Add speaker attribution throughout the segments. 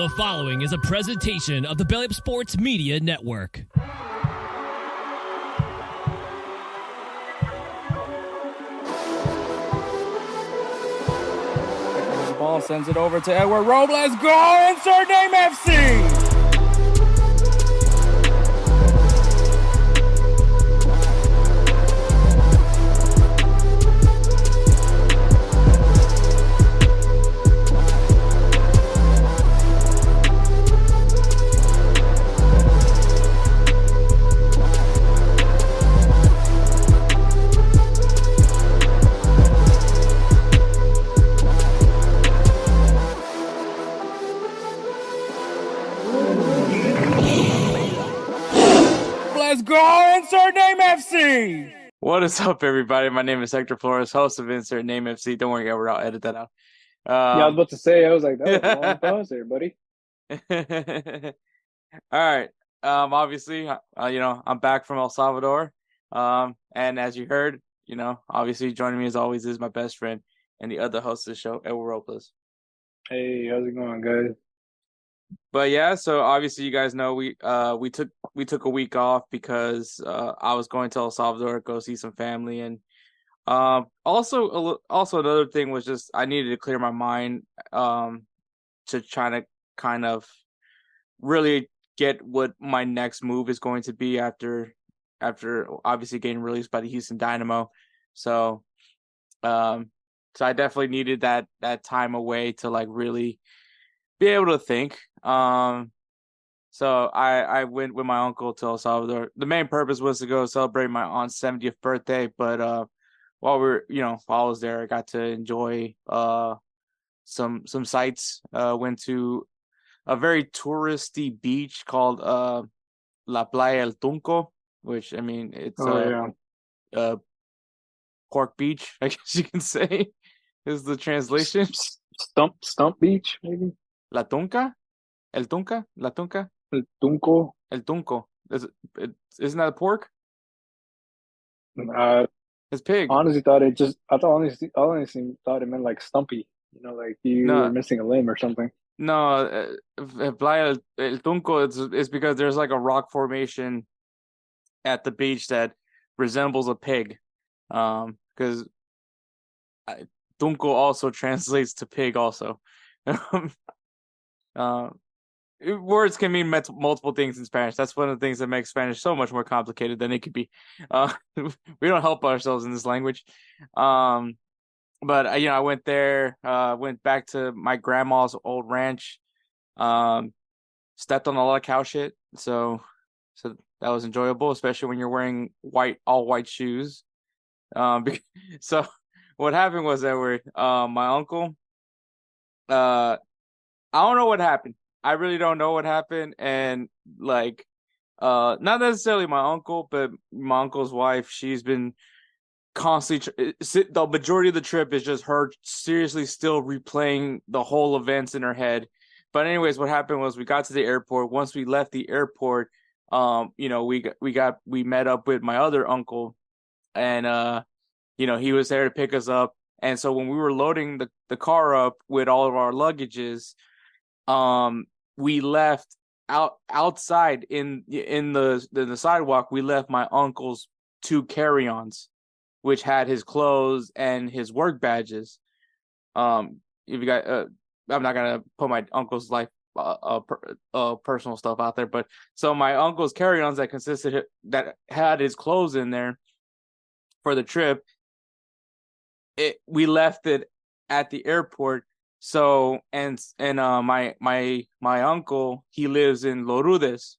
Speaker 1: The following is a presentation of the BellyUpSports Media Network.
Speaker 2: The ball sends it over to Edward. Robles, go! InsertName FC! Let's go, InsertName FC! What is up, everybody? My name is Hector Flores, host of InsertName FC. Don't worry, Edward, I'll edit that out.
Speaker 3: I was about to say, I was like, that was a long pause there, buddy.
Speaker 2: All right. Obviously, I'm back from El Salvador. And as you heard, obviously joining me as always is my best friend and the other host of the show, Edward Robles.
Speaker 3: Hey, how's it going, guys?
Speaker 2: But yeah, so obviously you guys know we took a week off because I was going to El Salvador to go see some family, and also another thing was just I needed to clear my mind to try to kind of really get what my next move is going to be after obviously getting released by the Houston Dynamo. So I definitely needed that time away to like really be able to think. So I went with my uncle to El Salvador. The main purpose was to go celebrate my aunt's 70th birthday, but while I was there, I got to enjoy some sights. Went to a very touristy beach called La Playa El Tunco, which I mean it's pork beach, I guess you can say, is the translation.
Speaker 3: Stump Beach, maybe?
Speaker 2: La Tunca? El Tunca? La Tunca?
Speaker 3: El Tunco?
Speaker 2: El Tunco. Isn't that a pork? It's pig.
Speaker 3: Honestly, thought it meant like stumpy. Like you were missing a limb or something.
Speaker 2: No, Playa El Tunco is because there's like a rock formation at the beach that resembles a pig. Because Tunco also translates to pig also. Words can mean multiple things in Spanish. That's one of the things that makes Spanish so much more complicated than it could be. We don't help ourselves in this language. But I went there, went back to my grandma's old ranch, stepped on a lot of cow shit. So that was enjoyable, especially when you're wearing all white shoes. So what happened was that my uncle, I don't know what happened. I really don't know what happened. And like, not necessarily my uncle, but my uncle's wife, she's been constantly, the majority of the trip is just her seriously still replaying the whole events in her head. But anyways, what happened was we got to the airport. Once we left the airport, we met up with my other uncle, and he was there to pick us up. And so when we were loading the car up with all of our luggages, we left outside in the sidewalk. We left my uncle's 2 carry-ons, which had his clothes and his work badges. If you got, I'm not gonna put my uncle's personal stuff out there, but so my uncle's carry-ons that had his clothes in there for the trip. We left it at the airport. So my uncle, he lives in Lourdes,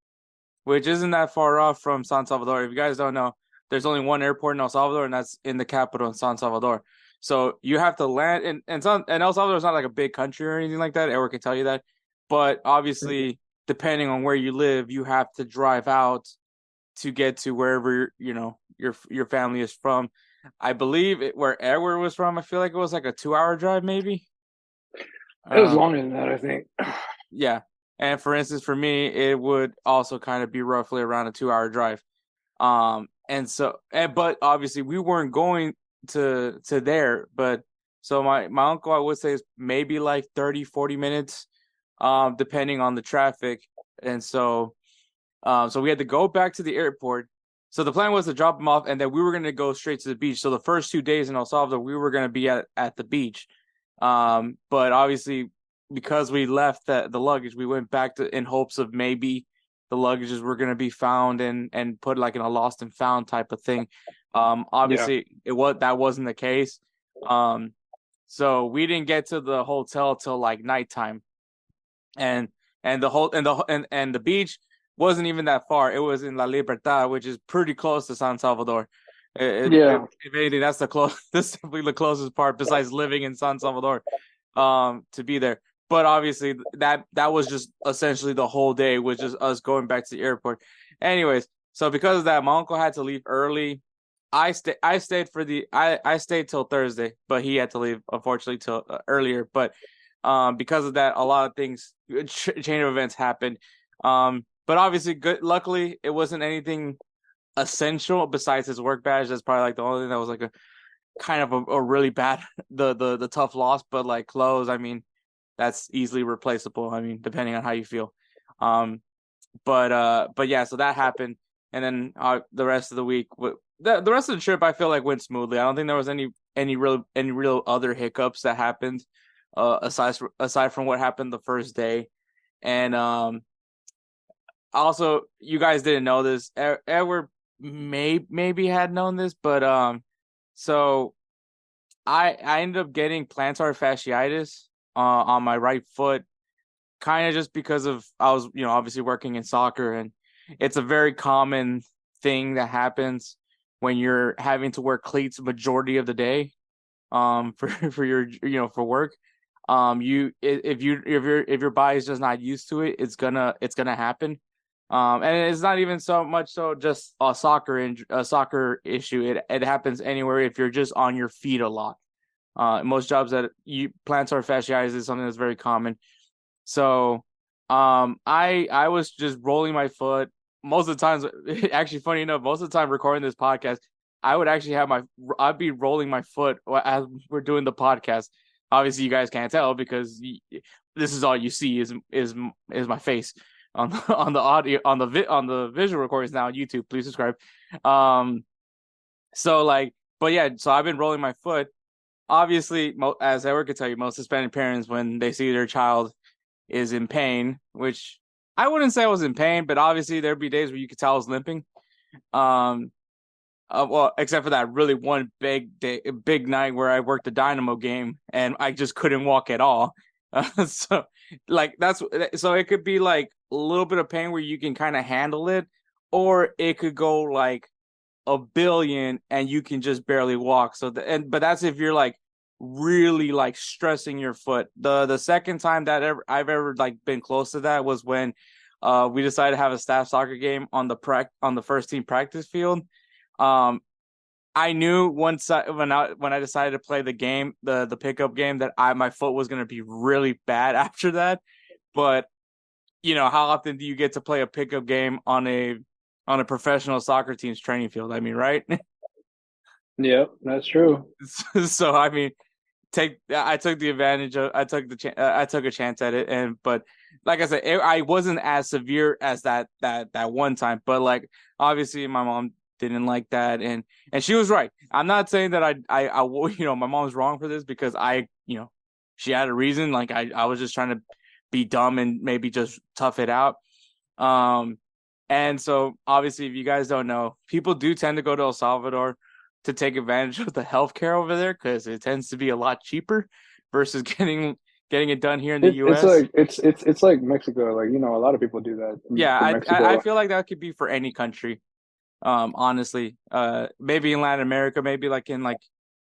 Speaker 2: which isn't that far off from San Salvador. If you guys don't know, there's only one airport in El Salvador, and that's in the capital in San Salvador. So you have to land, and El Salvador is not like a big country or anything like that. Edward can tell you that. But obviously, depending on where you live, you have to drive out to get to wherever your family is from. I believe where Edward was from, I feel like it was like a 2-hour drive, maybe.
Speaker 3: It was longer than that, I think.
Speaker 2: Yeah. And for instance, for me, it would also kind of be roughly around a 2-hour drive. But obviously we weren't going to there. But so my uncle, I would say, is maybe like 30, 40 minutes depending on the traffic. And so we had to go back to the airport. So the plan was to drop them off, and then we were going to go straight to the beach. So the first 2 days in El Salvador, we were going to be at the beach. But obviously, because we left the luggage, we went back in hopes of maybe the luggages were going to be found and put like in a lost and found type of thing. Obviously, that wasn't the case. So we didn't get to the hotel till like nighttime, and the beach wasn't even that far. It was in La Libertad, which is pretty close to San Salvador. If anything, that's definitely the closest part besides living in San Salvador, to be there. But obviously, that was just essentially the whole day, was just us going back to the airport. Anyways, so because of that, my uncle had to leave early. I stayed till Thursday, but he had to leave unfortunately till earlier. But because of that, a lot of things, chain of events happened. But obviously, luckily, it wasn't anything essential besides his work badge. That's probably like the only thing that was like a kind of a really bad the tough loss. But like clothes, I mean, that's easily replaceable. I mean, depending on how you feel. But yeah, so that happened, and then the rest of the week, the rest of the trip, I feel like went smoothly. I don't think there was any real other hiccups that happened, aside from what happened the first day, and also, you guys didn't know this. Edward maybe had known this, but so I ended up getting plantar fasciitis on my right foot, kind of just because of I was obviously working in soccer, and it's a very common thing that happens when you're having to wear cleats majority of the day, for your for work. If your body's just not used to it, it's gonna happen. And it's not even so much so just a soccer issue. It happens anywhere if you're just on your feet a lot. Most jobs that plantar fasciitis is something that's very common. So, I was just rolling my foot most of the times. Actually, funny enough, most of the time recording this podcast, I would actually I'd be rolling my foot as we're doing the podcast. Obviously, you guys can't tell because this is all you see is my face on the audio on the visual recordings now on YouTube. Please subscribe. So like, but yeah, so I've been rolling my foot. Obviously, as Edward could tell you, most Hispanic parents, when they see their child is in pain, which I wouldn't say I was in pain, but obviously there'd be days where you could tell I was limping. Well, except for that really one big night where I worked the Dynamo game and I just couldn't walk at all. So it could be like a little bit of pain where you can kind of handle it, or it could go like a billion and you can just barely walk. But that's if you're like really like stressing your foot. The second time that I've ever like been close to that was when we decided to have a staff soccer game on the first team practice field. I knew when I decided to play the game, the pickup game, that my foot was going to be really bad after that. But how often do you get to play a pickup game on a professional soccer team's training field? I mean, right?
Speaker 3: Yep, that's true.
Speaker 2: So I mean, I took the advantage of I took a chance at it, but like I said, I wasn't as severe as that one time. But like obviously, my mom didn't like that, and she was right. I'm not saying that I my mom's wrong for this, because she had a reason. Like I was just trying to be dumb and maybe just tough it out. And so obviously, if you guys don't know, people do tend to go to El Salvador to take advantage of the healthcare over there, because it tends to be a lot cheaper versus getting it done here in the US.
Speaker 3: It's like Mexico. Like, a lot of people do that.
Speaker 2: Yeah, I feel like that could be for any country. Honestly, maybe in Latin America, maybe like in like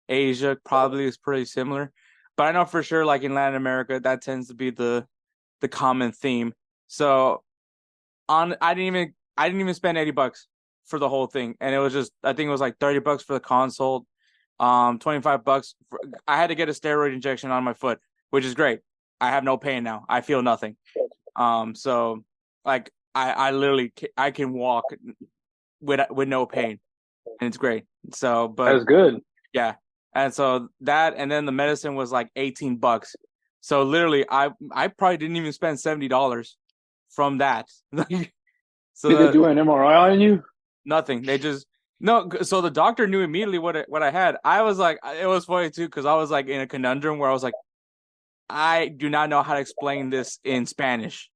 Speaker 2: Asia, probably is pretty similar. But I know for sure, like in Latin America, that tends to be the common theme. So I didn't even spend $80 for the whole thing, and it was just, I think it was like $30 for the consult, $25. I had to get a steroid injection on my foot, which is great. I have no pain now. I feel nothing. So like I literally I can walk with no pain, and it's great. So, but
Speaker 3: that's good.
Speaker 2: Yeah, and so that, and then the medicine was like $18. So literally, I probably didn't even spend $70 from that. So
Speaker 3: Did they do an MRI on you?
Speaker 2: nothing. They just no. So the doctor knew immediately what I had. I was like, it was funny too because I was like in a conundrum where I was like, I do not know how to explain this in Spanish.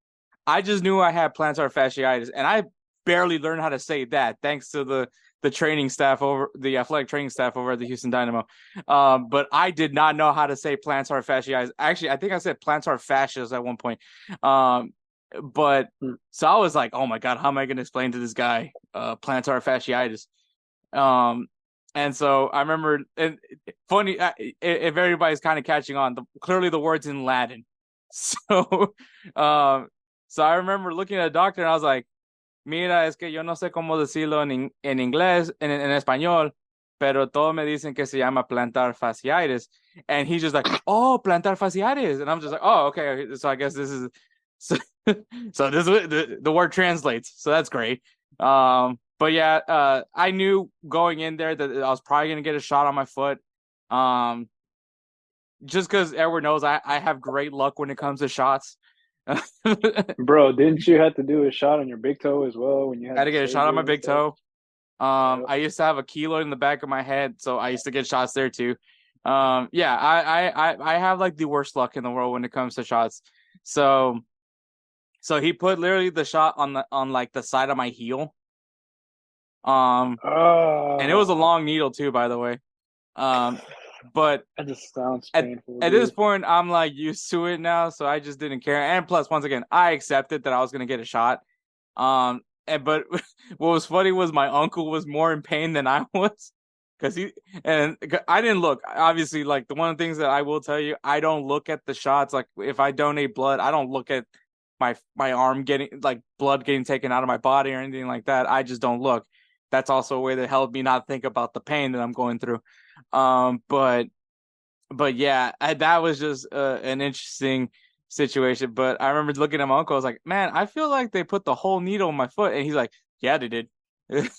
Speaker 2: I just knew I had plantar fasciitis, and I barely learned how to say that thanks to the training staff over the athletic training staff over at the Houston Dynamo. But I did not know how to say plantar fasciitis. Actually, I think I said plantar fascias at one point. But so I was like, oh my God, how am I going to explain to this guy plantar fasciitis? And so I remember, and funny, if everybody's kind of catching on, clearly the word's in Latin. So, so I remember looking at a doctor and I was like, mira, es que yo no sé cómo decirlo en inglés, en español, pero todos me dicen que se llama plantar fasciitis. And he's just like, oh, plantar fasciitis. And I'm just like, oh, okay. So I guess this is, so, so this the word translates. So that's great. But yeah, I knew going in there that I was probably going to get a shot on my foot. Just because Edward knows I have great luck when it comes to shots.
Speaker 3: Bro, didn't you have to do a shot on your big toe as well when you
Speaker 2: had to get a shot on my big toe?
Speaker 3: Yep.
Speaker 2: I used to have a keloid in the back of my head, so I used to get shots there too. Yeah, I have like the worst luck in the world when it comes to shots. So he put literally the shot on like the side of my heel. And it was a long needle too, by the way. But
Speaker 3: that just sounds painful.
Speaker 2: At this point, I'm like used to it now, so I just didn't care. And plus, once again, I accepted that I was gonna get a shot. But what was funny was my uncle was more in pain than I was, because I didn't look. Obviously, like the one of the things that I will tell you, I don't look at the shots. Like if I donate blood, I don't look at my arm getting like blood getting taken out of my body or anything like that. I just don't look. That's also a way that helped me not think about the pain that I'm going through. But yeah, that was just an interesting situation. But I remember looking at my uncle. I was like, man, I feel like they put the whole needle in my foot. And he's like, yeah, they did.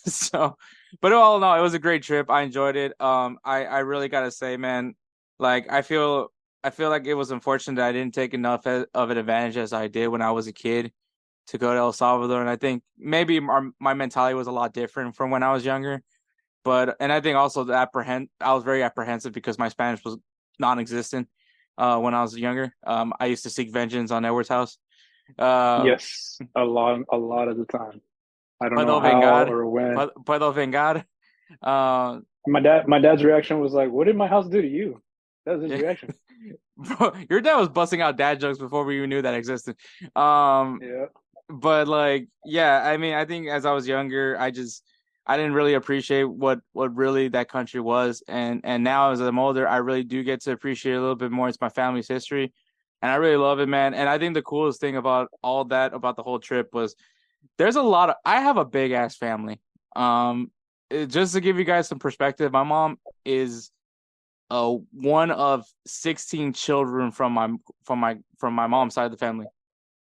Speaker 2: So, but all in all, it was a great trip. I enjoyed it. I really got to say, man, like I feel like it was unfortunate that I didn't take enough of an advantage as I did when I was a kid to go to El Salvador. And I think maybe my mentality was a lot different from when I was younger. And I think also I was very apprehensive because my Spanish was non-existent when I was younger. I used to seek vengeance on Edward's house.
Speaker 3: Yes, a lot of the time. I don't know
Speaker 2: how
Speaker 3: or when.
Speaker 2: Puedo vengar.
Speaker 3: My dad's reaction was like, "What did my house do to you?" That was his reaction.
Speaker 2: Bro, your dad was busting out dad jokes before we even knew that existed.
Speaker 3: Yeah.
Speaker 2: But like, yeah, I mean, I think as I was younger, I didn't really appreciate what really that country was, and now as I'm older, I really do get to appreciate it a little bit more. It's my family's history, and I really love it, man. And I think the coolest thing about all that about the whole trip was I have a big ass family. Just to give you guys some perspective, my mom is one of 16 children from my mom's side of the family.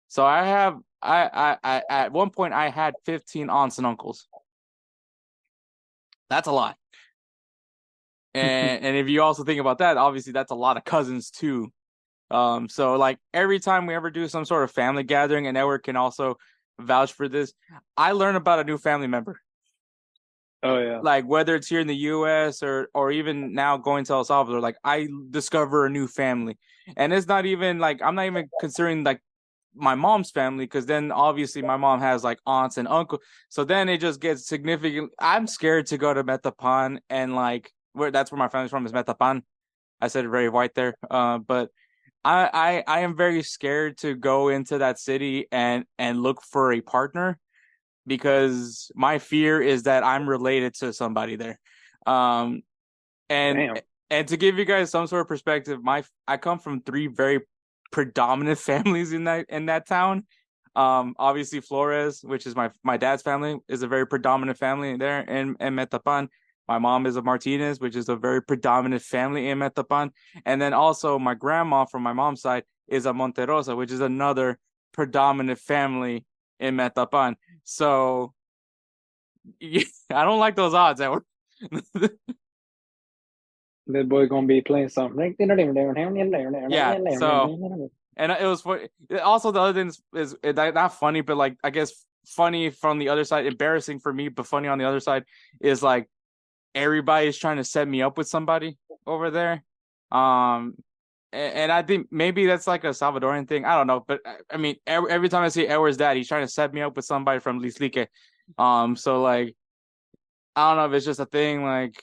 Speaker 2: So I at one point I had 15 aunts and uncles. That's a lot. And if you also think about that, obviously that's a lot of cousins too. So like every time we ever do some sort of family gathering, and Edward can also vouch for this, I learn about a new family member.
Speaker 3: Oh yeah.
Speaker 2: Like whether it's here in the US or even now going to El Salvador, like I discover a new family. And it's not even like I'm not even considering like my mom's family, because then obviously my mom has like aunts and uncles. So then it just gets significant. I'm scared to go to Metapan, and like that's where my family's from is Metapan. I said it very white there. But I am very scared to go into that city and look for a partner, because my fear is that I'm related to somebody there. And to give you guys some sort of perspective, I come from 3 very predominant families in that town. Obviously Flores, which is my dad's family, is a very predominant family there in Metapan. My mom is a Martinez, which is a very predominant family in Metapan. And then also my grandma from my mom's side is a Monterosa, which is another predominant family in Metapan. So I don't like those odds, Edward.
Speaker 3: That boy gonna be playing something.
Speaker 2: Yeah. So, and it was funny. Also, the other thing is not funny, but like I guess funny from the other side, embarrassing for me, but funny on the other side is like everybody is trying to set me up with somebody over there. And I think maybe that's like a Salvadorian thing. I don't know, but I mean, every time I see Edward's dad, he's trying to set me up with somebody from Lislique. So like, I don't know if it's just a thing like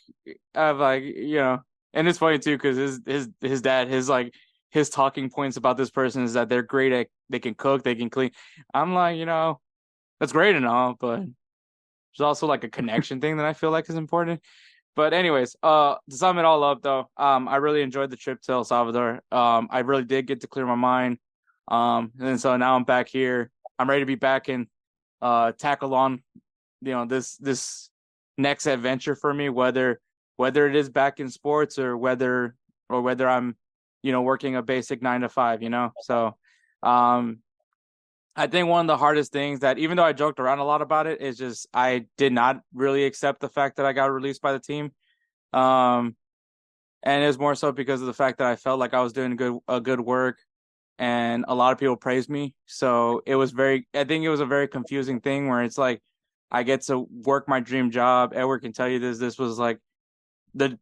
Speaker 2: of like and it's funny too because his dad his talking points about this person is that they're great at they can cook, they can clean. I'm like, that's great and all, but there's also like a connection thing that I feel like is important. But anyways, to sum it all up though, I really enjoyed the trip to El Salvador. I really did get to clear my mind. And so now I'm back here. I'm ready to be back and tackle on, this next adventure for me, whether it is back in sports or whether I'm, working a basic 9 to 5, So I think one of the hardest things that, even though I joked around a lot about it, is just I did not really accept the fact that I got released by the team. And it was more so because of the fact that I felt like I was doing good work and a lot of people praised me. So I think it was a very confusing thing where it's like, I get to work my dream job. Edward can tell you this was like the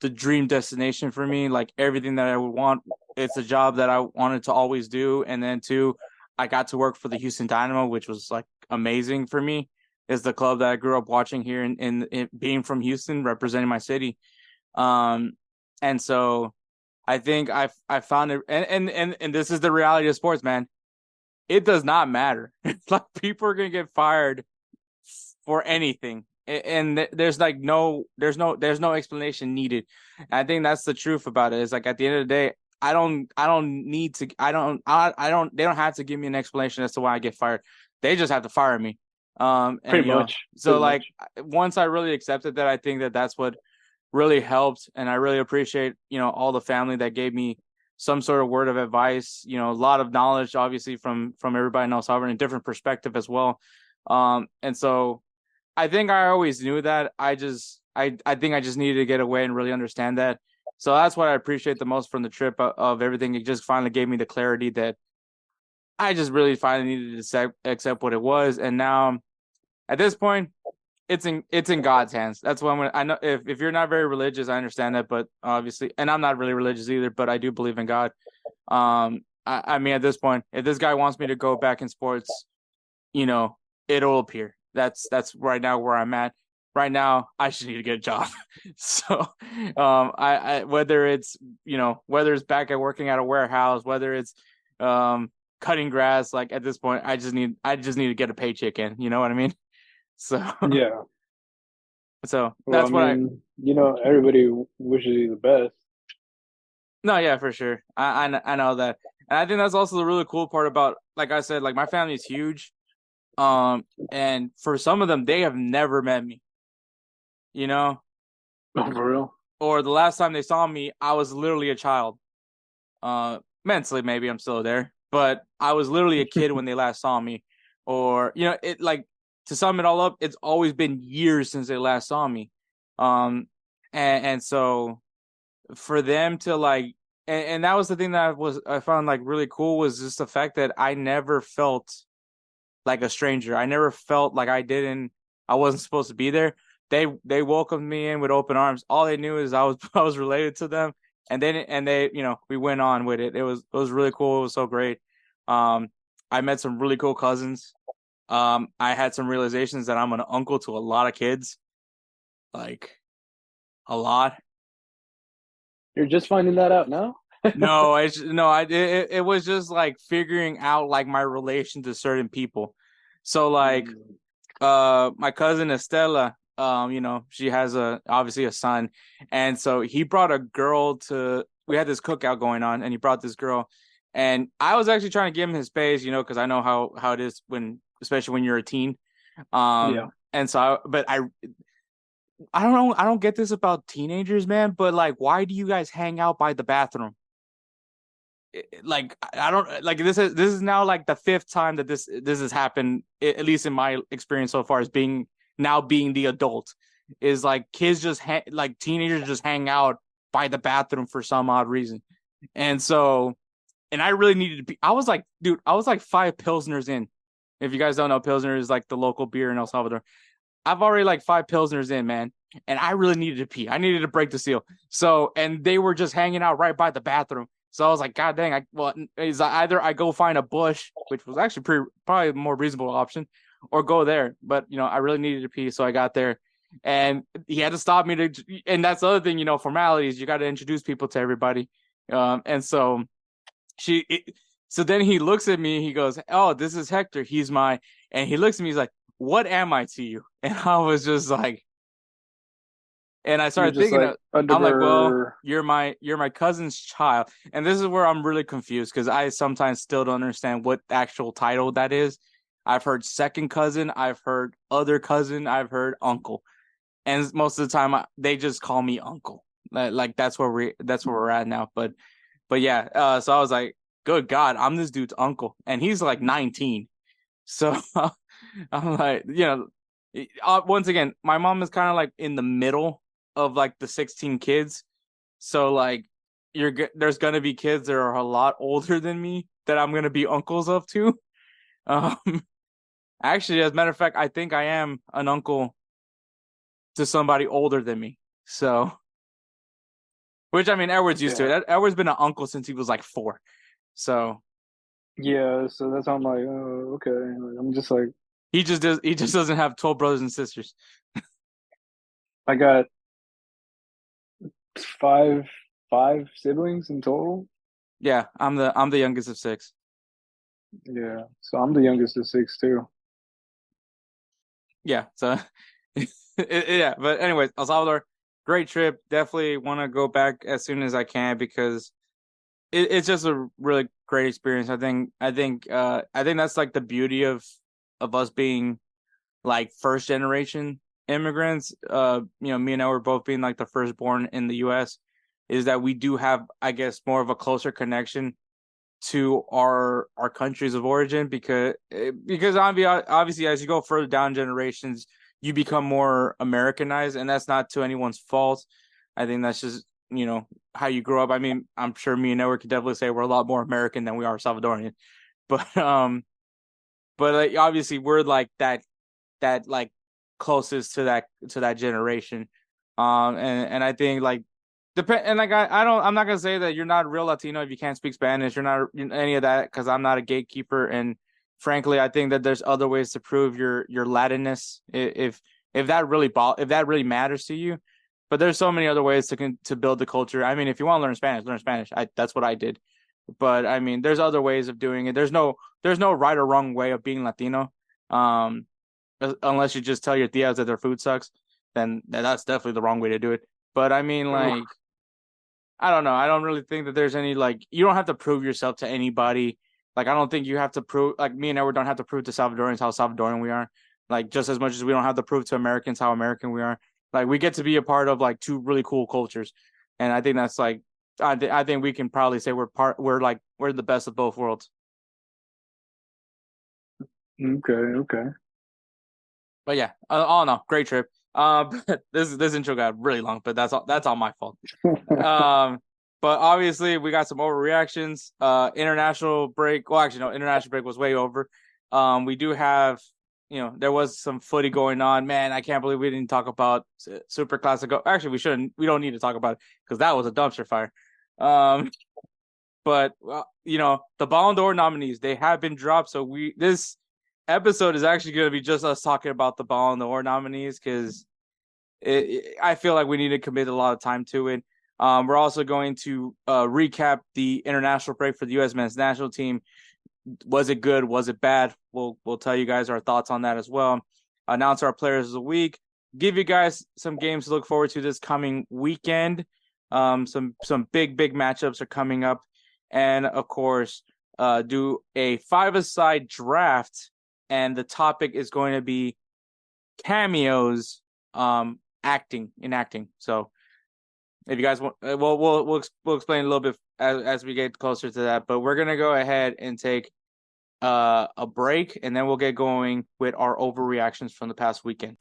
Speaker 2: dream destination for me, like everything that I would want. It's a job that I wanted to always do. And then two, I got to work for the Houston Dynamo, which was like amazing for me. It's the club that I grew up watching here in being from Houston, representing my city. And so I think I found it, and this is the reality of sports, man. It does not matter. Like people are gonna get fired for anything, and there's no explanation needed. And I think that's the truth about it. It's like at the end of the day, they don't have to give me an explanation as to why I get fired. They just have to fire me.
Speaker 3: Pretty much.
Speaker 2: Once I really accepted that, I think that that's what really helped. And I really appreciate, all the family that gave me some sort of word of advice, a lot of knowledge, obviously from everybody in El Salvador, and a different perspective as well. And so I think I always knew that. I think I just needed to get away and really understand that. So that's what I appreciate the most from the trip of everything. It just finally gave me the clarity that I just really finally needed to accept what it was. And now at this point, it's in God's hands. That's when I know if you're not very religious, I understand that, but obviously, and I'm not really religious either, but I do believe in God. I mean, at this point, if this guy wants me to go back in sports, it'll appear. That's right now where I'm at. Right now, I just need to get a job. So, I whether it's back at working at a warehouse, whether it's cutting grass, like at this point, I just need to get a paycheck in. You know what I mean? So
Speaker 3: yeah.
Speaker 2: So that's
Speaker 3: everybody wishes you the best.
Speaker 2: No, yeah, for sure. I know that, and I think that's also the really cool part about, like I said, like my family is huge. And for some of them, they have never met me.
Speaker 3: Oh, for real?
Speaker 2: Or the last time they saw me, I was literally a child. Mentally, maybe I'm still there, but I was literally a kid when they last saw me. Or, it like, to sum it all up, it's always been years since they last saw me. And so for them to like, and that was the thing that I found like really cool, was just the fact that I never felt like a stranger. I never felt like I wasn't supposed to be there. They welcomed me in with open arms. All they knew is I was related to them, and they we went on with it. It was really cool. It was so great. I met some really cool cousins. I had some realizations that I'm an uncle to a lot of kids, like a lot.
Speaker 3: You're just finding that out now?
Speaker 2: No, it was just like figuring out like my relation to certain people. So like, my cousin Estela, she has obviously a son, and so he brought a girl we had this cookout going on, and he brought this girl, and I was actually trying to give him his space, because I know how it is especially when you're a teen.
Speaker 3: Yeah.
Speaker 2: And so I don't know, I don't get this about teenagers, man, but like, why do you guys hang out by the bathroom? Like, I don't like this is now like the 5th time that this has happened, at least in my experience so far, as being the adult, is like kids like teenagers just hang out by the bathroom for some odd reason. And I really needed to be. I was like 5 Pilsners in. If you guys don't know, Pilsner is like the local beer in El Salvador. I've already like 5 Pilsners in, man. And I really needed to pee. I needed to break the seal. So, and they were just hanging out right by the bathroom. So I was like, God dang, is either I go find a bush, which was actually probably a more reasonable option, or go there. But, I really needed to pee. So I got there and he had to stop me and that's the other thing, formalities, you got to introduce people to everybody. And so so then he looks at me, he goes, oh, this is Hector. And he looks at me, he's like, what am I to you? And I was just like, and I started thinking, I'm like, well, you're my cousin's child. And this is where I'm really confused because I sometimes still don't understand what actual title that is. I've heard second cousin, I've heard other cousin, I've heard uncle. And most of the time they just call me uncle. Like that's where we're at now. But yeah, so I was like, good God, I'm this dude's uncle. And he's like 19. So I'm like, once again, my mom is kind of like in the middle of like the 16 kids. So like there's going to be kids that are a lot older than me that I'm going to be uncles of too. Actually, as a matter of fact, I think I am an uncle to somebody older than me. So, which I mean, Edward's used to it. Edward's been an uncle since he was like 4. So,
Speaker 3: yeah. So that's how I'm like, oh, okay. I'm just like,
Speaker 2: he just doesn't have 12 brothers and sisters.
Speaker 3: I got five siblings in total.
Speaker 2: Yeah, I'm the youngest of 6.
Speaker 3: Yeah, so I'm the youngest of 6 too.
Speaker 2: Yeah, so yeah, but anyways, El Salvador, great trip. Definitely want to go back as soon as I can because it's just a really great experience. I think that's like the beauty of us being like first generation immigrants. Me and Edward both being like the firstborn in the U.S. is that we do have, I guess, more of a closer connection to our countries of origin because obviously as you go further down generations, you become more Americanized, and that's not to anyone's fault. I think that's just how you grow up. I mean, I'm sure me and Edward could definitely say we're a lot more American than we are Salvadorian, but like, obviously we're like that like closest to that generation, and I think like and like I'm not gonna say that you're not real Latino if you can't speak Spanish. You're not any of that because I'm not a gatekeeper, and frankly, I think that there's other ways to prove your Latinness if that really matters to you. But there's so many other ways to build the culture. I mean, if you want to learn Spanish, learn Spanish. That's what I did. But I mean, there's other ways of doing it. There's no right or wrong way of being Latino. Unless you just tell your tias that their food sucks, then that's definitely the wrong way to do it. But I mean, like, I don't know. I don't really think that there's any, like, you don't have to prove yourself to anybody. Like, I don't think you have to prove, like, me and Edward don't have to prove to Salvadorians how Salvadorian we are. Like, just as much as we don't have to prove to Americans how American we are. Like, we get to be a part of, like, 2 really cool cultures. And I think that's, like, I think we can probably say we're the best of both worlds.
Speaker 3: Okay.
Speaker 2: But yeah, all in all, great trip. But this intro got really long, but that's all my fault. But obviously we got some overreactions. International break. Well, actually, no, international break was way over. We do have, there was some footy going on. Man, I can't believe we didn't talk about Super Classico. Actually, we shouldn't. We don't need to talk about it because that was a dumpster fire. But the Ballon d'Or nominees, they have been dropped. So this episode is actually going to be just us talking about the Ballon d'Or nominees because I feel like we need to commit a lot of time to it. We're also going to recap the international break for the U.S. men's national team. Was it good? Was it bad? We'll tell you guys our thoughts on that as well. Announce our players of the week. Give you guys some games to look forward to this coming weekend. Some big matchups are coming up, and of course, do a 5-a-side draft. And the topic is going to be cameos, acting. So, if you guys want, we'll explain a little bit as we get closer to that. But we're gonna go ahead and take a break, and then we'll get going with our overreactions from the past weekend.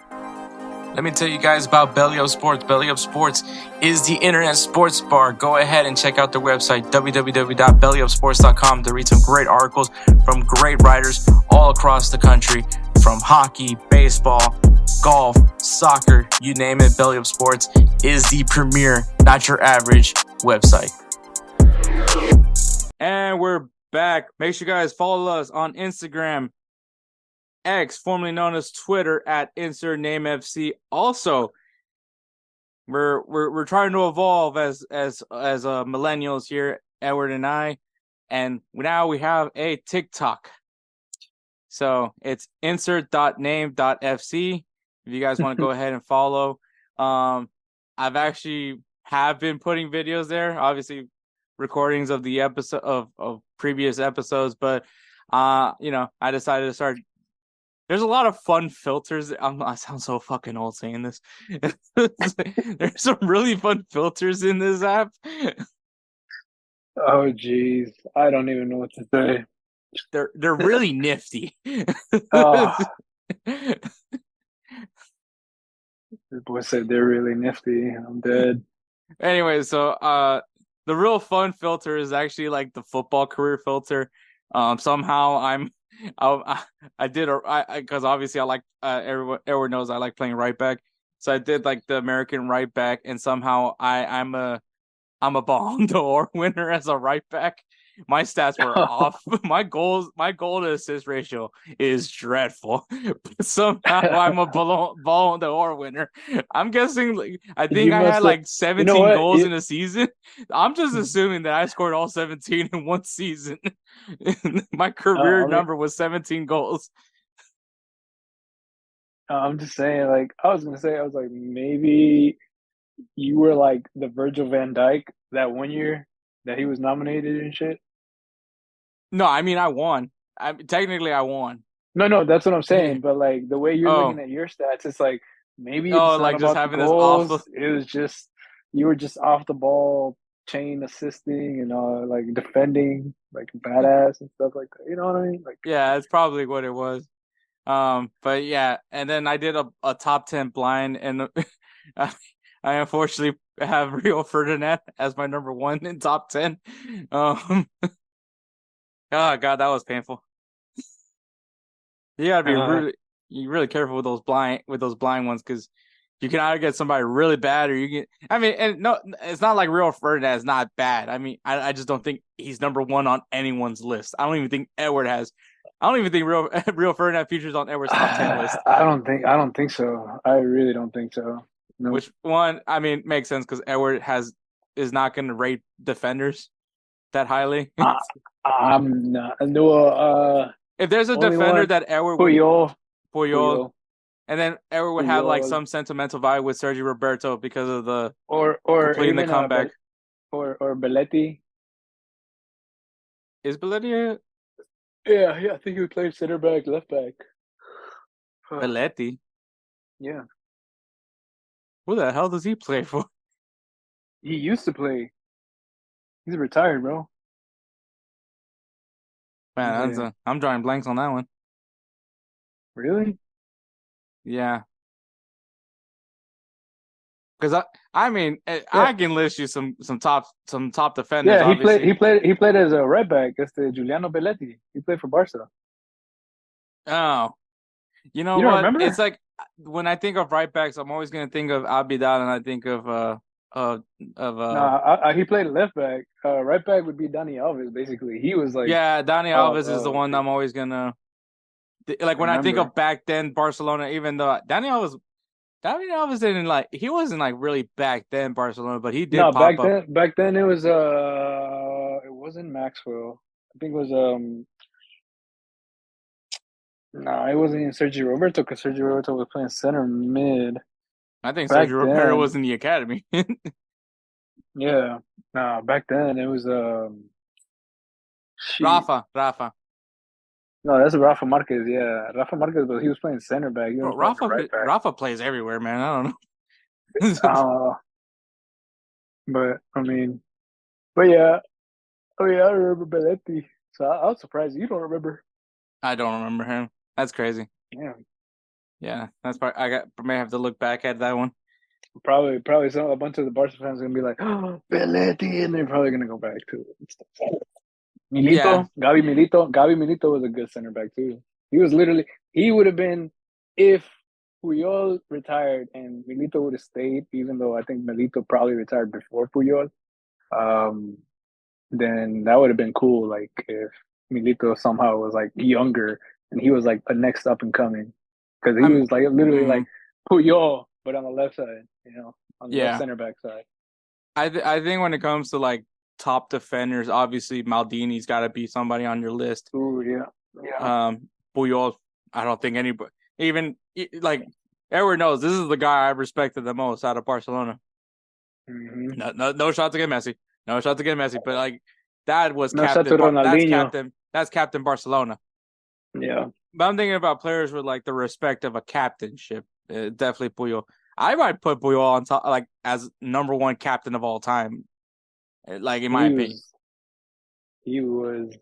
Speaker 2: Let me tell you guys about BellyUpSports. BellyUpSports is the internet sports bar. Go ahead and check out their website, www.bellyupsports.com, to read some great articles from great writers all across the country, from hockey, baseball, golf, soccer, you name it. BellyUpSports is the premier, not your average website. And we're back. Make sure you guys follow us on Instagram, X, formerly known as Twitter, at InsertNameFC. Also, we're trying to evolve as millennials here, Edward and I, and now we have a TikTok. So it's insert.name.fc. If you guys want to go ahead and follow, I've actually have been putting videos there, obviously recordings of the episode of previous episodes, but I decided to start. There's a lot of fun filters. I sound so fucking old saying this. There's some really fun filters in this app.
Speaker 3: Oh, jeez. I don't even know what to say.
Speaker 2: They're really nifty.
Speaker 3: Oh. This boy said they're really nifty. I'm dead.
Speaker 2: Anyway, so the real fun filter is actually like the football career filter. Somehow because obviously I like everyone knows I like playing right back, so I did like the American right back, and somehow I'm a Ballon d'Or winner as a right back. My stats were off. My goal to assist ratio is dreadful. But somehow I'm a Ballon d'Or winner. I'm guessing I think I had like 17 goals in a season. I'm just assuming that I scored all 17 in one season. My career number was 17 goals.
Speaker 3: I'm just saying, like, I was like, maybe you were like the Virgil van Dijk that 1 year that he was nominated and shit.
Speaker 2: No, I mean I won. Technically I won.
Speaker 3: No, that's what I'm saying. But like the way you're looking at your stats, it's like maybe it's not
Speaker 2: like
Speaker 3: about
Speaker 2: just having
Speaker 3: the goals.
Speaker 2: this off.
Speaker 3: It was just you were just off the ball, chain assisting and like defending, like badass and stuff like that. You know what I mean? Like,
Speaker 2: yeah, that's probably what it was. But yeah, and then I did a top 10 blind, and I unfortunately have Rio Ferdinand as my number 1 in top 10. Oh god, that was painful. You gotta be really careful with those blind ones, because you can either get somebody really bad or you get. I mean, and no, it's not like Rio Ferdinand is not bad. I mean, I just don't think he's number 1 on anyone's list. I don't even think Edward has. I don't even think Rio Ferdinand features on Edward's top 10 list.
Speaker 3: I don't think so. I really don't think so. No.
Speaker 2: Which one? I mean, makes sense because Edward is not going to rate defenders that highly.
Speaker 3: I'm not. No.
Speaker 2: If there's a defender that Edward Puyol, and then Edward would have like some sentimental vibe with Sergio Roberto because of the
Speaker 3: or
Speaker 2: completing the comeback.
Speaker 3: Or Belletti.
Speaker 2: Is Belletti?
Speaker 3: Yeah, I think he played center back, left back.
Speaker 2: Belletti?
Speaker 3: Yeah.
Speaker 2: Who the hell does he play for?
Speaker 3: He used to play. He's retired, bro.
Speaker 2: Man, I'm drawing blanks on that one.
Speaker 3: Really?
Speaker 2: Yeah. Because I can list you some top defenders.
Speaker 3: Yeah,
Speaker 2: obviously.
Speaker 3: he played as a right back. That's the Giuliano Belletti. He played for Barca.
Speaker 2: Oh, you know what? Remember? It's like when I think of right backs, I'm always gonna think of Abidal, and I think of
Speaker 3: he played left back. Right back would be Dani Alves. Basically, he was like
Speaker 2: Dani Alves is the one I'm always gonna like when I think of back then Barcelona. Even though Dani Alves didn't he wasn't like really back then Barcelona, but he did pop
Speaker 3: up. Back then it was it wasn't Maxwell. I think it was it wasn't even Sergio Roberto, because Sergio Roberto was playing center mid.
Speaker 2: I think Sergio Roberto was in the academy.
Speaker 3: Yeah. Back then it was
Speaker 2: Rafa.
Speaker 3: No, that's Rafa Marquez. Yeah, Rafa Marquez, but he was playing center back.
Speaker 2: Bro, Rafa plays everywhere, man. I don't know.
Speaker 3: But I mean, yeah. Oh yeah, I remember Belletti. So I was surprised you don't remember.
Speaker 2: I don't remember him. That's crazy.
Speaker 3: Yeah.
Speaker 2: Yeah, that's probably may have to look back at that one.
Speaker 3: Probably a bunch of the Barca fans are gonna be like, oh, Belletti, and they're probably gonna go back to it.
Speaker 2: Yeah,
Speaker 3: Gabi Milito was a good center back too. He would have been if Puyol retired and Milito would have stayed, even though I think Milito probably retired before Puyol. Um, then that would have been cool. Like if Milito somehow was like younger and he was like a next up and coming, because he
Speaker 2: I'm.
Speaker 3: was like literally
Speaker 2: Mm,
Speaker 3: like Puyol, but on the left side, on the left
Speaker 2: yeah,
Speaker 3: center back side.
Speaker 2: I think when it comes to like top defenders, obviously Maldini's got to be somebody on your list.
Speaker 3: Ooh, yeah, yeah.
Speaker 2: Puyol, I don't think anybody, even like Edward knows this is the guy I respected the most out of Barcelona.
Speaker 3: Mm-hmm.
Speaker 2: No shots against Messi, no shots against Messi, but like that was
Speaker 3: No, shout to Ronaldinho.
Speaker 2: That's captain Barcelona.
Speaker 3: Yeah,
Speaker 2: But I'm thinking about players with like the respect of a captainship. Definitely Puyol. I might put Puyol on top, like as number one captain of all time. Like in my opinion.
Speaker 3: he was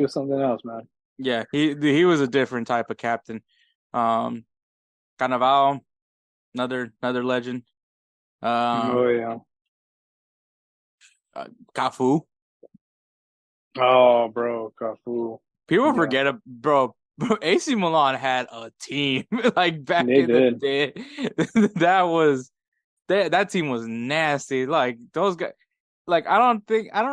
Speaker 3: something else, man.
Speaker 2: Yeah, he was a different type of captain. Carnaval, another legend.
Speaker 3: Oh yeah.
Speaker 2: Cafu.
Speaker 3: Oh, bro, Cafu.
Speaker 2: People forget it, bro. AC Milan had a team like back
Speaker 3: They
Speaker 2: in
Speaker 3: did.
Speaker 2: the day. That team was nasty. Like those guys. Like I don't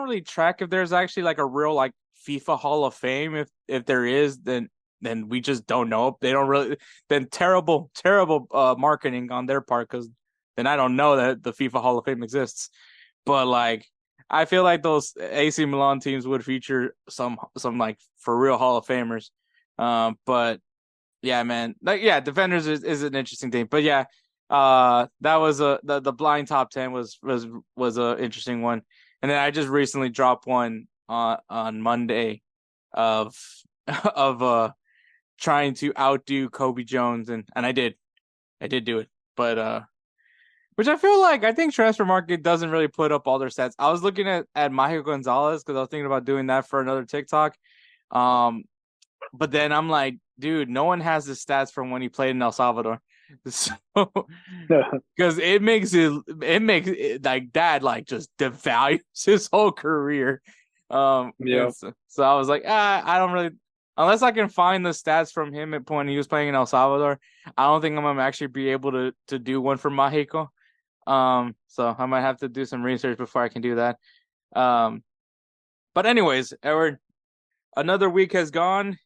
Speaker 2: really track if there's actually like a real like FIFA Hall of Fame. If there is, then we just don't know. They don't really. Then terrible marketing on their part, because then I don't know that the FIFA Hall of Fame exists. But like I feel like those AC Milan teams would feature some like for real Hall of Famers. But yeah, man, like yeah, defenders is an interesting thing. But yeah, that was the blind top 10 was a interesting one. And then I just recently dropped one on Monday of of trying to outdo Kobe Jones, and I did do it. But which I think Transfer Market doesn't really put up all their stats. I was looking at Mario Gonzalez because I was thinking about doing that for another TikTok. But then I'm like, dude, no one has the stats from when he played in El Salvador. So because it makes it like that like just devalues his whole career.
Speaker 3: Yeah.
Speaker 2: So I was like, I don't really, unless I can find the stats from him at when he was playing in El Salvador, I don't think I'm gonna actually be able to do one for Mexico. So I might have to do some research before I can do that. But anyways, Edward, another week has gone.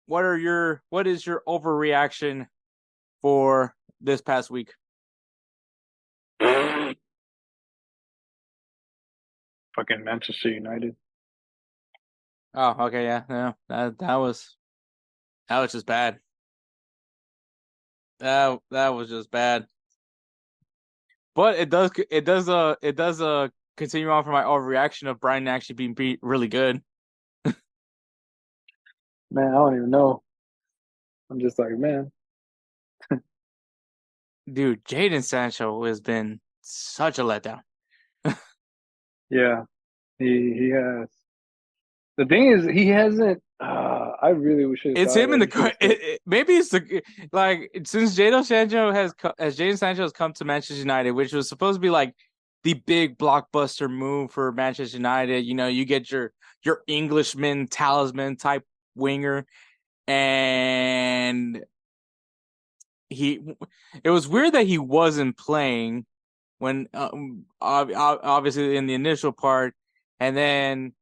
Speaker 2: What is your overreaction for this past week?
Speaker 3: Fucking Manchester United.
Speaker 2: Oh, okay, yeah. That was just bad. That was just bad. But it does continue on for my overreaction of Brighton actually being beat really good.
Speaker 3: Man, I don't even know. I'm just like, man.
Speaker 2: Dude, Jadon Sancho has been such a letdown.
Speaker 3: Yeah, he has. The thing is, he hasn't. I really wish
Speaker 2: It's him in the maybe it's the like since Jadon Sancho has come to Manchester United, which was supposed to be like the big blockbuster move for Manchester United. You know, you get your Englishman talisman type winger, and it was weird that he wasn't playing when obviously in the initial part, and then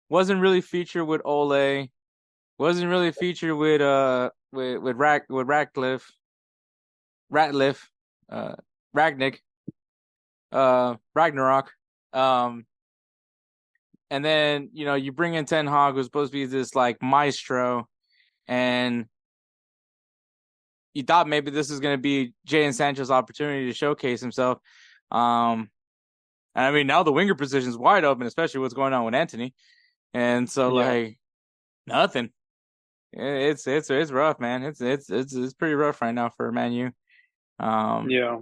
Speaker 2: wasn't really featured with Ole, wasn't really featured with Ratcliffe, Ragnick, Ragnarok, and then you bring in Ten Hag, who's supposed to be this like maestro, and you thought maybe this is going to be Jadon Sancho's opportunity to showcase himself. And I mean, now the winger position is wide open, especially what's going on with Anthony. And so, like, nothing. It's rough, man. It's pretty rough right now for Man U.
Speaker 3: Yeah,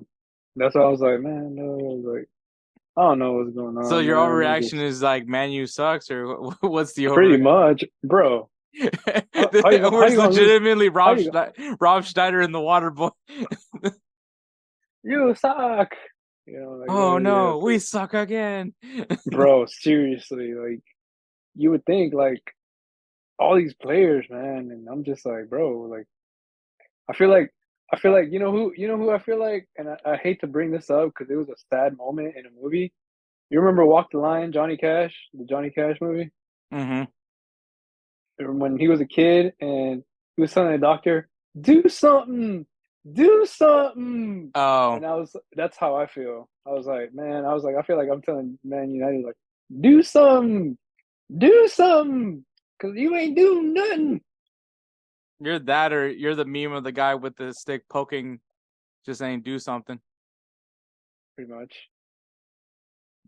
Speaker 3: that's why I was like, man. No, I was like, I don't know what's going on.
Speaker 2: So your overreaction is like Man U sucks, or what's the
Speaker 3: pretty much, bro? How you gonna
Speaker 2: Where's
Speaker 3: lose?
Speaker 2: legitimately
Speaker 3: How
Speaker 2: Rob Schneider in the water boy.
Speaker 3: You suck. Like
Speaker 2: Oh
Speaker 3: literally,
Speaker 2: no, we suck again.
Speaker 3: bro. Seriously, like you would think like all these players, man, and I'm just like, bro, like I feel like you know who I feel like, and I hate to bring this up because it was a sad moment in a movie. You remember Walk the Line, Johnny Cash, the Johnny Cash movie?
Speaker 2: Mm-hmm.
Speaker 3: When he was a kid and he was telling the doctor, "Do something, do something,"
Speaker 2: Oh,
Speaker 3: and that's how I feel. I was like, man, I feel like I'm telling Man United like, do something, because you ain't doing nothing.
Speaker 2: you're that, or you're the meme of the guy with the stick poking, just saying do something.
Speaker 3: Pretty much.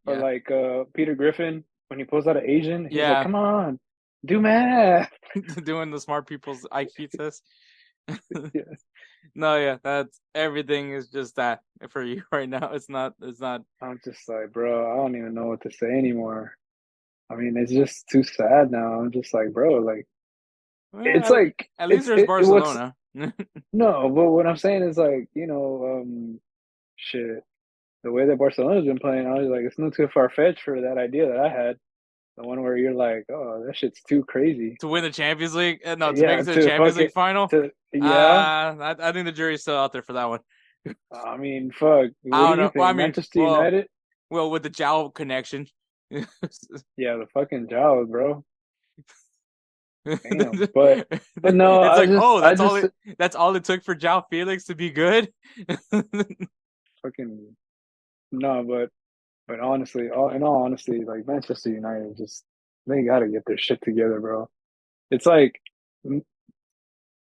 Speaker 3: Or
Speaker 2: Yeah,
Speaker 3: like Peter Griffin when he pulls out an Asian, he's like,
Speaker 2: yeah,
Speaker 3: "Come on, do math."
Speaker 2: doing the smart people's IQ test.
Speaker 3: Yeah.
Speaker 2: No, yeah, that's everything is just that for you right now. It's not.
Speaker 3: I'm just like, bro, I don't even know what to say anymore. I mean, it's just too sad now. I'm just like, bro, like it's
Speaker 2: Well,
Speaker 3: like
Speaker 2: at least there's
Speaker 3: what's
Speaker 2: Barcelona.
Speaker 3: no, but what I'm saying is like, shit. The way that Barcelona's been playing, I was like, it's not too far fetched for that idea that I had. The one where you're like, oh, that shit's too crazy.
Speaker 2: To win the Champions League. No, to make
Speaker 3: Yeah,
Speaker 2: it to the
Speaker 3: to
Speaker 2: Champions
Speaker 3: fuck
Speaker 2: League
Speaker 3: it,
Speaker 2: final.
Speaker 3: to yeah.
Speaker 2: I think the jury's still out there for that one.
Speaker 3: I mean, fuck. What
Speaker 2: I
Speaker 3: do
Speaker 2: don't
Speaker 3: you
Speaker 2: know. Well, I
Speaker 3: think?
Speaker 2: mean,
Speaker 3: Manchester United?
Speaker 2: with the Jow connection.
Speaker 3: Yeah, the fucking Jaws, bro. Damn. But no,
Speaker 2: It's like, oh,
Speaker 3: I just
Speaker 2: that's all it took for Jow Felix to be good.
Speaker 3: fucking no, but honestly, in all honesty, like Manchester United, just they gotta get their shit together, bro. It's like,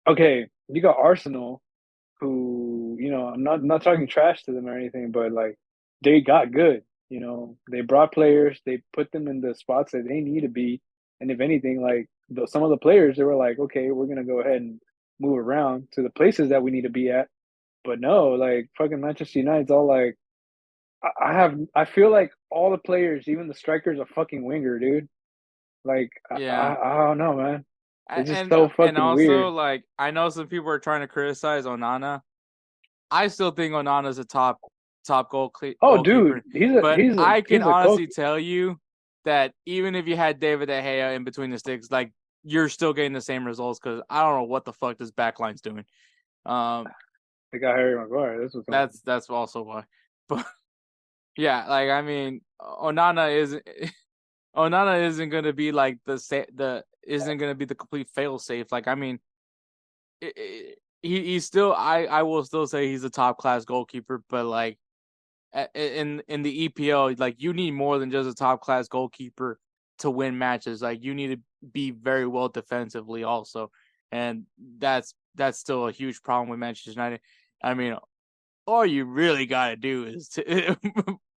Speaker 3: okay, you got Arsenal, who I'm not talking trash to them or anything, but like they got good. They brought players, they put them in the spots that they need to be, and if anything, like some of the players, they were like, okay, we're gonna go ahead and move around to the places that we need to be at. But no, like fucking Manchester United's all like, I feel like all the players, even the strikers, are fucking winger, dude. Like
Speaker 2: Yeah.
Speaker 3: I don't know, man. It's just
Speaker 2: And
Speaker 3: so
Speaker 2: and
Speaker 3: fucking
Speaker 2: also,
Speaker 3: weird.
Speaker 2: like, I know some people are trying to criticize Onana. I still think Onana's a top
Speaker 3: Oh, dude,
Speaker 2: goalkeeper, but I can
Speaker 3: he's a coach.
Speaker 2: honestly tell you that even if you had David De Gea in between the sticks, like, you're still getting the same results because I don't know what the fuck this backline's doing. Um,
Speaker 3: They got Harry Maguire. This was
Speaker 2: that's also why. But yeah, like, I mean, Onana isn't gonna be like the isn't gonna be the complete fail safe. Like, I mean, he's still, I will still say he's a top class goalkeeper, but like, in the EPL, like, you need more than just a top class goalkeeper to win matches. Like, you need to be very well defensively also, and that's still a huge problem with Manchester United. I mean, all you really got to do is to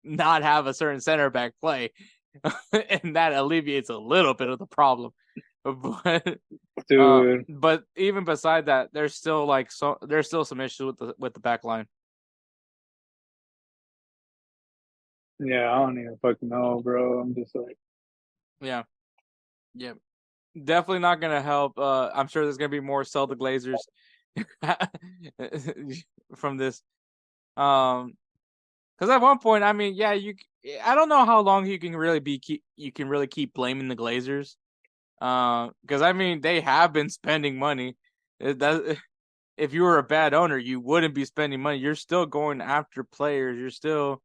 Speaker 2: not have a certain center back play, and that alleviates a little bit of the problem. But
Speaker 3: dude.
Speaker 2: but even beside that, there's still some issues with the back line.
Speaker 3: Yeah, I don't even fucking know, bro. I'm just like,
Speaker 2: Yeah, yeah, definitely not gonna help. I'm sure there's gonna be more sell the Glazers from this. Because at one point, I mean, yeah, I don't know how long you can really keep blaming the Glazers. Because I mean, they have been spending money. If you were a bad owner, you wouldn't be spending money. You're still going after players. You're still,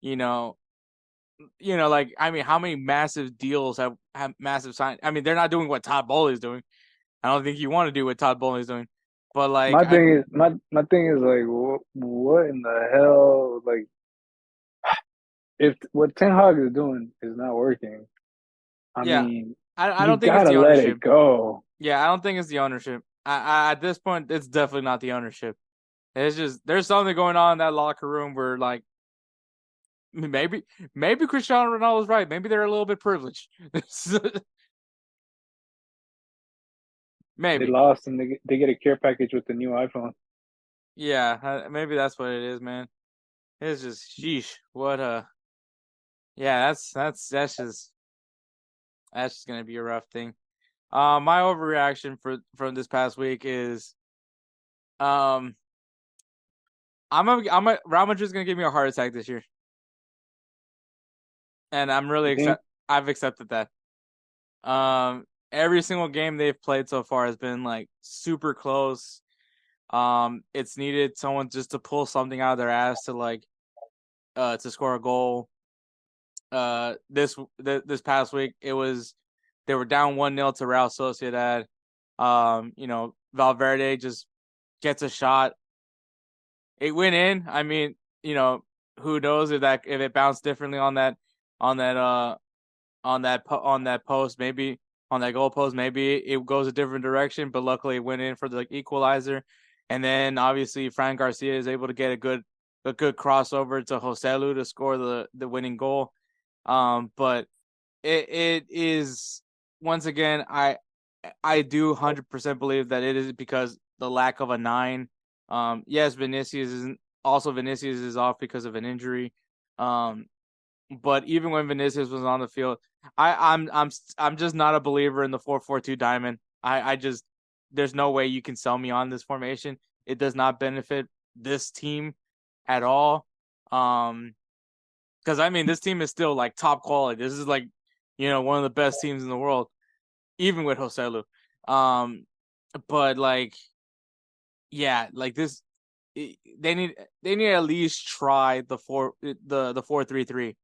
Speaker 2: you know, like, I mean, how many massive deals have massive sign? I mean, they're not doing what Todd Bowley's doing. I don't think you want to do what Todd Bowley's doing. But like,
Speaker 3: my thing is like, what in the hell? Like, if what Ten Hag is doing is not working, I
Speaker 2: yeah,
Speaker 3: mean,
Speaker 2: I
Speaker 3: you
Speaker 2: don't think it's
Speaker 3: gotta
Speaker 2: the
Speaker 3: let it
Speaker 2: ownership.
Speaker 3: go.
Speaker 2: Yeah, I don't think it's the ownership. At this point, it's definitely not the ownership. It's just there's something going on in that locker room where, like, maybe Cristiano Ronaldo's right. Maybe they're a little bit privileged.
Speaker 3: They
Speaker 2: Maybe.
Speaker 3: lost and they get a care package with the new iPhone.
Speaker 2: Yeah, maybe that's what it is, man. It's just sheesh. What yeah, that's just gonna be a rough thing. My overreaction from this past week is, I'm Real Madrid's gonna give me a heart attack this year, and I'm really
Speaker 3: You think?
Speaker 2: I've accepted that. Every single game they've played so far has been like super close. It's needed someone just to pull something out of their ass to to score a goal. This past week they were down 1-0 to Real Sociedad. Valverde just gets a shot. It went in. I mean, who knows if it bounced differently on that on that post, maybe on that goal post, maybe it goes a different direction, but luckily it went in for the equalizer. And then obviously Fran Garcia is able to get a good crossover to Joselu to score the winning goal. But it is, once again, I do 100% believe that it is because the lack of a 9. Yes, Vinicius is off because of an injury. But even when Vinicius was on the field, I'm just not a believer in the 4-4-2 diamond. I just, there's no way you can sell me on this formation. It does not benefit this team at all. Because I mean, this team is still like top quality. This is like, one of the best teams in the world, even with Joselu. But like, yeah, like this, they need to at least try the 4-3-3.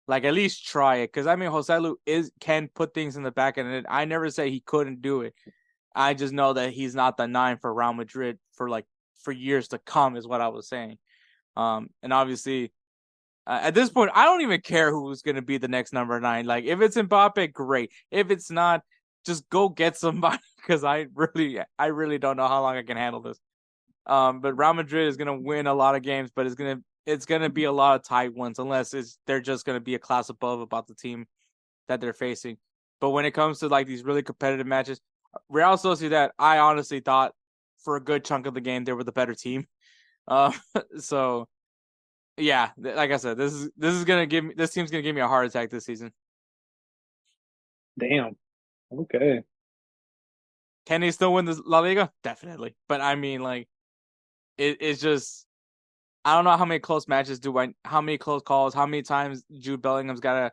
Speaker 2: Like, at least try it, because I mean, Joselu can put things in the back end. And I never say he couldn't do it. I just know that he's not the 9 for Real Madrid for years to come, is what I was saying. And obviously, at this point, I don't even care who's going to be the next number 9. Like, if it's Mbappe, great. If it's not, just go get somebody, because I really don't know how long I can handle this. But Real Madrid is going to win a lot of games, but it's gonna be a lot of tight ones, unless they're just gonna be a class above about the team that they're facing. But when it comes to like these really competitive matches, Real Sociedad, I honestly thought for a good chunk of the game they were the better team. So yeah, like I said, this team's gonna give me a heart attack this season.
Speaker 3: Damn. Okay.
Speaker 2: Can they still win the La Liga? Definitely. But I mean, like, it's just, I don't know how many close matches how many close calls, how many times Jude Bellingham's got to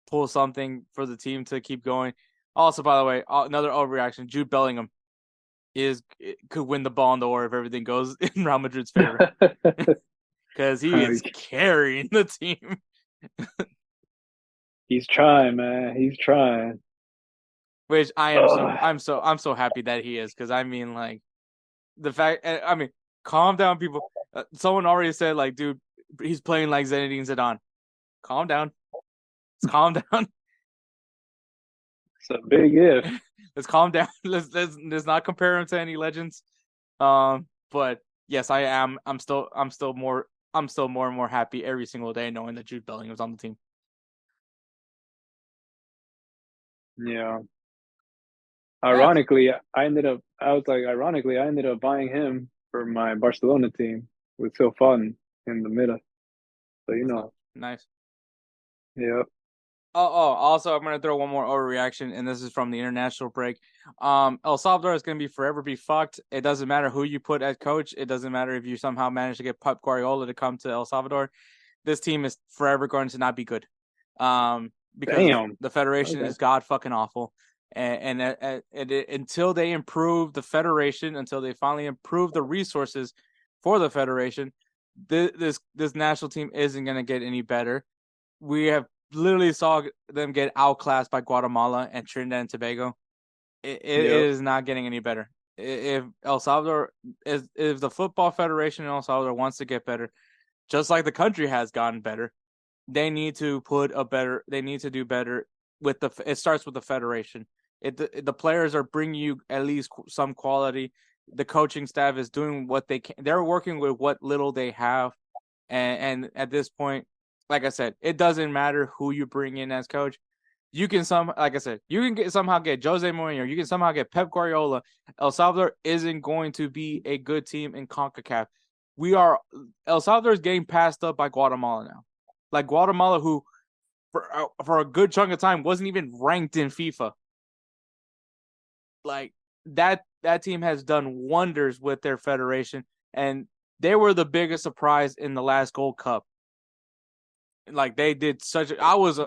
Speaker 2: pull something for the team to keep going. Also, by the way, another overreaction: Jude Bellingham could win the Ballon d'Or if everything goes in Real Madrid's favor, because he is carrying the team.
Speaker 3: He's trying, man. He's trying.
Speaker 2: Which I'm so happy that he is, because I mean, like, the fact, I mean, calm down, people. Someone already said, like, dude, he's playing like Zinedine Zidane. Calm down. Let's calm down.
Speaker 3: It's a big if.
Speaker 2: Let's calm down. Let's not compare him to any legends. But yes, I am. I'm still more and more happy every single day knowing that Jude Bellingham was on the team.
Speaker 3: Yeah. Ironically, I ended up buying him for my Barcelona team with Phil Foden in the middle. So,
Speaker 2: Nice.
Speaker 3: Yeah.
Speaker 2: Also, I'm going to throw one more overreaction, and this is from the international break. El Salvador is going to forever be fucked. It doesn't matter who you put as coach. It doesn't matter if you somehow manage to get Pep Guardiola to come to El Salvador. This team is forever going to not be good. Because the federation is god fucking awful. And until they improve the federation, until they finally improve the resources for the federation, this national team isn't going to get any better. We have literally saw them get outclassed by Guatemala and Trinidad and Tobago. It is not getting any better. If the football federation in El Salvador wants to get better, just like the country has gotten better, they need to do better with it starts with the federation. The players are bringing you at least some quality. The coaching staff is doing what they can. They're working with what little they have. And at this point, like I said, it doesn't matter who you bring in as coach. You can somehow get Jose Mourinho. You can somehow get Pep Guardiola. El Salvador isn't going to be a good team in CONCACAF. El Salvador is getting passed up by Guatemala now. Like Guatemala, who for a good chunk of time wasn't even ranked in FIFA. like that team has done wonders with their federation, and they were the biggest surprise in the last Gold Cup. Like they did I was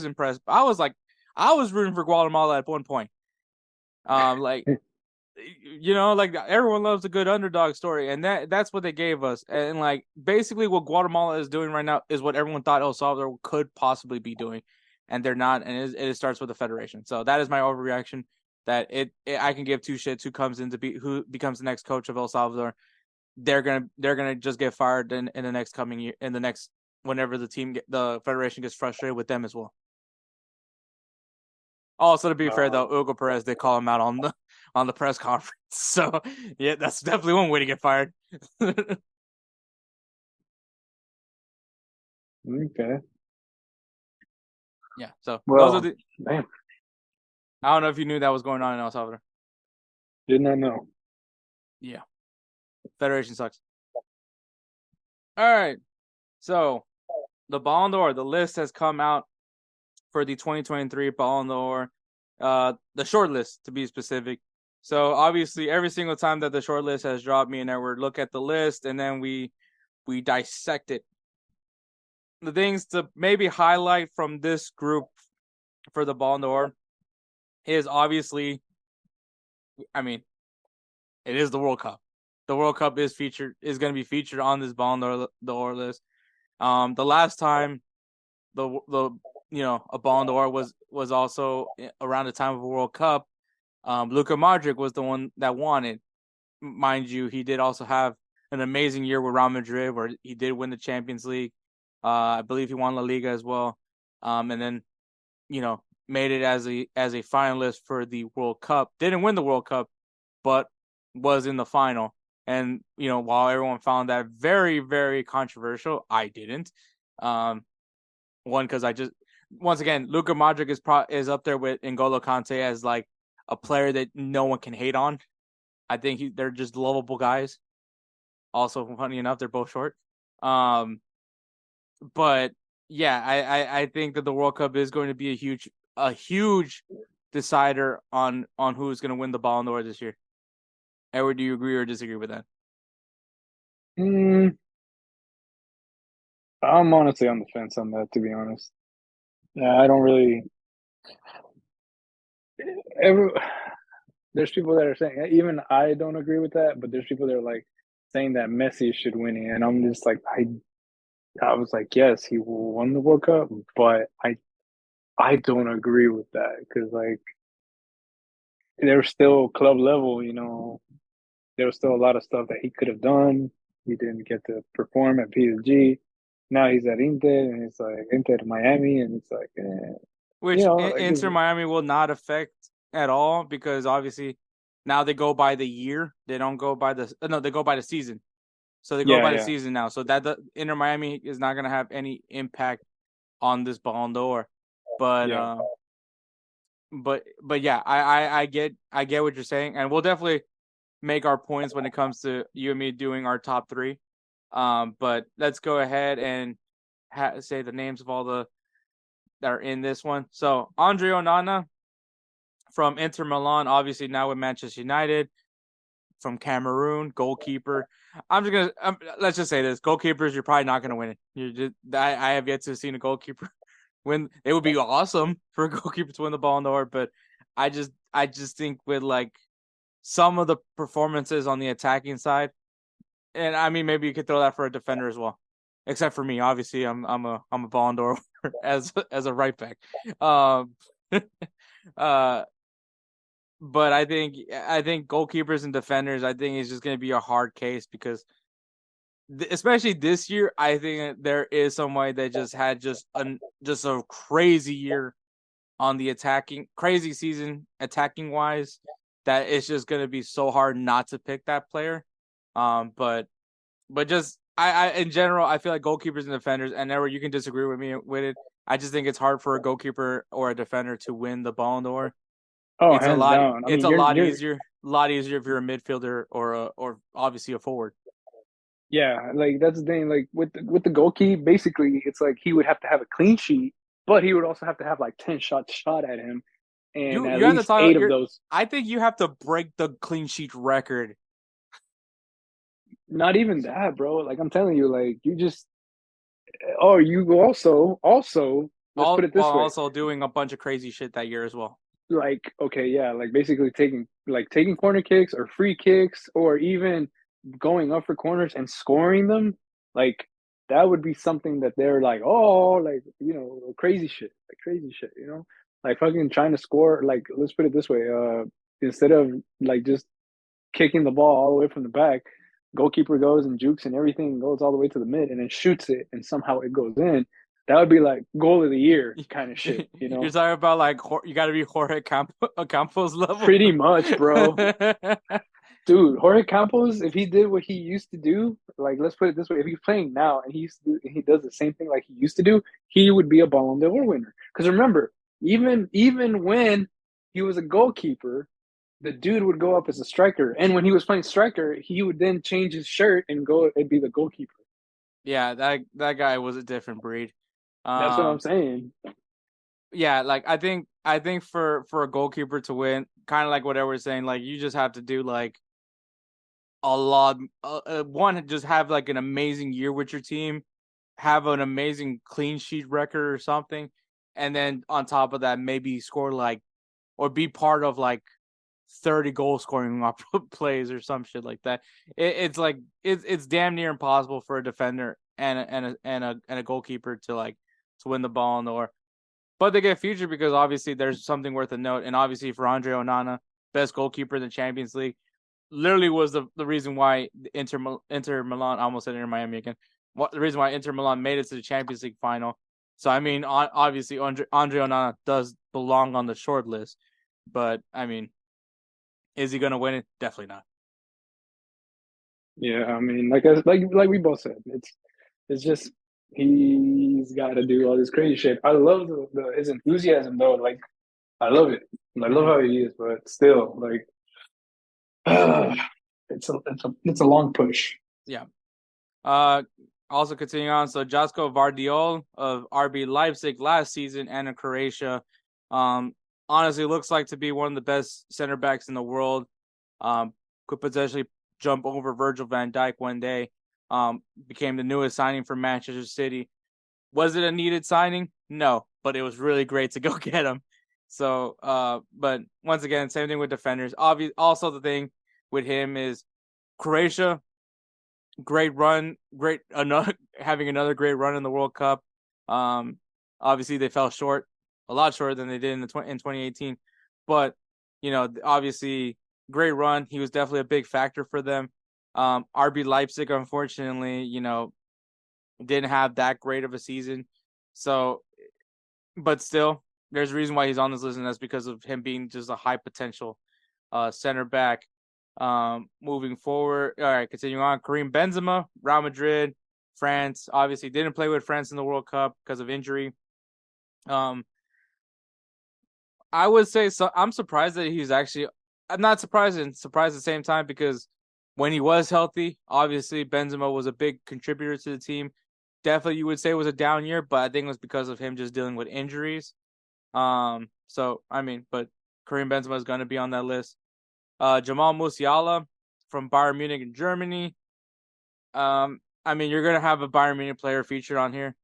Speaker 2: impressed. I was rooting for Guatemala at one point. Like like everyone loves a good underdog story, and that's what they gave us. And like basically what Guatemala is doing right now is what everyone thought El Salvador could possibly be doing, and they're not. And it starts with the federation. So that is my overreaction. That I can give two shits who becomes the next coach of El Salvador. They're gonna just get fired in the next coming year, in the next whenever the federation gets frustrated with them as well. Also, to be fair though, Hugo Perez did call him out on the press conference. So yeah, that's definitely one way to get fired.
Speaker 3: Okay.
Speaker 2: Yeah. So
Speaker 3: Well,
Speaker 2: those are
Speaker 3: damn,
Speaker 2: I don't know if you knew that was going on in El Salvador.
Speaker 3: did not know.
Speaker 2: Yeah. Federation sucks. All right. So the Ballon d'Or, the list has come out for the 2023 Ballon d'Or, the short list to be specific. So obviously, every single time that the short list has dropped, me and Edward look at the list and then we dissect it. The things to maybe highlight from this group for the Ballon d'Or is obviously, I mean, it is the World Cup. The World Cup is going to be featured on this Ballon d'Or list. The last time a Ballon d'Or was also around the time of a World Cup. Luka Modric was the one that won it. Mind you, he did also have an amazing year with Real Madrid, where he did win the Champions League. I believe he won La Liga as well. And then, made it as a finalist for the World Cup. Didn't win the World Cup, but was in the final. And, while everyone found that very, very controversial, I didn't. One, because once again, Luka Modric is up there with N'Golo Kante as like a player that no one can hate on. I think they're just lovable guys. Also, funny enough, they're both short. But yeah, I think that the World Cup is going to be a huge decider on who's going to win the Ballon d'Or this year. Edward, do you agree or disagree with that?
Speaker 3: I'm honestly on the fence on that, to be honest. I don't really. There's people that are saying, even I don't agree with that, but there's people that are like saying that Messi should win it, and I'm just like, I was like, yes, he won the World Cup, but I don't agree with that because like they're still club level, there was still a lot of stuff that he could have done. He didn't get to perform at PSG. Now he's at Inter, and it's like Inter Miami, and it's like,
Speaker 2: which Inter Miami will not affect at all because obviously now they go by the year. They don't go by they go by the season. So they go by the season now. So that the Inter Miami is not going to have any impact on this Ballon d'Or. But yeah, I get what you're saying, and we'll definitely make our points when it comes to you and me doing our top three. But let's go ahead and say the names of all that are in this one. So Andre Onana from Inter Milan, obviously now with Manchester United. From Cameroon, goalkeeper. Let's just say this: goalkeepers, you're probably not gonna win it. I have yet to see a goalkeeper win. It would be awesome for a goalkeeper to win the Ballon d'Or, but I just think with like some of the performances on the attacking side, and I mean maybe you could throw that for a defender as well. Except for me, obviously I'm a Ballon d'Or as a right back. But I think goalkeepers and defenders, I think it's just going to be a hard case because, especially this year, I think there is somebody that just had just a crazy year on the crazy season attacking wise, that it's just going to be so hard not to pick that player. But just I in general, I feel like goalkeepers and defenders, and Edward, you can disagree with me with it. I just think it's hard for a goalkeeper or a defender to win the Ballon d'Or.
Speaker 3: Oh,
Speaker 2: it's
Speaker 3: hands down.
Speaker 2: It's a lot easier if you're a midfielder or obviously a forward.
Speaker 3: Yeah, like that's the thing. Like with the goalkeeper, basically, it's like he would have to have a clean sheet, but he would also have to have like 10 shots shot at him. and
Speaker 2: You
Speaker 3: at
Speaker 2: have to
Speaker 3: least
Speaker 2: talk.
Speaker 3: 8 of those.
Speaker 2: I think you have to break the clean sheet record.
Speaker 3: Not even that, bro. Like I'm telling you, like you just. Oh, you also. Let's put it this
Speaker 2: While
Speaker 3: way.
Speaker 2: also doing a bunch of crazy shit that year as well.
Speaker 3: Like okay, yeah, like basically taking corner kicks or free kicks or even going up for corners and scoring them. Like that would be something that they're like, oh, like crazy shit, like fucking trying to score. Like let's put it this way, instead of like just kicking the ball all the way from the back, goalkeeper goes and jukes and everything goes all the way to the mid and then shoots it and somehow it goes in. That would be like goal of the year kind of shit,
Speaker 2: You're talking about like you got to be Jorge Campos level.
Speaker 3: Pretty much, bro. Dude, Jorge Campos, if he did what he used to do, like let's put it this way, if he's playing now and he does the same thing like he used to do, he would be a Ballon d'Or winner. Because remember, even when he was a goalkeeper, the dude would go up as a striker, and when he was playing striker, he would then change his shirt and go and be the goalkeeper.
Speaker 2: Yeah, that guy was a different breed.
Speaker 3: That's what I'm saying.
Speaker 2: Yeah, like I think for a goalkeeper to win, kind of like what we're saying, like you just have to do like a lot. One, just have like an amazing year with your team, have an amazing clean sheet record or something, and then on top of that, maybe score like or be part of like 30 goal scoring plays or some shit like that. It's damn near impossible for a defender and a goalkeeper to win the Ballon d'Or. But they get featured because obviously there's something worth a note, and obviously for Andre Onana, best goalkeeper in the Champions League, literally was the reason why Inter Milan, I almost said Inter Miami again. The reason why Inter Milan made it to the Champions League final. So I mean, obviously Andre Onana does belong on the short list, but I mean, is he gonna win it? Definitely not.
Speaker 3: Yeah, I mean, like we both said, it's just he's got to do all this crazy shit. I love his enthusiasm though. Like I love it. I love how he is, but still, like, it's a long push.
Speaker 2: Yeah. Also continuing on, so Josko Vardiol of RB Leipzig last season and in Croatia, honestly looks like to be one of the best center backs in the world. Could potentially jump over Virgil van Dijk one day. Became the newest signing for Manchester City. Was it a needed signing? No, but it was really great to go get him. So, but once again, same thing with defenders. Also, the thing with him is Croatia, great run, having another great run in the World Cup. Obviously they fell short, a lot shorter than they did in 2018. But obviously great run. He was definitely a big factor for them. RB Leipzig, unfortunately, didn't have that great of a season. So, but still, there's a reason why he's on this list, and that's because of him being just a high potential center back. Moving forward, all right, continuing on. Karim Benzema, Real Madrid, France. Obviously, didn't play with France in the World Cup because of injury. I would say so. I'm surprised that he's actually. I'm not surprised and surprised at the same time because when he was healthy, obviously Benzema was a big contributor to the team. Definitely, you would say it was a down year, but I think it was because of him just dealing with injuries. So I mean, but Karim Benzema is going to be on that list. Jamal Musiala from Bayern Munich in Germany. I mean, you're gonna have a Bayern Munich player featured on here.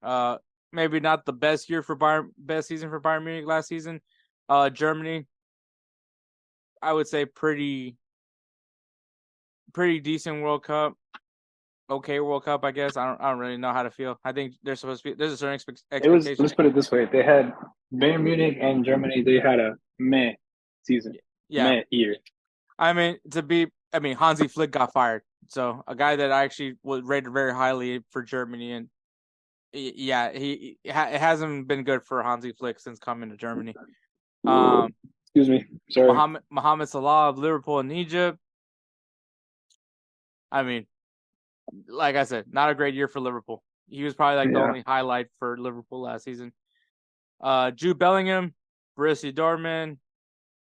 Speaker 2: Maybe not the best season for Bayern Munich last season. Germany, I would say pretty decent World Cup. Okay, World Cup, I guess. I don't really know how to feel. I think there's a certain expectation.
Speaker 3: Let's put it this way: they had Bayern Munich and Germany. They had a meh season, meh year.
Speaker 2: I mean, Hansi Flick got fired, so a guy that I actually was rated very highly for Germany, and yeah, it hasn't been good for Hansi Flick since coming to Germany.
Speaker 3: Excuse me, sorry.
Speaker 2: Mohamed Salah of Liverpool and Egypt. I mean, like I said, not a great year for Liverpool. He was probably the only highlight for Liverpool last season. Jude Bellingham, Borussia Dortmund.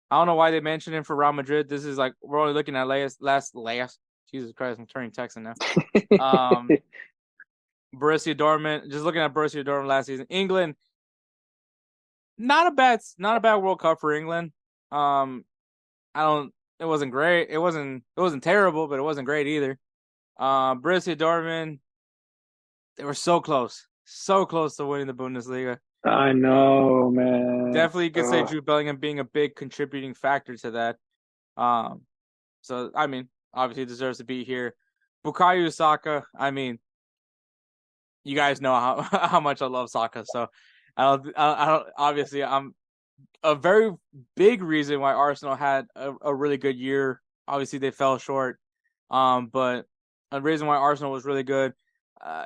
Speaker 2: I don't know why they mentioned him for Real Madrid. This is we're only looking at last. Jesus Christ, I'm turning Texan now. Borussia Dortmund. Just looking at Borussia Dortmund last season. England. not a bad World Cup for England. It wasn't great. It wasn't terrible, but it wasn't great either. Borussia Dortmund, they were so close to winning the Bundesliga.
Speaker 3: I know, man.
Speaker 2: Definitely could say Jude Bellingham being a big contributing factor to that. So I mean, obviously deserves to be here. Bukayo Saka, I mean, you guys know how much I love Saka, so I don't obviously I'm a very big reason why Arsenal had a really good year. Obviously they fell short. But a reason why Arsenal was really good.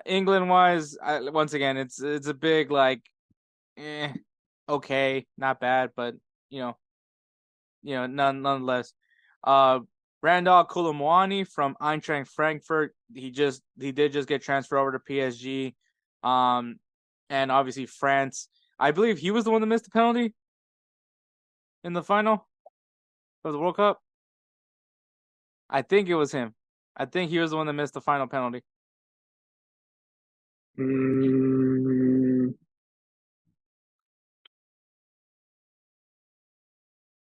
Speaker 2: England wise, once again, it's a big like okay, not bad, but nonetheless. Randall Koulibaly from Eintracht Frankfurt, he did just get transferred over to PSG. And obviously France, I believe he was the one that missed the penalty in the final of the World Cup. I think it was him. I think he was the one that missed the final penalty.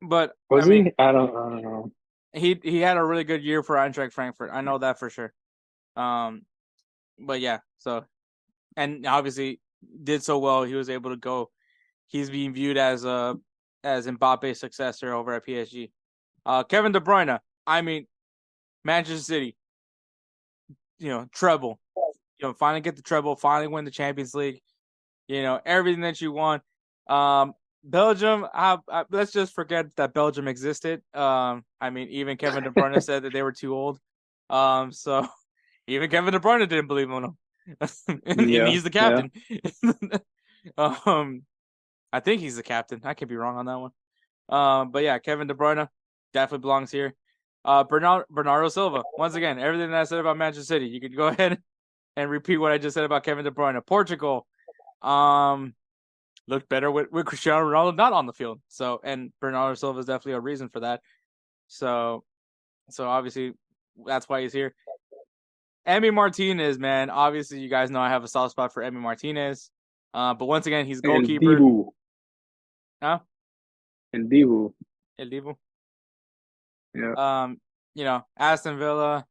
Speaker 2: But
Speaker 3: was he? I don't know.
Speaker 2: He had a really good year for Eintracht Frankfurt. I know that for sure. But yeah, so and obviously did so well. He was able to go. He's being viewed as Mbappe's successor over at PSG. Kevin De Bruyne. I mean, Manchester City. Treble. Finally get the treble. Finally win the Champions League. Everything that you want. Belgium. Let's just forget that Belgium existed. I mean, even Kevin De Bruyne said that they were too old. So even Kevin De Bruyne didn't believe in them. And he's the captain. I think he's the captain. I could be wrong on that one. But yeah, Kevin De Bruyne definitely belongs here. Bernardo Silva. Once again, everything that I said about Manchester City, you could go ahead and repeat what I just said about Kevin De Bruyne. Portugal, looked better with Cristiano Ronaldo not on the field. So, and Bernardo Silva is definitely a reason for that. So obviously that's why he's here. Emi Martinez, man. Obviously, you guys know I have a soft spot for Emi Martinez. But once again, he's goalkeeper.
Speaker 3: El Dibu.
Speaker 2: Huh?
Speaker 3: El Dibu.
Speaker 2: El Dibu.
Speaker 3: Yeah.
Speaker 2: Aston Villa.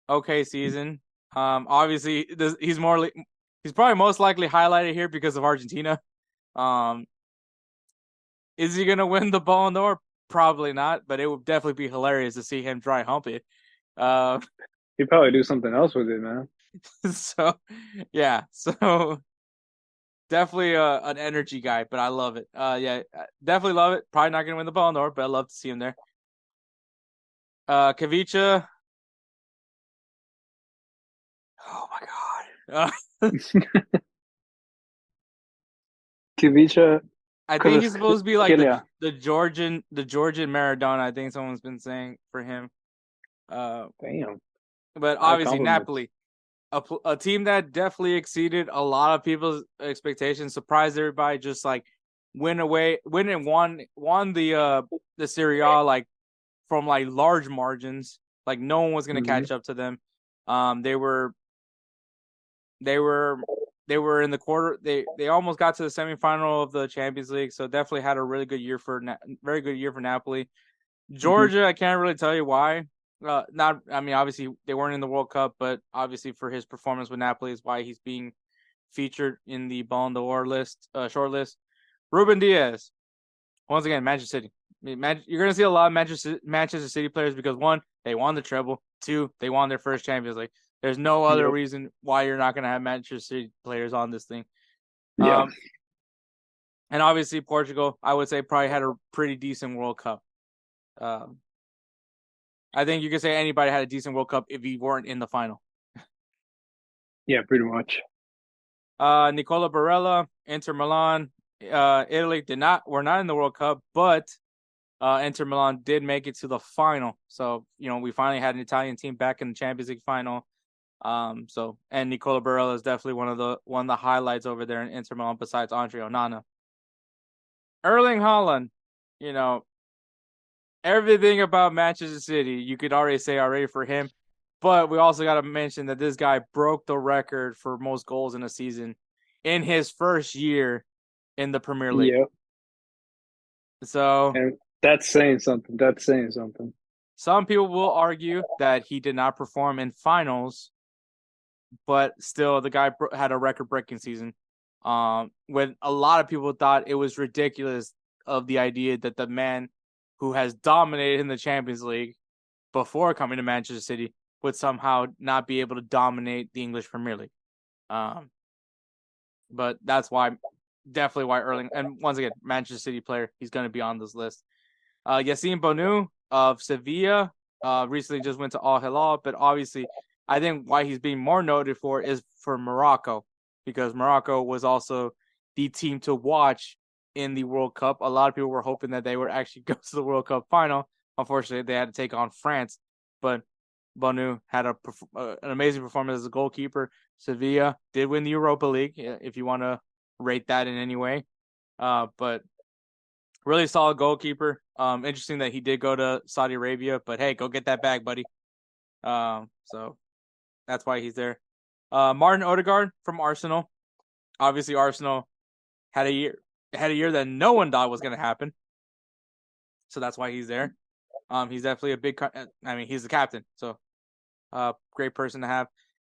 Speaker 2: Okay season. Obviously, he's probably most likely highlighted here because of Argentina. Is he gonna win the Ballon d'Or? Probably not, but it would definitely be hilarious to see him try hump it.
Speaker 3: He'd probably do something else with it, man.
Speaker 2: So definitely an energy guy, but I love it. Yeah, definitely love it. Probably not gonna win the Ballon d'Or, but I love to see him there. Kavicha. Oh my god.
Speaker 3: Kavicha.
Speaker 2: I think he's supposed to be like the Georgian Maradona. I think someone's been saying for him.
Speaker 3: Damn.
Speaker 2: But obviously Napoli, a team that definitely exceeded a lot of people's expectations, surprised everybody. Just like won the Serie A like from like large margins. Like no one was gonna catch up to them. They were in the quarter. They almost got to the semifinal of the Champions League. So definitely had a really good year very good year for Napoli. Georgia, I can't really tell you why. Obviously they weren't in the World Cup, but obviously for his performance with Napoli is why he's being featured in the Ballon d'Or list, short list. Ruben Diaz, once again, Manchester City. You're going to see a lot of Manchester City players because one, they won the treble. Two, they won their first Champions League. There's no other reason why you're not going to have Manchester City players on this thing. Yeah. And obviously Portugal, I would say probably had a pretty decent World Cup. I think you could say anybody had a decent World Cup if you weren't in the final.
Speaker 3: Yeah, pretty much.
Speaker 2: Nicola Barella, Inter Milan, Italy were not in the World Cup, but Inter Milan did make it to the final. So, we finally had an Italian team back in the Champions League final. And Nicola Barella is definitely one of the highlights over there in Inter Milan besides Andre Onana. Erling Haaland, everything about Manchester City, you could already say for him. But we also got to mention that this guy broke the record for most goals in a season in his first year in the Premier League.
Speaker 3: Yep.
Speaker 2: So,
Speaker 3: And that's saying something. That's saying something.
Speaker 2: some people will argue that he did not perform in finals, but still, the guy had a record-breaking season. When a lot of people thought it was ridiculous of the idea that the man who has dominated in the Champions League before coming to Manchester City would somehow not be able to dominate the English Premier League. But that's definitely why Erling, and once again, Manchester City player, he's going to be on this list. Yassine Bonu of Sevilla recently just went to Al Hilal, but obviously, I think why he's being more noted for is for Morocco, because Morocco was also the team to watch in the World Cup. A lot of people were hoping that they would actually go to the World Cup final. Unfortunately, they had to take on France, but Bonu had an amazing performance as a goalkeeper. Sevilla did win the Europa League, if you want to rate that in any way. But really solid goalkeeper. Interesting that he did go to Saudi Arabia, but hey, go get that bag, buddy. So that's why he's there. Martin Odegaard from Arsenal. Obviously, Arsenal had a year that no one thought was going to happen. So that's why he's there. He's definitely a big. He's the captain, so great person to have.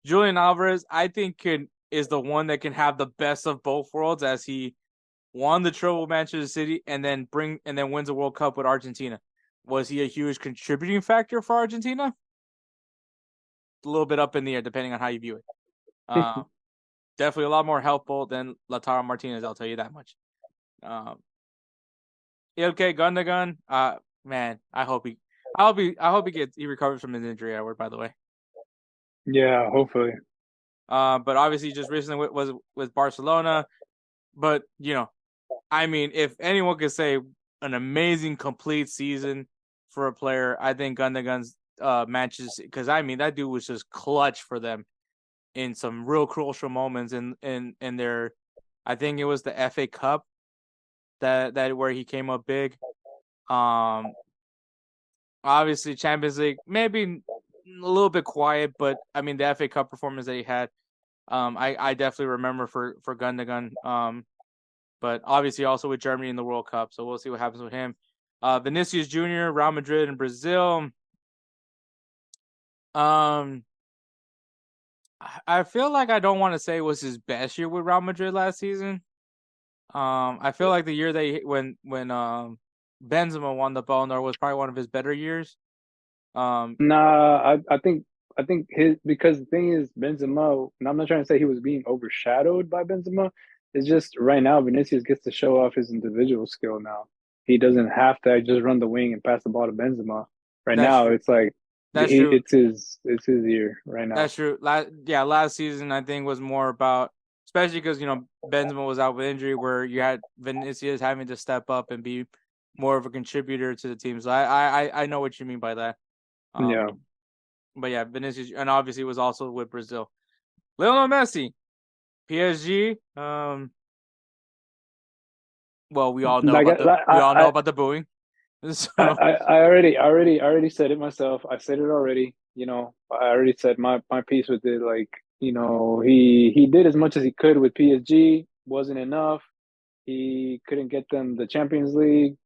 Speaker 2: Julian Alvarez, I think, is the one that can have the best of both worlds, as he won the treble with Manchester City and then wins a World Cup with Argentina. Was he a huge contributing factor for Argentina? A little bit up in the air, depending on how you view it. Definitely a lot more helpful than Lautaro Martinez, I'll tell you that much. Ilkay Gundogan, man, I hope he recovers from his injury, Edward, by the way.
Speaker 3: Yeah, hopefully.
Speaker 2: But obviously just recently was with Barcelona. But, if anyone could say an amazing complete season for a player, I think Gundogan's matches, because that dude was just clutch for them in some real crucial moments in their, I think it was the FA Cup that where he came up big. Obviously Champions League maybe a little bit quiet, but the FA Cup performance that he had, I definitely remember for Gundogan. But obviously also with Germany in the World Cup, so we'll see what happens with him. Vinicius Jr., Real Madrid and Brazil. I feel like I don't want to say it was his best year with Real Madrid last season. I feel like the year when Benzema won the Ballon d'Or was probably one of his better years.
Speaker 3: Nah, I think because the thing is Benzema, and I'm not trying to say he was being overshadowed by Benzema. It's just right now Vinicius gets to show off his individual skill now. He doesn't have to just run the wing and pass the ball to Benzema. Right now,
Speaker 2: true.
Speaker 3: it's like it's his year right now.
Speaker 2: That's true. Last season I think was more about, especially because Benzema was out with injury, where you had Vinicius having to step up and be more of a contributor to the team. So I know what you mean by that.
Speaker 3: Yeah.
Speaker 2: But yeah, Vinicius, and obviously was also with Brazil. Lionel Messi, PSG. Well, we all know about the booing. So.
Speaker 3: I already said it myself. I said it already. I already said my piece with it. Like, he did as much as he could with PSG. Wasn't enough. He couldn't get them the Champions League.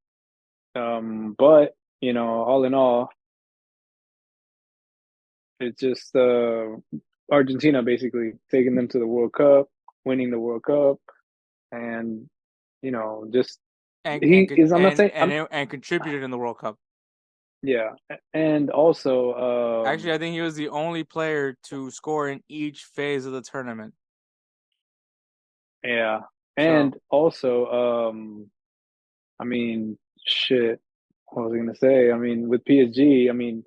Speaker 3: But all in all, it's just Argentina basically taking them to the World Cup, winning the World Cup, and just
Speaker 2: and contributed in the World Cup.
Speaker 3: Yeah, and also
Speaker 2: actually, I think he was the only player to score in each phase of the tournament.
Speaker 3: Yeah, and also shit. What was I gonna say? With PSG,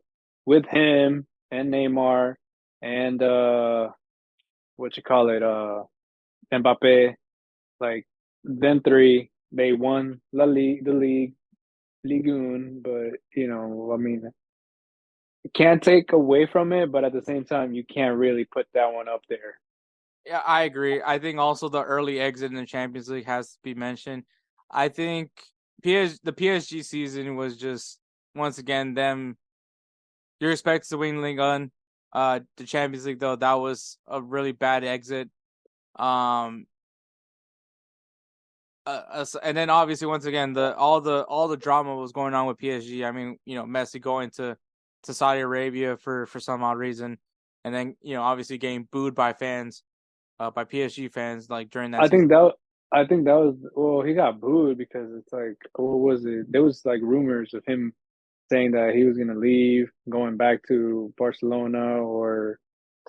Speaker 3: with him and Neymar and Mbappe, like them three, they won the league, Ligue 1, but you can't take away from it, but at the same time, you can't really put that one up there.
Speaker 2: Yeah, I agree. I think also the early exit in the Champions League has to be mentioned. I think the PSG season was just, once again, them. You're expected to win Ligue 1. The Champions League, though, that was a really bad exit. And then obviously once again all the drama was going on with PSG. I mean, Messi going to Saudi Arabia for some odd reason, and then obviously getting booed by fans, by PSG fans like during that
Speaker 3: I
Speaker 2: season.
Speaker 3: think that I think that was well, he got booed because it's like what was it? There was like rumors of him saying that he was gonna leave, going back to Barcelona or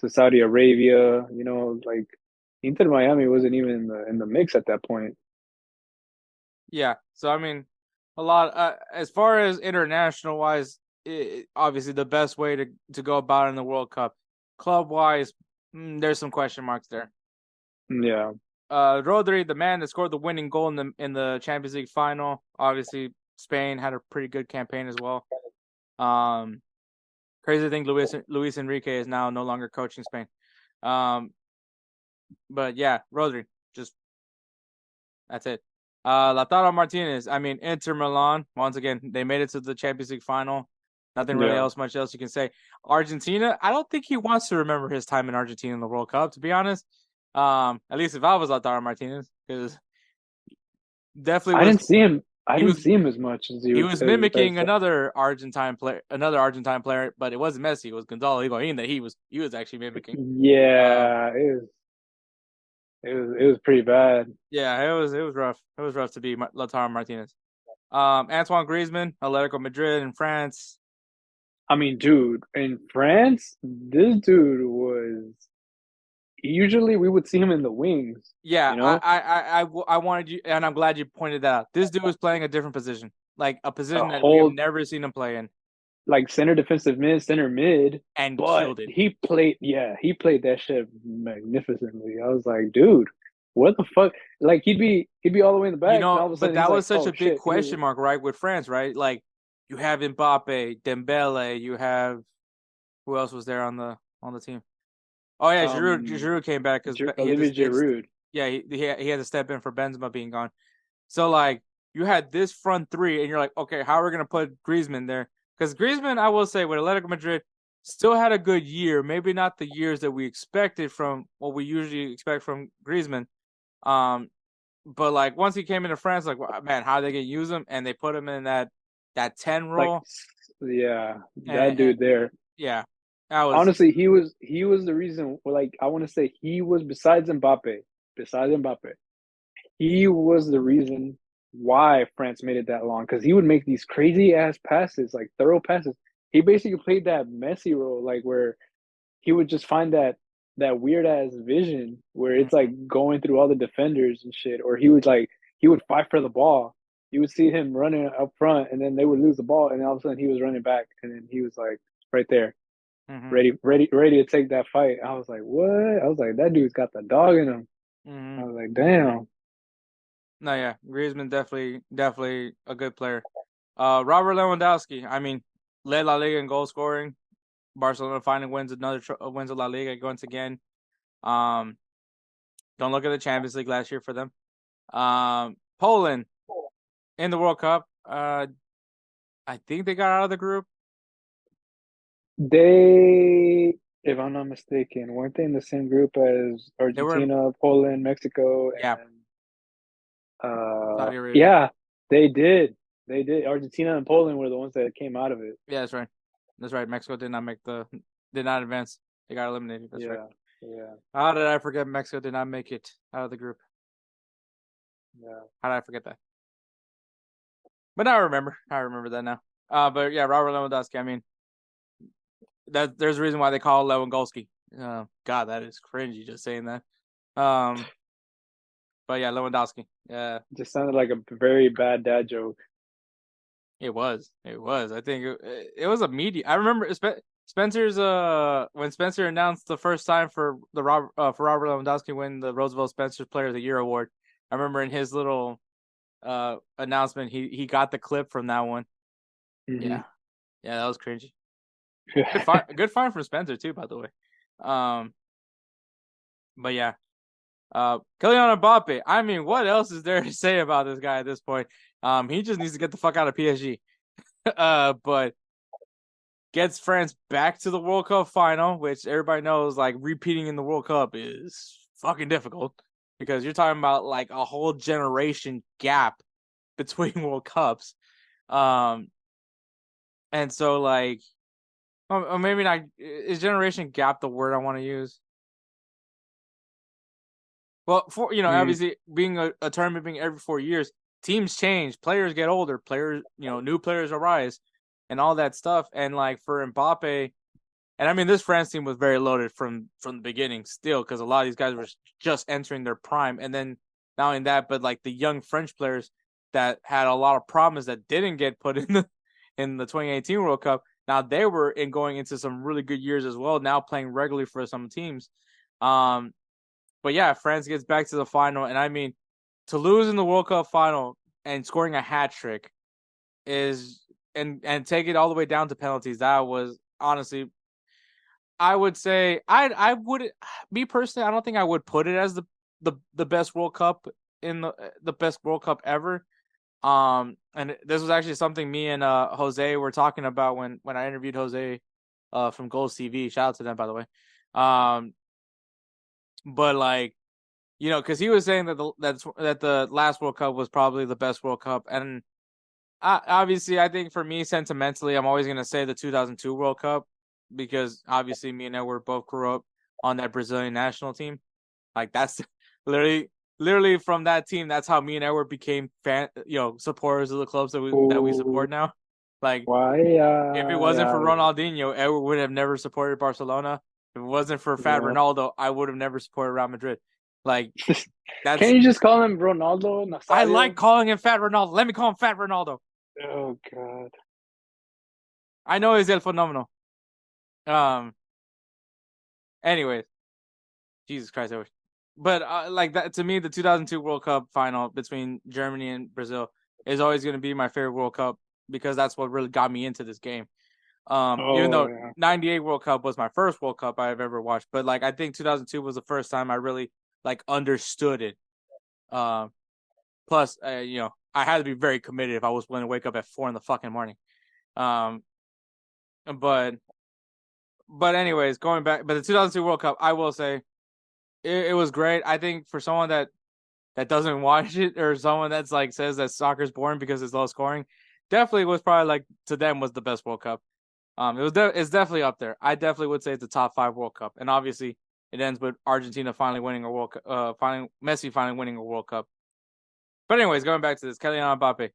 Speaker 3: to Saudi Arabia. Like Inter Miami wasn't even in the mix at that point.
Speaker 2: Yeah, so I mean, a lot as far as international wise, obviously the best way to go about it in the World Cup. Club wise, there's some question marks there.
Speaker 3: Yeah.
Speaker 2: Rodri, the man that scored the winning goal in the Champions League final. Obviously, Spain had a pretty good campaign as well. Crazy thing, Luis Enrique is now no longer coaching Spain. But yeah, Rodri, just that's it. Lautaro Martinez, I mean, Inter Milan, once again, they made it to the Champions League final. Nothing really much else you can say. Argentina, I don't think he wants to remember his time in Argentina in the World Cup, to be honest. At least if I was Lautaro Martinez, because definitely
Speaker 3: I didn't see him. I didn't see him as much as
Speaker 2: he was mimicking another Argentine player, but it wasn't Messi. It was Gonzalo Higuain that he was actually mimicking.
Speaker 3: Yeah, it was pretty bad.
Speaker 2: Yeah, it was rough. It was rough to be Lautaro Martinez. Antoine Griezmann, Atletico Madrid in France.
Speaker 3: I mean, dude, in France, this dude was. Usually, we would see him in the wings.
Speaker 2: Yeah, I wanted you, and I'm glad you pointed that out. This dude was playing a different position, like a position that we have never seen him play in,
Speaker 3: like center defensive mid, center mid,
Speaker 2: and killed it.
Speaker 3: He played that shit magnificently. I was like, dude, what the fuck? Like he'd be all the way in the back.
Speaker 2: But that was such a big question mark, right? With France, right? Like you have Mbappe, Dembele, you have who else was there on the team? Oh yeah, Giroud came back because
Speaker 3: Olivier Giroud.
Speaker 2: Yeah, he had to step in for Benzema being gone. So like you had this front three, and you're like, okay, how are we gonna put Griezmann there? Because Griezmann, I will say, with Atletico Madrid, still had a good year. Maybe not the years that we expected from what we usually expect from Griezmann. But like once he came into France, like man, how they gonna use him? And they put him in that 10 role.
Speaker 3: That dude there.
Speaker 2: Yeah.
Speaker 3: Honestly, he was the reason. Like I want to say, he was besides Mbappe, he was the reason why France made it that long because he would make these crazy ass passes, like thorough passes. He basically played that Messi role, like where he would just find that weird ass vision where it's like going through all the defenders and shit, or he would fight for the ball. You would see him running up front, and then they would lose the ball, and all of a sudden he was running back, and then he was like right there. Ready to take that fight. I was like, what? I was like, that dude's got the dog in him. I was like, damn.
Speaker 2: No, yeah, Griezmann definitely a good player. Robert Lewandowski, I mean, led La Liga in goal scoring. Barcelona finally wins wins La Liga once again. Don't look at the Champions League last year for them. Poland in the World Cup. I think they got out of the group.
Speaker 3: They, if I'm not mistaken, weren't they in the same group as Argentina, Poland, Mexico, and
Speaker 2: Saudi Arabia.
Speaker 3: Yeah, they did. Argentina and Poland were the ones that came out of it.
Speaker 2: Yeah, that's right. That's right. Mexico did not advance. They got eliminated. That's right.
Speaker 3: Yeah.
Speaker 2: How did I forget Mexico did not make it out of the group?
Speaker 3: Yeah.
Speaker 2: How did I forget that? But now I remember. I remember that now. But yeah, Robert Lewandowski. I mean, there's a reason why they call Lewandowski. God, that is cringy just saying that. But yeah, Lewandowski. Yeah,
Speaker 3: just sounded like a very bad dad joke.
Speaker 2: It was. I think it was a media. I remember Spencer's when Spencer announced the first time for Robert Lewandowski win the Roosevelt Spencer Player of the Year award. I remember in his little announcement he got the clip from that one.
Speaker 3: Mm-hmm.
Speaker 2: Yeah, that was cringy. Good find from Spencer too, by the way. But yeah. Kylian Mbappe. I mean, what else is there to say about this guy at this point? He just needs to get the fuck out of PSG. But gets France back to the World Cup final, which everybody knows, like repeating in the World Cup is fucking difficult. because you're talking about like a whole generation gap between World Cups. And so like, or maybe not. Is generation gap the word I want to use? Well, obviously being a tournament being every 4 years, teams change, players get older, new players arise, and all that stuff. And like for Mbappe, and I mean this France team was very loaded from the beginning, still, because a lot of these guys were just entering their prime. And then not only that, but like the young French players that had a lot of promise that didn't get put in the 2018 World Cup. Now they were going into some really good years as well. Now playing regularly for some teams. But yeah, France gets back to the final, and I mean, to lose in the World Cup final and scoring a hat trick is and take it all the way down to penalties. That was honestly, I would say I would, me personally, I don't think I would put it as the best World Cup in the best World Cup ever. And this was actually something me and Jose were talking about when I interviewed Jose from GolzTV. Shout out to them, by the way. But like, because he was saying that the last World Cup was probably the best World Cup, and obviously, I think for me, sentimentally, I'm always gonna say the 2002 World Cup, because obviously me and Edward both grew up on that Brazilian national team. Like that's literally from that team. That's how me and Edward became supporters of the clubs that we support now. Like, if it wasn't for Ronaldinho, Edward would have never supported Barcelona. If it wasn't for Fat Ronaldo, I would have never supported Real Madrid. Like, that's.
Speaker 3: Can you just call him Ronaldo Nazario?
Speaker 2: I like calling him Fat Ronaldo. Let me call him Fat Ronaldo.
Speaker 3: Oh God.
Speaker 2: I know he's el phenomenal. Anyways, Jesus Christ, I wish. But like that, to me, the 2002 World Cup final between Germany and Brazil is always going to be my favorite World Cup, because that's what really got me into this game. Even though 98 World Cup was my first World Cup I've ever watched, but like I think 2002 was the first time I really like understood it. Plus, I had to be very committed if I was willing to wake up at 4 in the fucking morning. But anyways, going back, but the 2002 World Cup, I will say it was great. I think for someone that doesn't watch it, or someone that's like says that soccer's boring because it's low scoring, definitely was probably like, to them, was the best World Cup. It's definitely up there. I definitely would say it's the top 5 World Cup, and obviously it ends with Argentina finally winning a World Cup, Messi finally winning a World Cup. But anyways, going back to this, Kylian Mbappe,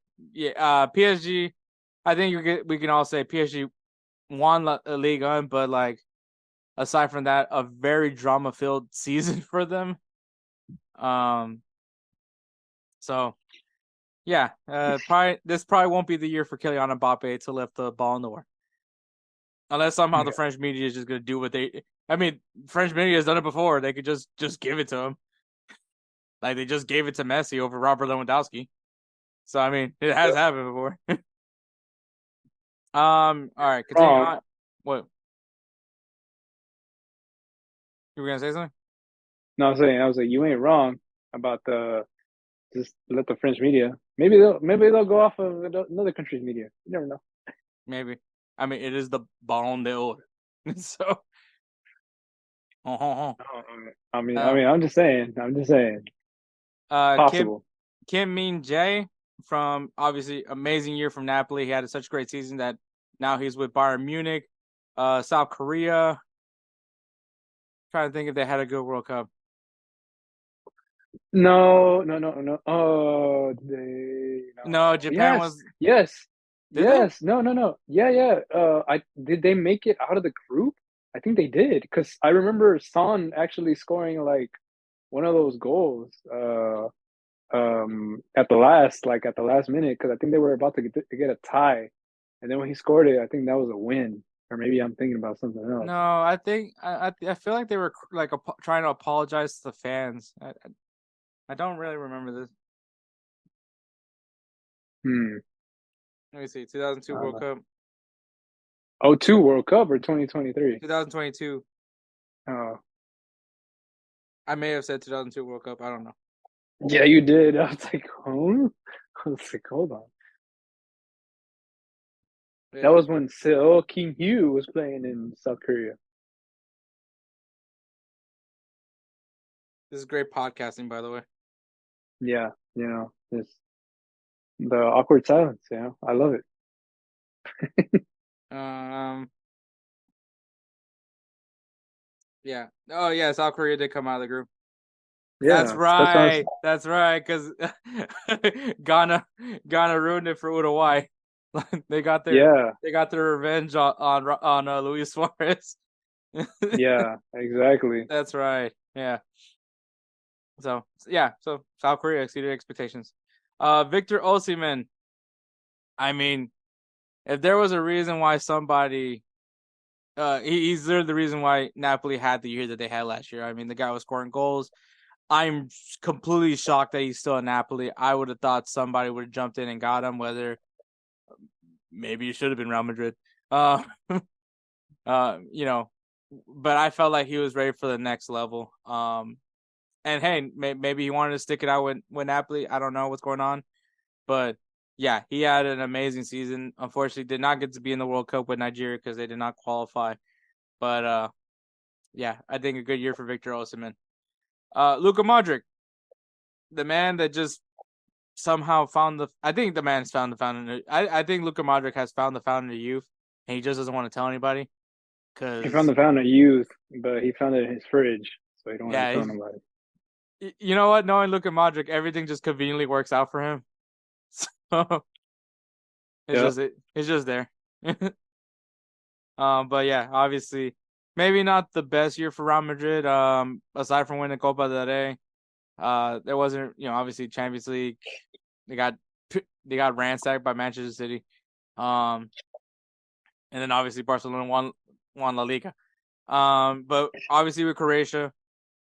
Speaker 2: PSG. I think we can all say PSG won La Liga, but like aside from that, a very drama-filled season for them. So yeah, this probably won't be the year for Kylian Mbappe to lift the Ballon d'Or, unless somehow the French media is just going to do what they. I mean, French media has done it before. They could just give it to him. Like they just gave it to Messi over Robert Lewandowski. So I mean, it has happened before. All right, continue on. What? You were gonna say something?
Speaker 3: No, I was like, you ain't wrong about just let the French media. Maybe they'll go off of another country's media. You never know.
Speaker 2: Maybe. I mean, it is the Ballon d'Or, so.
Speaker 3: I mean, I'm just saying. Possible.
Speaker 2: Kim Min-jae, from obviously amazing year from Napoli. He had such a great season that now he's with Bayern Munich. South Korea. Trying to think if they had a good World Cup.
Speaker 3: No. Oh,
Speaker 2: no. Japan was.
Speaker 3: Yes.
Speaker 2: Did
Speaker 3: yes.
Speaker 2: They?
Speaker 3: No. Yeah. Did they make it out of the group? I think they did, because I remember Son actually scoring like one of those goals at the last minute, because I think they were about to get a tie, and then when he scored it, I think that was a win. Or maybe I'm thinking about something else.
Speaker 2: No, I think I feel like they were like trying to apologize to the fans. I don't really remember this. Let me see. 2002 World Cup.
Speaker 3: 02 World Cup or 2023?
Speaker 2: 2022.
Speaker 3: Oh.
Speaker 2: I may have said 2002 World Cup. I don't know.
Speaker 3: Yeah, you did. I was like, huh? I was like, hold on. Yeah. That was when Seo Kim-hyu was playing in South Korea.
Speaker 2: This is great podcasting, by the way.
Speaker 3: Yeah, it's the awkward silence. I love it.
Speaker 2: Yeah. Oh yeah, South Korea did come out of the group. That's
Speaker 3: Yeah, that's what
Speaker 2: right. That's right. Because Ghana ruined it for Uruguay. they got their revenge on Luis Suarez.
Speaker 3: yeah, exactly.
Speaker 2: That's right. Yeah. So South Korea exceeded expectations. Victor Osimhen. I mean, if there was a reason why somebody, he's literally the reason why Napoli had the year that they had last year. I mean, the guy was scoring goals. I'm completely shocked that he's still in Napoli. I would have thought somebody would have jumped in and got him. Whether maybe it should have been Real Madrid. But I felt like he was ready for the next level. And hey, maybe he wanted to stick it out with Napoli. I don't know what's going on, but yeah, he had an amazing season. Unfortunately, did not get to be in the World Cup with Nigeria because they did not qualify. But yeah, I think a good year for Victor Osimhen. Luka Modric, the man that just somehow found I think the man's found the fountain. I think Luka Modric has found the fountain of youth, and he just doesn't want to tell anybody.
Speaker 3: He found the fountain of youth, but he found it in his fridge, so he don't want to tell nobody.
Speaker 2: You know what? Knowing Luka Modric, everything just conveniently works out for him. So it's just there. But yeah, obviously, maybe not the best year for Real Madrid. Aside from winning Copa del Rey, there wasn't, obviously Champions League. They got ransacked by Manchester City. And then obviously Barcelona won La Liga. But obviously with Croatia,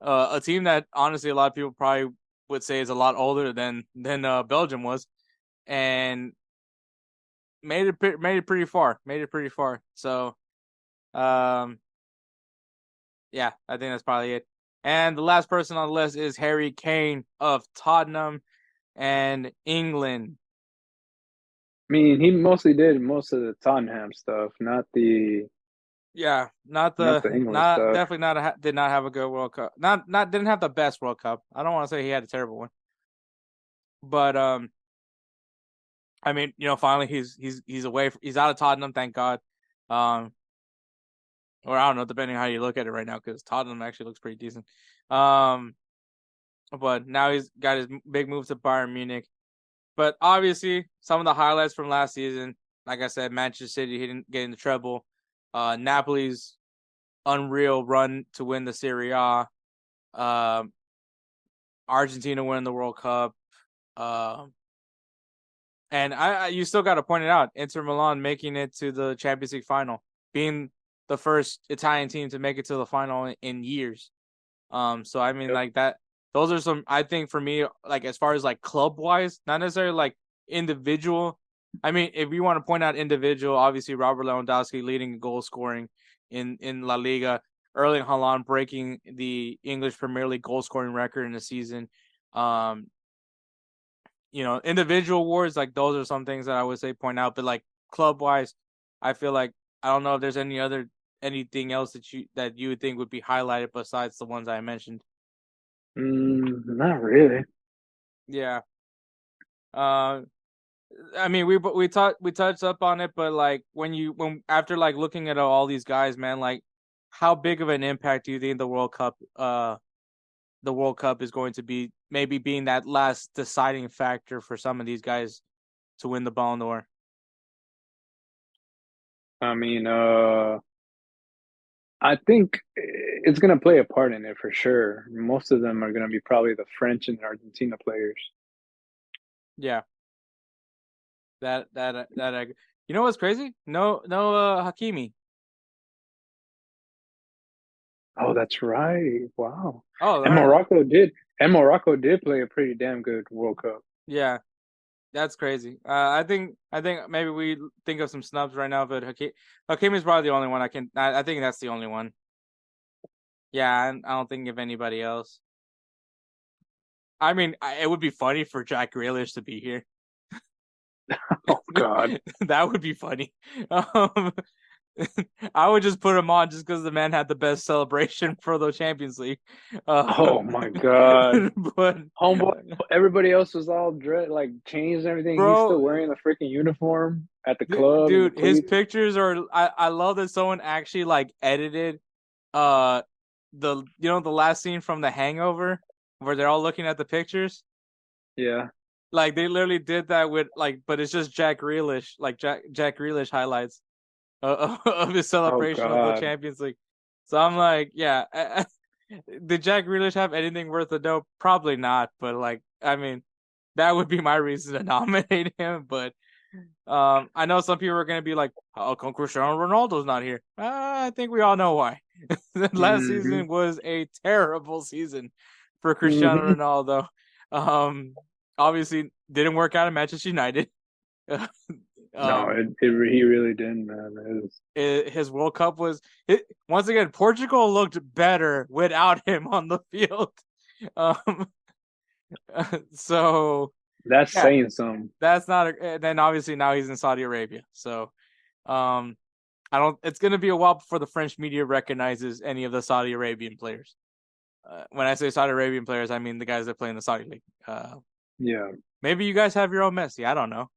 Speaker 2: a team that honestly a lot of people probably would say is a lot older than Belgium was, and made it pretty far. So, yeah, I think that's probably it. And the last person on the list is Harry Kane of Tottenham and England.
Speaker 3: I mean, he mostly did most of the Tottenham stuff, not the
Speaker 2: not
Speaker 3: the England stuff.
Speaker 2: Definitely did not have a good World Cup. Didn't have the best World Cup. I don't want to say he had a terrible one, but I mean, finally he's away. He's out of Tottenham, thank God. Or I don't know, depending on how you look at it right now, because Tottenham actually looks pretty decent. But now he's got his big move to Bayern Munich. But obviously, some of the highlights from last season, like I said, Manchester City, he didn't get in the treble. Napoli's unreal run to win the Serie A. Argentina winning the World Cup. And you still got to point it out, Inter Milan making it to the Champions League final, being the first Italian team to make it to the final in years. So I mean, like that. Those are some, I think, for me, like as far as like club wise, not necessarily like individual. I mean, if we want to point out individual, obviously Robert Lewandowski leading goal scoring in La Liga, Erling Haaland breaking the English Premier League goal scoring record in the season. Individual awards, like those are some things that I would say point out, but like club wise, I feel like I don't know if there's anything else that you would think would be highlighted besides the ones I mentioned.
Speaker 3: Not really.
Speaker 2: Yeah. I mean, we touched up on it, but like when after like looking at all these guys, man, like how big of an impact do you think the World Cup is going to be, maybe being that last deciding factor for some of these guys to win the Ballon d'Or?
Speaker 3: I mean, I think it's going to play a part in it for sure. Most of them are going to be probably the French and Argentina players.
Speaker 2: Yeah. That you know what's crazy? No Hakimi.
Speaker 3: Oh, that's right. Wow.
Speaker 2: Oh,
Speaker 3: and Morocco did play a pretty damn good World Cup.
Speaker 2: Yeah. That's crazy. I think maybe we think of some snubs right now, but Hakimi is probably the only one I think that's the only one. Yeah, I don't think of anybody else. I mean, it would be funny for Jack Grealish to be here.
Speaker 3: Oh God,
Speaker 2: that would be funny. I would just put him on just because the man had the best celebration for the Champions League.
Speaker 3: Oh my God.
Speaker 2: But
Speaker 3: Homeboy, everybody else was all like changed and everything. He's
Speaker 2: bro,
Speaker 3: still wearing the freaking uniform at the club and the
Speaker 2: dude, his
Speaker 3: cleats.
Speaker 2: pictures are. I love that someone actually like edited uh the the last scene from The Hangover where they're all looking at the pictures.
Speaker 3: Yeah.
Speaker 2: Like they literally did that with like, but it's just Jack Grealish, like Jack Grealish highlights of his
Speaker 3: Oh
Speaker 2: celebration of the
Speaker 3: God.
Speaker 2: Champions League. So I'm like, yeah, did Jack Grealish have anything worth a note? Probably not. But like, I mean, that would be my reason to nominate him. But I know some people are gonna be like, "How come Cristiano Ronaldo's not here?" I think we all know why. Last
Speaker 3: Mm-hmm.
Speaker 2: season was a terrible season for Cristiano
Speaker 3: Mm-hmm.
Speaker 2: Ronaldo. Um, Obviously didn't work out at Manchester United.
Speaker 3: No,
Speaker 2: um,
Speaker 3: he really didn't, man.
Speaker 2: his World Cup was once again Portugal looked better without him on the field. Um, so
Speaker 3: That's
Speaker 2: yeah,
Speaker 3: saying something.
Speaker 2: that's not. And then obviously now he's in Saudi Arabia. So I don't. It's gonna be a while before the French media recognizes any of the Saudi Arabian players. When I say Saudi Arabian players, I mean the guys that play in the Saudi league.
Speaker 3: Yeah.
Speaker 2: Maybe you guys have your own Messi. I don't know.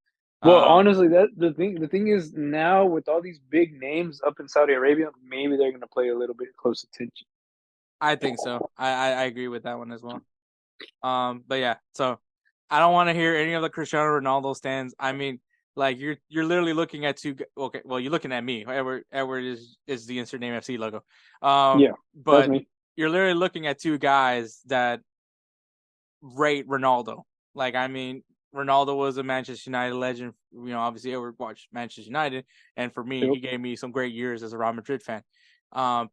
Speaker 3: Well,
Speaker 2: Um,
Speaker 3: honestly, that the thing is now with all these big names up in Saudi Arabia, maybe they're gonna play a little bit close attention.
Speaker 2: I think so. I agree with that one as well. But yeah, so I don't want to hear any of the Cristiano Ronaldo stands. I mean, like you're literally looking at two. Okay, well you're looking at me. Edward is the InsertName FC logo.
Speaker 3: Yeah, that's
Speaker 2: But
Speaker 3: me.
Speaker 2: you're literally looking at two guys that rate Ronaldo. Like I mean, Ronaldo was a Manchester United legend. Obviously Edward watched Manchester United, and for me,
Speaker 3: Yep.
Speaker 2: he gave me some great years as a Real Madrid fan. Um,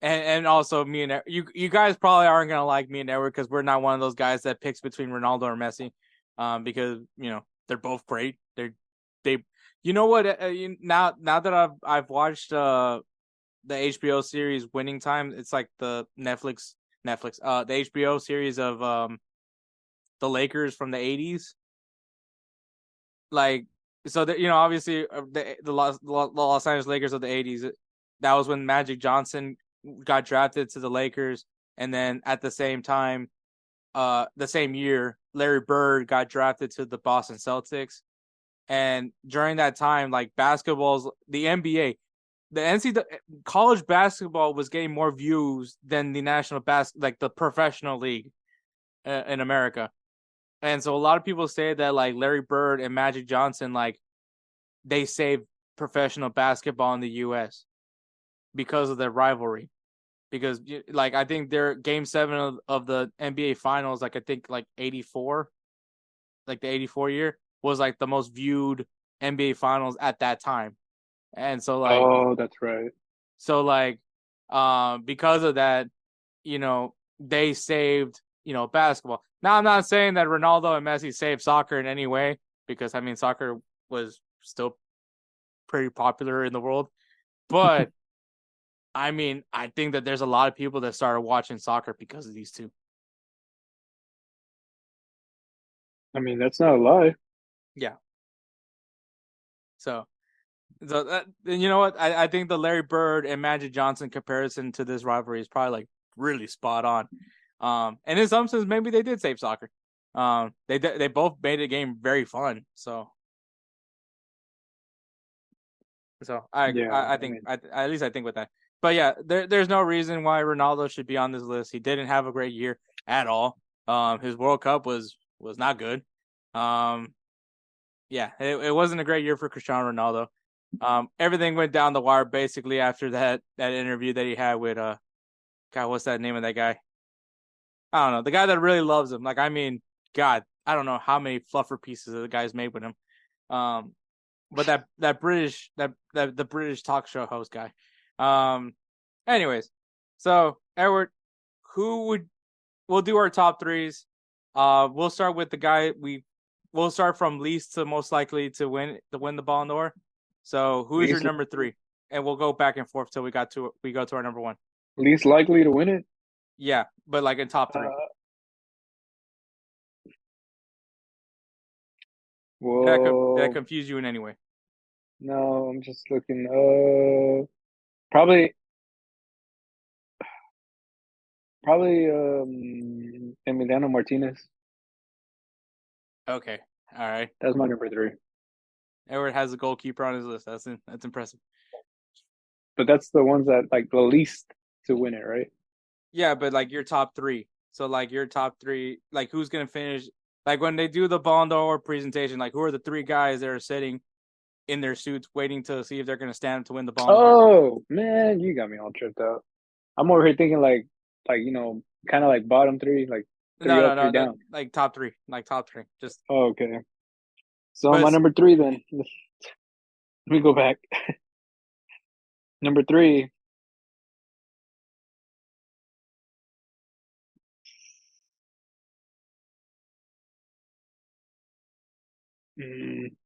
Speaker 2: and also me and you guys probably aren't gonna like me and Edward because we're not one of those guys that picks between Ronaldo or Messi, because they're both great. They you know what now that I've watched the HBO series Winning Time. It's like the the HBO series of the Lakers from the 80s. Like so that obviously the Los Angeles Lakers of the 80s. That was when Magic Johnson got drafted to the Lakers, and then at the same time, the same year, Larry Bird got drafted to the Boston Celtics. And during that time, like the NBA, the NCAA college basketball was getting more views than the like the professional league in America. And so a lot of people say that like Larry Bird and Magic Johnson, like they saved professional basketball in the U.S. because of their rivalry. Because like I think their game 7 of the NBA finals, like I think like 84, like the 84 year was like the most viewed NBA finals at that time. And
Speaker 3: Oh, that's right.
Speaker 2: like because of that, they saved, basketball. Now I'm not saying that Ronaldo and Messi saved soccer in any way, because I mean soccer was still pretty popular in the world. But I mean, I think that there's a lot of people that started watching soccer because of these two.
Speaker 3: I mean, that's not a lie.
Speaker 2: Yeah. So that, you know what? I think the Larry Bird and Magic Johnson comparison to this rivalry is probably like really spot on. And in some sense, maybe they did save soccer. They both made the game very fun. So
Speaker 3: Yeah,
Speaker 2: I
Speaker 3: I
Speaker 2: think
Speaker 3: mean,
Speaker 2: at least I think with that. But yeah, there's no reason why Ronaldo should be on this list. He didn't have a great year at all. His World Cup was not good. Um, yeah, it wasn't a great year for Cristiano Ronaldo. Everything went down the wire basically after that interview that he had with God, what's that name of that guy? I don't know. The guy that really loves him. Like, I mean, God, I don't know how many fluffer pieces the guy's made with him. Um, but that British that the British talk show host guy. Anyways, so Edward, we'll do our top threes. We'll start with the guy we'll start from least to most likely to win the Ballon d'Or. So who is your
Speaker 3: least
Speaker 2: number 3? And we'll go back and forth till we go to our number 1.
Speaker 3: least likely to win it.
Speaker 2: Yeah, but like in top 3. Did I
Speaker 3: Well,
Speaker 2: confuse you in any way?
Speaker 3: No, I'm just looking. Probably Emiliano Martinez.
Speaker 2: Okay, all right.
Speaker 3: That's my number 3.
Speaker 2: Edward has a goalkeeper on his list. That's impressive.
Speaker 3: But that's the ones that like the least to win it, right?
Speaker 2: Yeah, but like your top 3. So like your top 3, like who's gonna finish? Like when they do the Ballon d'Or presentation, like who are the 3 guys that are sitting in their suits waiting to see if they're gonna stand to win the Ballon d'Or?
Speaker 3: Oh man, you got me all tripped out. I'm over here thinking like kind of like bottom 3, like 3 up, 3 down.
Speaker 2: like top 3, Just
Speaker 3: Oh, okay. So my
Speaker 2: but
Speaker 3: number 3 then. Let me go back. Number 3. Yeah,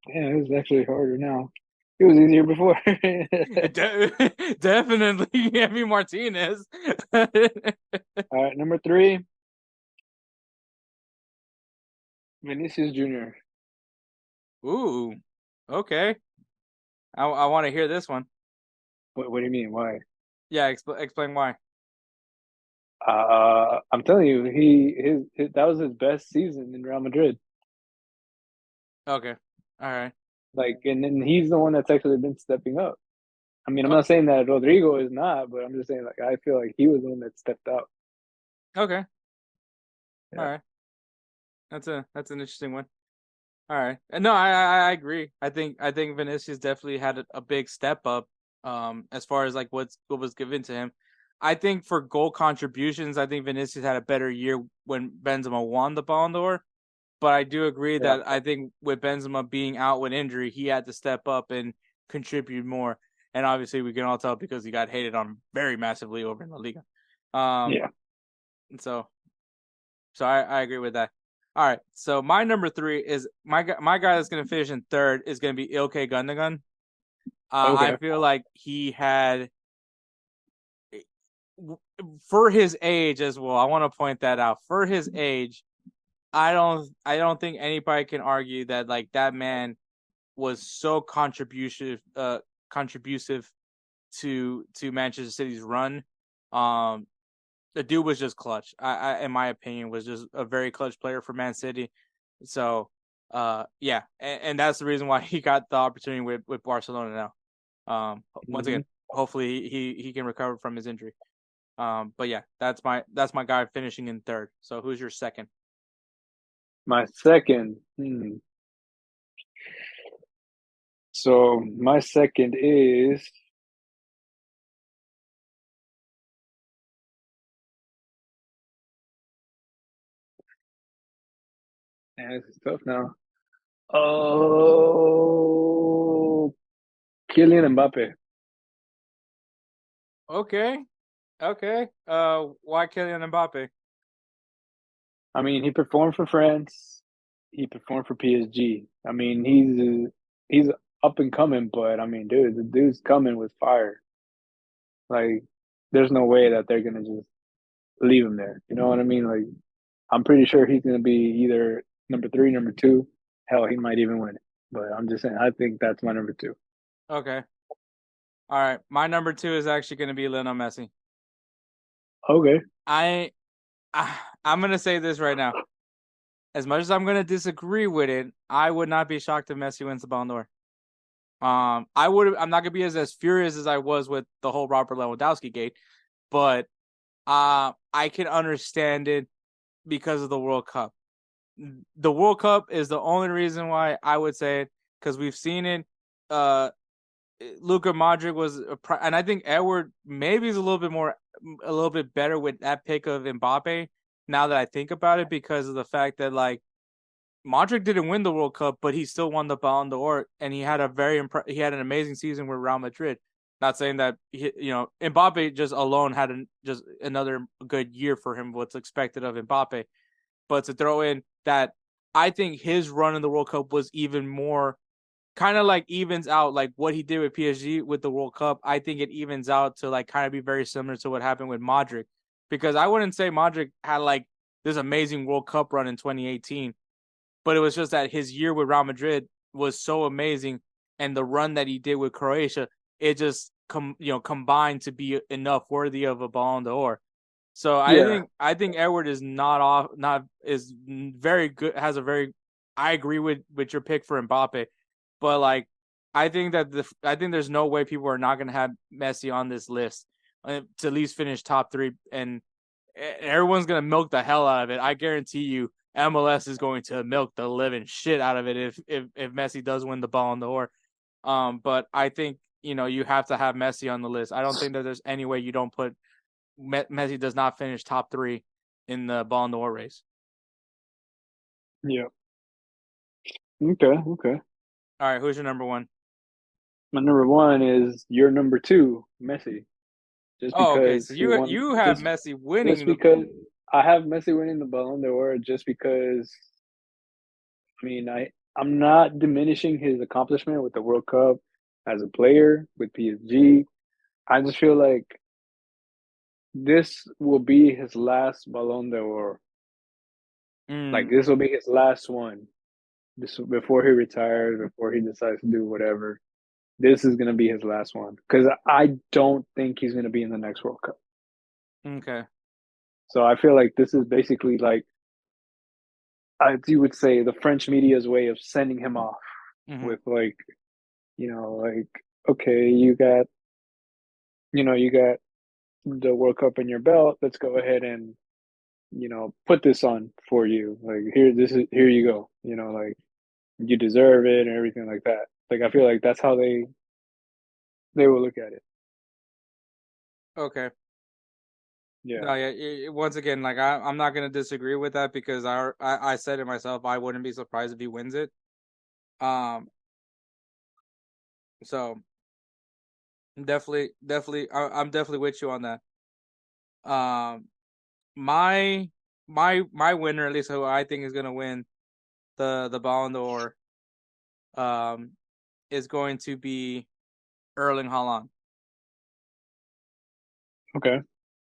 Speaker 3: it was actually harder now. It was easier before.
Speaker 2: definitely Emi Martinez.
Speaker 3: All right, number 3, Vinicius Jr.
Speaker 2: Ooh, okay. I want to hear this one.
Speaker 3: What do you mean? Why?
Speaker 2: Yeah, explain why.
Speaker 3: I'm telling you, his that was his best season in Real Madrid.
Speaker 2: Okay, all right.
Speaker 3: Like, and then he's the one that's actually been stepping up. I mean, I'm
Speaker 2: Oh,
Speaker 3: not saying that Rodrigo is not, but I'm just saying like I feel like he was the one that stepped up.
Speaker 2: okay,
Speaker 3: Yeah.
Speaker 2: all right. That's an interesting one. All right, and no, I agree. I think Vinicius definitely had a big step up. As far as like what was given to him, I think for goal contributions, I think Vinicius had a better year when Benzema won the Ballon d'Or. But I do agree
Speaker 3: Yeah.
Speaker 2: that I think with Benzema being out with injury, he had to step up and contribute more. And obviously, we can all tell because he got hated on very massively over in La Liga.
Speaker 3: Yeah.
Speaker 2: So I agree with that. All right. So my number 3 is my guy that's going to finish in third is going to be Ilkay Gundogan.
Speaker 3: Okay.
Speaker 2: I feel like he had, for his age as well. I want to point that out. For his age, I don't think anybody can argue that like that man was so contributive to Manchester City's run. The dude was just clutch. I in my opinion was just a very clutch player for Man City. So yeah, and that's the reason why he got the opportunity with Barcelona now. Once again, hopefully he can recover from his injury. But yeah, that's my guy finishing in third. So who's your second?
Speaker 3: My second. So my second is this is tough now. Oh, Kylian Mbappe.
Speaker 2: Okay. Why Kylian Mbappe?
Speaker 3: I mean, he performed for France. He performed for PSG. I mean, he's up and coming, but I mean, dude, the dude's coming with fire. Like, there's no way that they're gonna just leave him there. You know what I mean? Like, I'm pretty sure he's gonna be either number 3, number 2. Hell, he might even win it. But I'm just saying, I think that's my number 2.
Speaker 2: Okay. All right. My number 2 is actually going to be Lionel Messi.
Speaker 3: Okay.
Speaker 2: I'm gonna say this right now. As much as I'm gonna disagree with it, I would not be shocked if Messi wins the Ballon d'Or. I'm not gonna be as furious as I was with the whole Robert Lewandowski gate, but I can understand it because of the World Cup. The World Cup is the only reason why I would say it, because we've seen it. Luka Modric was, and I think Edward maybe is a little bit better with that pick of Mbappe. Now that I think about it, because of the fact that like Modric didn't win the World Cup, but he still won the Ballon d'Or, and he had he had an amazing season with Real Madrid. Not saying that Mbappe just alone had just another good year for him. What's expected of Mbappe, but to throw in that, I think his run in the World Cup was even more kind of like evens out like what he did with PSG with the World Cup. I think it evens out to like kind of be very similar to what happened with Modric, because I wouldn't say Modric had like this amazing World Cup run in 2018, but it was just that his year with Real Madrid was so amazing and the run that he did with Croatia, it just combined to be enough worthy of a Ballon d'Or. So I think Edward is is very good. I agree with your pick for Mbappe, but like I think there's no way people are not going to have Messi on this list to at least finish top 3, and everyone's going to milk the hell out of it. I guarantee you, MLS is going to milk the living shit out of it if Messi does win the Ballon d'Or. But I think you have to have Messi on the list. I don't think that there's any way you don't put Messi does not finish top 3 in the Ballon d'Or race.
Speaker 3: Yeah. Okay.
Speaker 2: All right, who's your number 1?
Speaker 3: My number 1 is your number 2, Messi. Just because
Speaker 2: okay. So you have Messi winning.
Speaker 3: Just because I have Messi winning the Ballon d'Or, just because. I mean, I'm not diminishing his accomplishment with the World Cup as a player with PSG. I just feel like this will be his last Ballon d'Or. Like, this will be his last one. Before he retires, before he decides to do whatever. This is going to be his last one. Because I don't think he's going to be in the next World Cup.
Speaker 2: Okay.
Speaker 3: So I feel like this is basically like, as you would say, the French media's way of sending him off with like, okay, you got the World Cup in your belt. Let's go ahead and, put this on for you. Like, here you go. Like, you deserve it and everything like that. Like, I feel like that's how they will look at it.
Speaker 2: Okay.
Speaker 3: Yeah.
Speaker 2: No, yeah. Once again, like I'm not gonna disagree with that because I said it myself. I wouldn't be surprised if he wins it. So definitely, I'm definitely with you on that. My winner, at least who I think is gonna win the Ballon d'Or, is going to be Erling Haaland.
Speaker 3: Okay.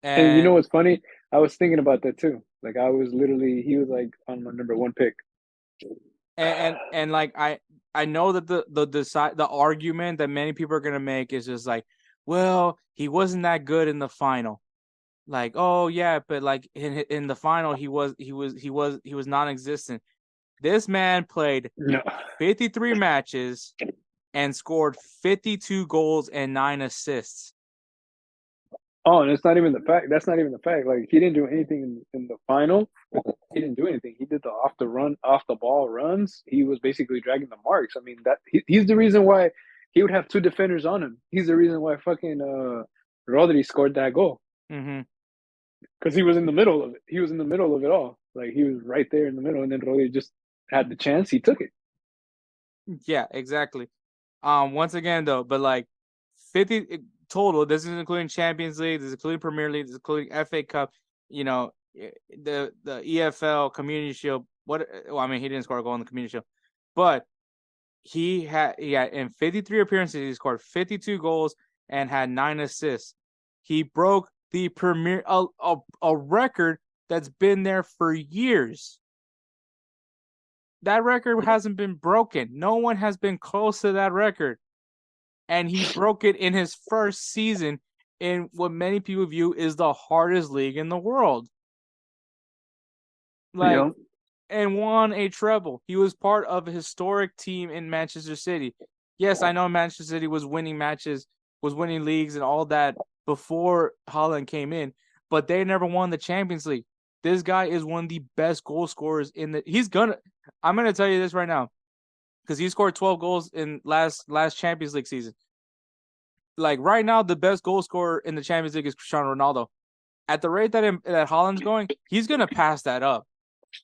Speaker 3: And you know what's funny? I was thinking about that too. Like, he was like on my number 1 pick.
Speaker 2: And like I know that the argument that many people are gonna make is just like, well, he wasn't that good in the final. Like, oh yeah, but like in the final he was non-existent. This man played 53 matches and scored 52 goals and 9 assists.
Speaker 3: Oh, and it's not even the fact. That's not even the fact. Like, he didn't do anything in the final. He didn't do anything. He did the off the ball runs. He was basically dragging the marks. I mean, he's the reason why he would have 2 defenders on him. He's the reason why fucking Rodri scored that goal. Because he was in the middle of it. He was in the middle of it all. Like, he was right there in the middle, and then Rodri just had the chance. He took it.
Speaker 2: Yeah, exactly. Once again though, but like 50 total. This is including Champions League. This is including Premier League. This is including FA Cup. The EFL Community Shield. Well, I mean, he didn't score a goal in the Community Shield, but he had in 53 appearances, he scored 52 goals and had 9 assists. He broke the Premier a record that's been there for years. That record hasn't been broken. No one has been close to that record. And he broke it in his first season in what many people view is the hardest league in the world. And won a treble. He was part of a historic team in Manchester City. Yes, I know Manchester City was winning matches, was winning leagues and all that before Haaland came in, but they never won the Champions League. This guy is one of the best goal scorers I'm gonna tell you this right now, because he scored 12 goals in last Champions League season. Like, right now, the best goal scorer in the Champions League is Cristiano Ronaldo. At the rate that Haaland's going, he's gonna pass that up.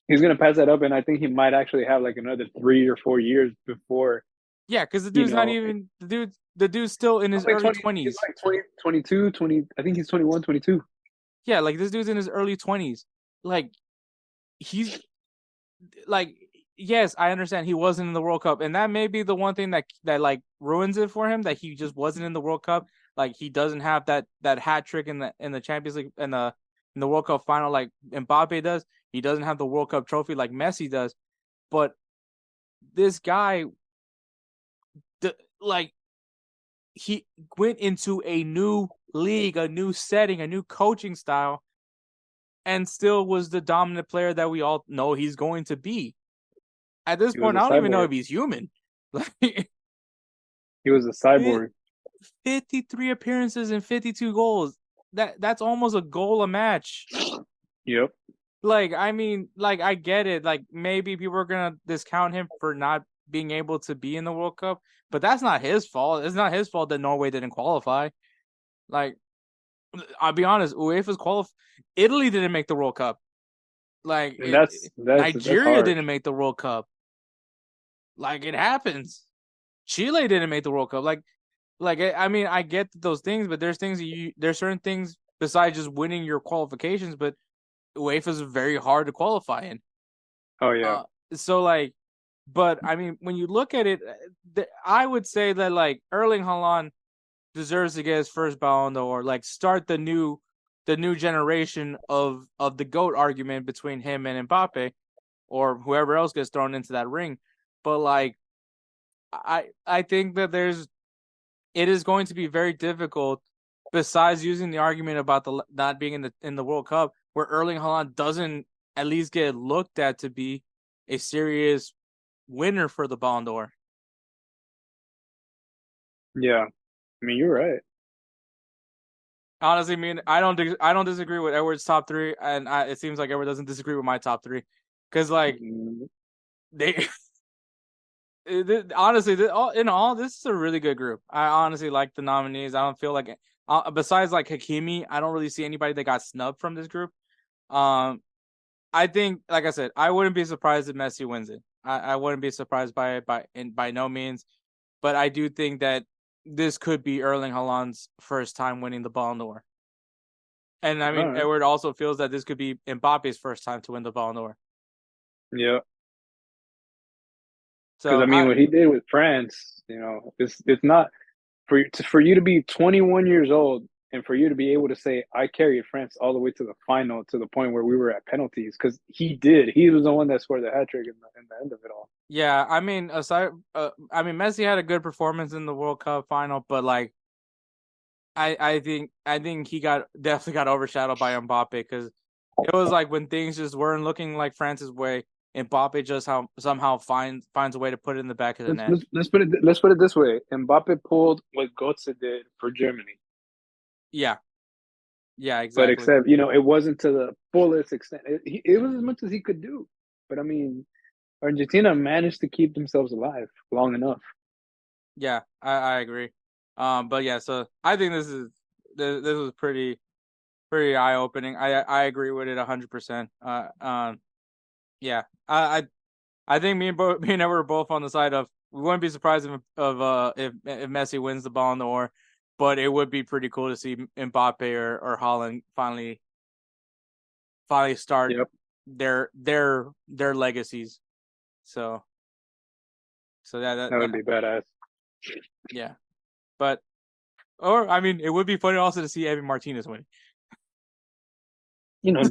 Speaker 3: He's gonna pass that up, and I think he might actually have like another 3 or 4 years before.
Speaker 2: Yeah, because the dude's not even the dude's still in his early 20s.
Speaker 3: He's like 22, 20. I think he's 21, 22.
Speaker 2: Yeah, like this dude's in his early 20s. Like, he's like, yes, I understand he wasn't in the World Cup, and that may be the one thing that like ruins it for him, that he just wasn't in the World Cup. Like, he doesn't have that hat trick in the Champions League in the World Cup final like Mbappe does. He doesn't have the World Cup trophy like Messi does. But this guy he went into a new league, a new setting, a new coaching style, and still was the dominant player that we all know he's going to be. At this point, I don't even know if he's human.
Speaker 3: He was a cyborg.
Speaker 2: 53 appearances and 52 goals. That's almost a goal a match.
Speaker 3: Yep.
Speaker 2: I get it. Maybe people are gonna discount him for not being able to be in the World Cup, but that's not his fault. It's not his fault that Norway didn't qualify. I'll be honest, UEFA's qualified. Italy didn't make the World Cup. Nigeria didn't make the World Cup. It happens. Chile didn't make the World Cup. I get those things, but there's certain things besides just winning your qualifications, but UEFA is very hard to qualify in.
Speaker 3: Oh yeah.
Speaker 2: But I mean, when you look at it, I would say that Erling Haaland deserves to get his first Ballon d'Or. Start the new generation of the GOAT argument between him and Mbappe, or whoever else gets thrown into that ring. But I think that it is going to be very difficult, besides using the argument about the not being in the World Cup, where Erling Haaland doesn't at least get looked at to be a serious winner for the Ballon d'Or.
Speaker 3: Yeah, I mean, you're right.
Speaker 2: Honestly, I don't disagree with Edward's top three, and it seems like Edward doesn't disagree with my top three, because they. Honestly, in all, this is a really good group. I honestly like the nominees. I don't feel like, besides Hakimi, I don't really see anybody that got snubbed from this group. I think, like I said, I wouldn't be surprised if Messi wins it. I wouldn't be surprised by it by no means, but I do think that this could be Erling Haaland's first time winning the Ballon d'Or. And I mean, Edward also feels that this could be Mbappe's first time to win the Ballon d'Or.
Speaker 3: Yeah. Because I mean, what he did with France, it's not for you to be 21 years old and for you to be able to say I carried France all the way to the final, to the point where we were at penalties, because he did. He was the one that scored the hat trick in the end of it all.
Speaker 2: Yeah, I mean, Messi had a good performance in the World Cup final, but I think he definitely got overshadowed by Mbappe, because it was when things just weren't looking like France's way. Mbappe just somehow finds a way to put it in the back of the net.
Speaker 3: Let's put it this way: Mbappe pulled what Götze did for Germany.
Speaker 2: Yeah, exactly.
Speaker 3: But except it wasn't to the fullest extent. It was as much as he could do. But I mean, Argentina managed to keep themselves alive long enough.
Speaker 2: Yeah, I agree. But yeah, so I think this was pretty eye opening. I agree with it 100%. Yeah, I think me and Edward were both on the side of, we wouldn't be surprised if Messi wins the Ballon d'Or, but it would be pretty cool to see Mbappe or Haaland finally start their legacies. So that
Speaker 3: would be badass.
Speaker 2: Yeah, it would be funny also to see Emi Martinez win.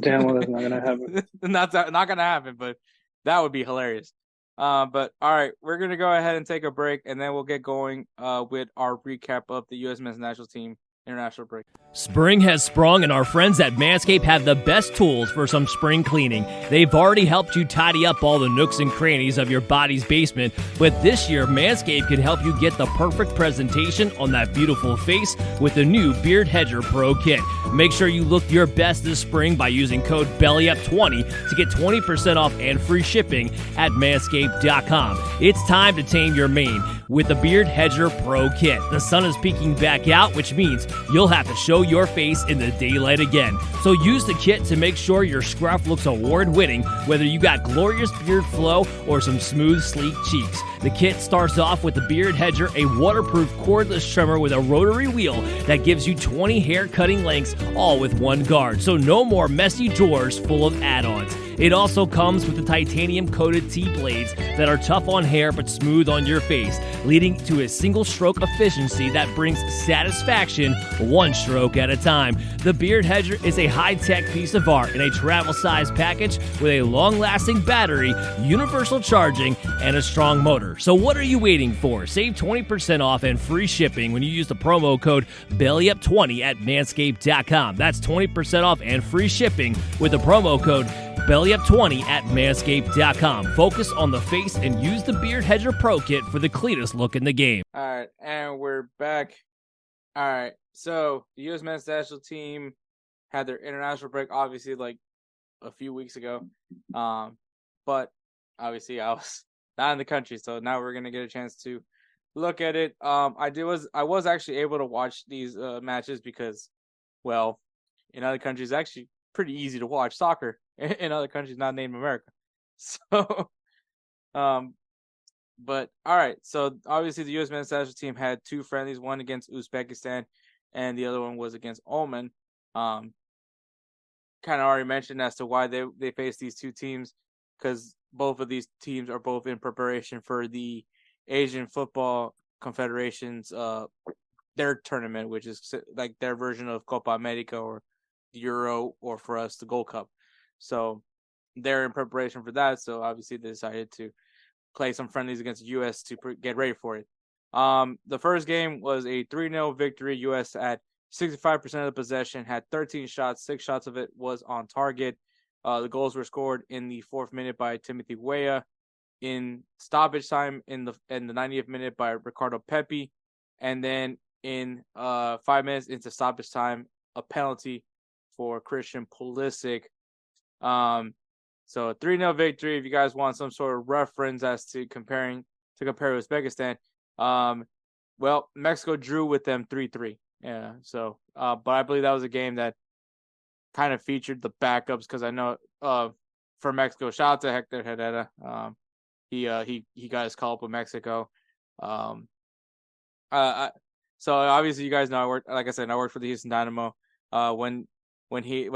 Speaker 3: Damn well that's not gonna happen.
Speaker 2: not gonna happen, but that would be hilarious. But all right, we're gonna go ahead and take a break, and then we'll get going with our recap of the U.S. men's national team international break.
Speaker 1: Spring has sprung, and our friends at Manscaped have the best tools for some spring cleaning. They've already helped you tidy up all the nooks and crannies of your body's basement, but this year Manscaped can help you get the perfect presentation on that beautiful face with the new Beard Hedger Pro Kit. Make sure you look your best this spring by using code BellyUp20 to get 20% off and free shipping at Manscaped.com. It's time to tame your mane with the Beard Hedger Pro Kit. The sun is peeking back out, which means you'll have to show your face in the daylight again. So use the kit to make sure your scruff looks award-winning, whether you got glorious beard flow or some smooth, sleek cheeks. The kit starts off with the Beard Hedger, a waterproof cordless trimmer with a rotary wheel that gives you 20 hair cutting lengths, all with one guard. So no more messy drawers full of add-ons. It also comes with the titanium-coated T-blades that are tough on hair but smooth on your face, leading to a single-stroke efficiency that brings satisfaction one stroke at a time. The Beard Hedger is a high-tech piece of art in a travel-sized package with a long-lasting battery, universal charging, and a strong motor. So what are you waiting for? Save 20% off and free shipping when you use the promo code BellyUp20 at Manscaped.com. That's 20% off and free shipping with the promo code BellyUp20 at Manscaped.com. Focus on the face and use the Beard Hedger Pro Kit for the cleanest look in the game.
Speaker 2: All right, and we're back. All right, so the U.S. men's national team had their international break, obviously, like a few weeks ago. But obviously, I was not in the country, so now we're gonna get a chance to look at it. I was actually able to watch these matches because, well, in other countries, it's actually pretty easy to watch soccer in other countries not named America. So, but all right. So obviously, the U.S. men's national team had two friendlies, one against Uzbekistan, and the other one was against Oman. Kind of already mentioned as to why they faced these two teams, because both of these teams are both in preparation for the Asian Football Confederation's their tournament, which is like their version of Copa America or the Euro, or for us the Gold Cup. So they're in preparation for that. So obviously they decided to play some friendlies against the U.S. to get ready for it. The first game was a 3-0 victory. U.S. at 65% of the possession, had 13 shots, 6 shots of it was on target. The goals were scored in the 4th minute by Timothy Weah, in stoppage time in the 90th minute by Ricardo Pepi, and then in 5 minutes into stoppage time, a penalty for Christian Pulisic. So a 3-0 victory. If you guys want some sort of reference as to compare Uzbekistan, well, Mexico drew with them 3-3. Yeah. So, but I believe that was a game that kind of featured the backups, because I know for Mexico, shout out to Hector and Edward. He got his call up with Mexico. So obviously you guys know I worked for the Houston Dynamo. When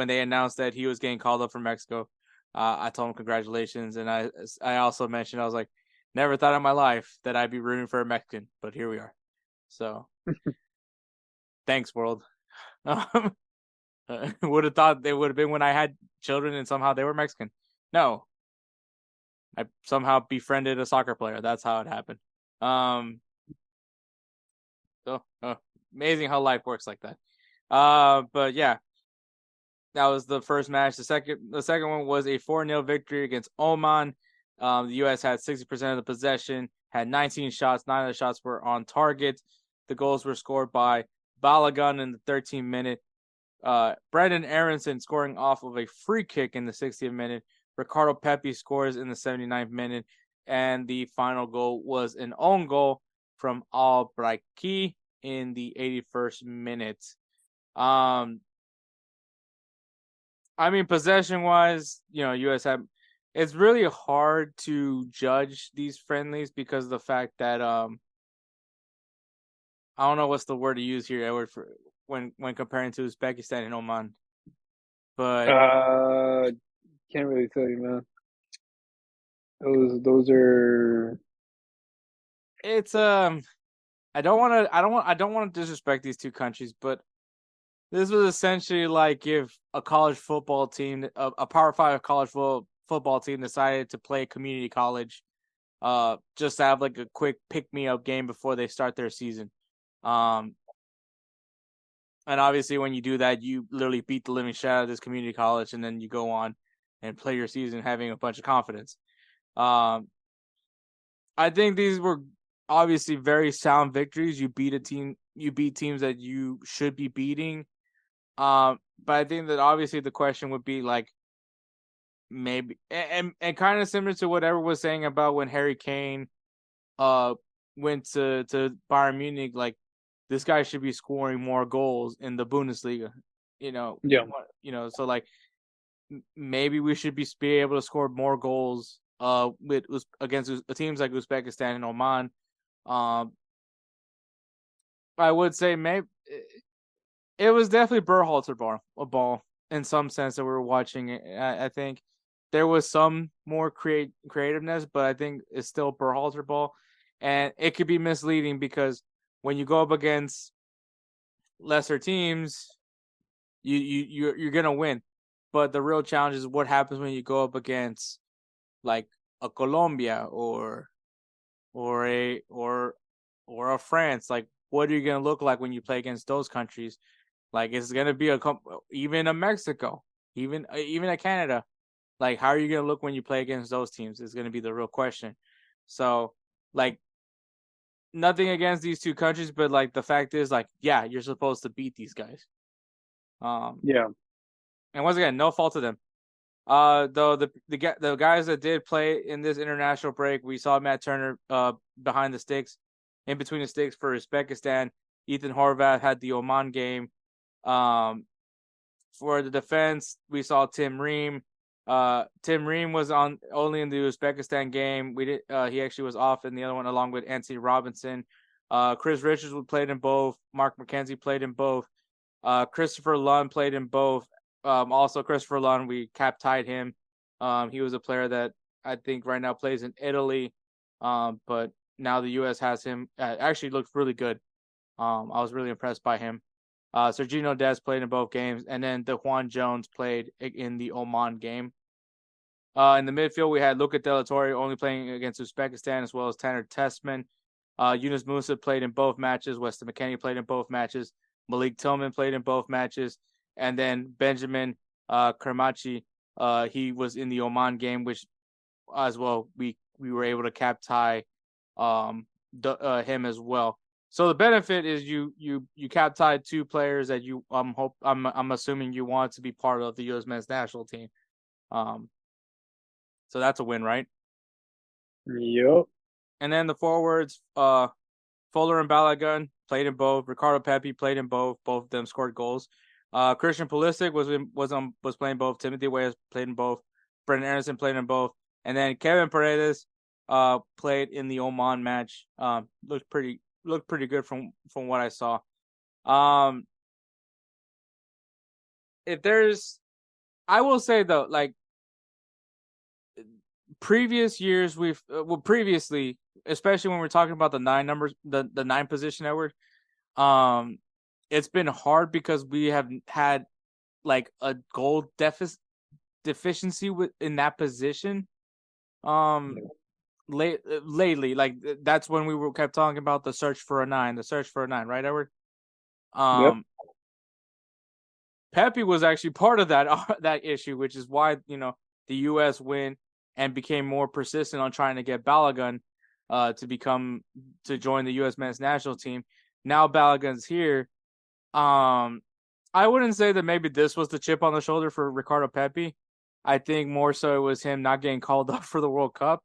Speaker 2: they announced that he was getting called up for Mexico, I told him congratulations, and I also mentioned, I was like, never thought in my life that I'd be rooting for a Mexican, but here we are. So thanks, world. Would have thought they would have been when I had children and somehow they were Mexican. No. I somehow befriended a soccer player. That's how it happened. So amazing how life works like that. But yeah, that was the first match. The second one was a 4-0 victory against Oman. The U.S. had 60% of the possession, had 19 shots. 9 of the shots were on target. The goals were scored by Ballon in the 13th minute. Brendan Aronson scoring off of a free kick in the 60th minute. Ricardo Pepi scores in the 79th minute. And the final goal was an own goal from Al Braiki in the 81st minute. I mean, possession-wise, U.S. had... It's really hard to judge these friendlies because of the fact that I don't know what's the word to use here, Edward, for when comparing to Uzbekistan and Oman. But
Speaker 3: can't really tell you, man. Those are...
Speaker 2: It's I don't want to disrespect these two countries, but this was essentially like if a college football team, a Power 5 college football team, decided to play community college, just to have like a quick pick-me-up game before they start their season. And obviously when you do that, you literally beat the living shit out of this community college, and then you go on and play your season having a bunch of confidence. I think these were obviously very sound victories. You beat teams that you should be beating. But I think that obviously the question would be like, maybe, and kind of similar to whatever was saying about when Harry Kane went to Bayern Munich, like, this guy should be scoring more goals in the Bundesliga,
Speaker 3: Yeah.
Speaker 2: So like maybe we should be able to score more goals against teams like Uzbekistan and Oman. I would say maybe it was definitely Berhalter ball in some sense that we were watching it. I think there was some more creativeness, but I think it's still Berhalter ball, and it could be misleading because when you go up against lesser teams, you're gonna win, but the real challenge is what happens when you go up against like a Colombia or a France. Like, what are you gonna look like when you play against those countries? Like, it's gonna be even a Mexico, even a Canada. Like, how are you gonna look when you play against those teams? Is gonna be the real question. So, like, nothing against these two countries, but like the fact is, like, yeah, you're supposed to beat these guys.
Speaker 3: Yeah.
Speaker 2: And once again, no fault to them. Though the guys that did play in this international break, we saw Matt Turner behind the sticks, in between the sticks for Uzbekistan. Ethan Horvath had the Oman game. For the defense, we saw Tim Ream. Tim Ream was only in the Uzbekistan game. He actually was off in the other one along with Anthony Robinson. Chris Richards played in both. Mark McKenzie played in both. Christopher Lund played in both. Also, Christopher Lund, we tied him. He was a player that I think right now plays in Italy, but now the U.S. has him. Actually looked really good. I was really impressed by him. Sergino Dest played in both games, and then Juan Jones played in the Oman game. In the midfield, we had Luca Della Torre only playing against Uzbekistan, as well as Tanner Tessman. Yunus Musa played in both matches. Weston McKennie played in both matches. Malik Tillman played in both matches. And then Benjamin Kermachi, he was in the Oman game, which as well we were able to tie him as well. So the benefit is you tied two players that I'm assuming you want to be part of the U.S. men's national team. So that's a win, right?
Speaker 3: Yep.
Speaker 2: And then the forwards, Fuller and Balogun played in both. Ricardo Pepi played in both. Both of them scored goals. Christian Pulisic was playing both. Timothy Weah played in both. Brendan Anderson played in both. And then Kevin Paredes played in the Oman match. Looked pretty good from what I saw. I will say though, like previous years, previously, especially when we're talking about the 9 numbers, the 9 position, Edward, it's been hard because we have had like a goal deficiency in that position. Lately, like that's when we kept talking about the search for a 9, right, Edward?
Speaker 3: Yep.
Speaker 2: Pepe was actually part of that issue, which is why the U.S. win and became more persistent on trying to get Balogun to join the U.S. men's national team. Now Balogun's here. I wouldn't say that maybe this was the chip on the shoulder for Ricardo Pepi. I think more so it was him not getting called up for the World Cup.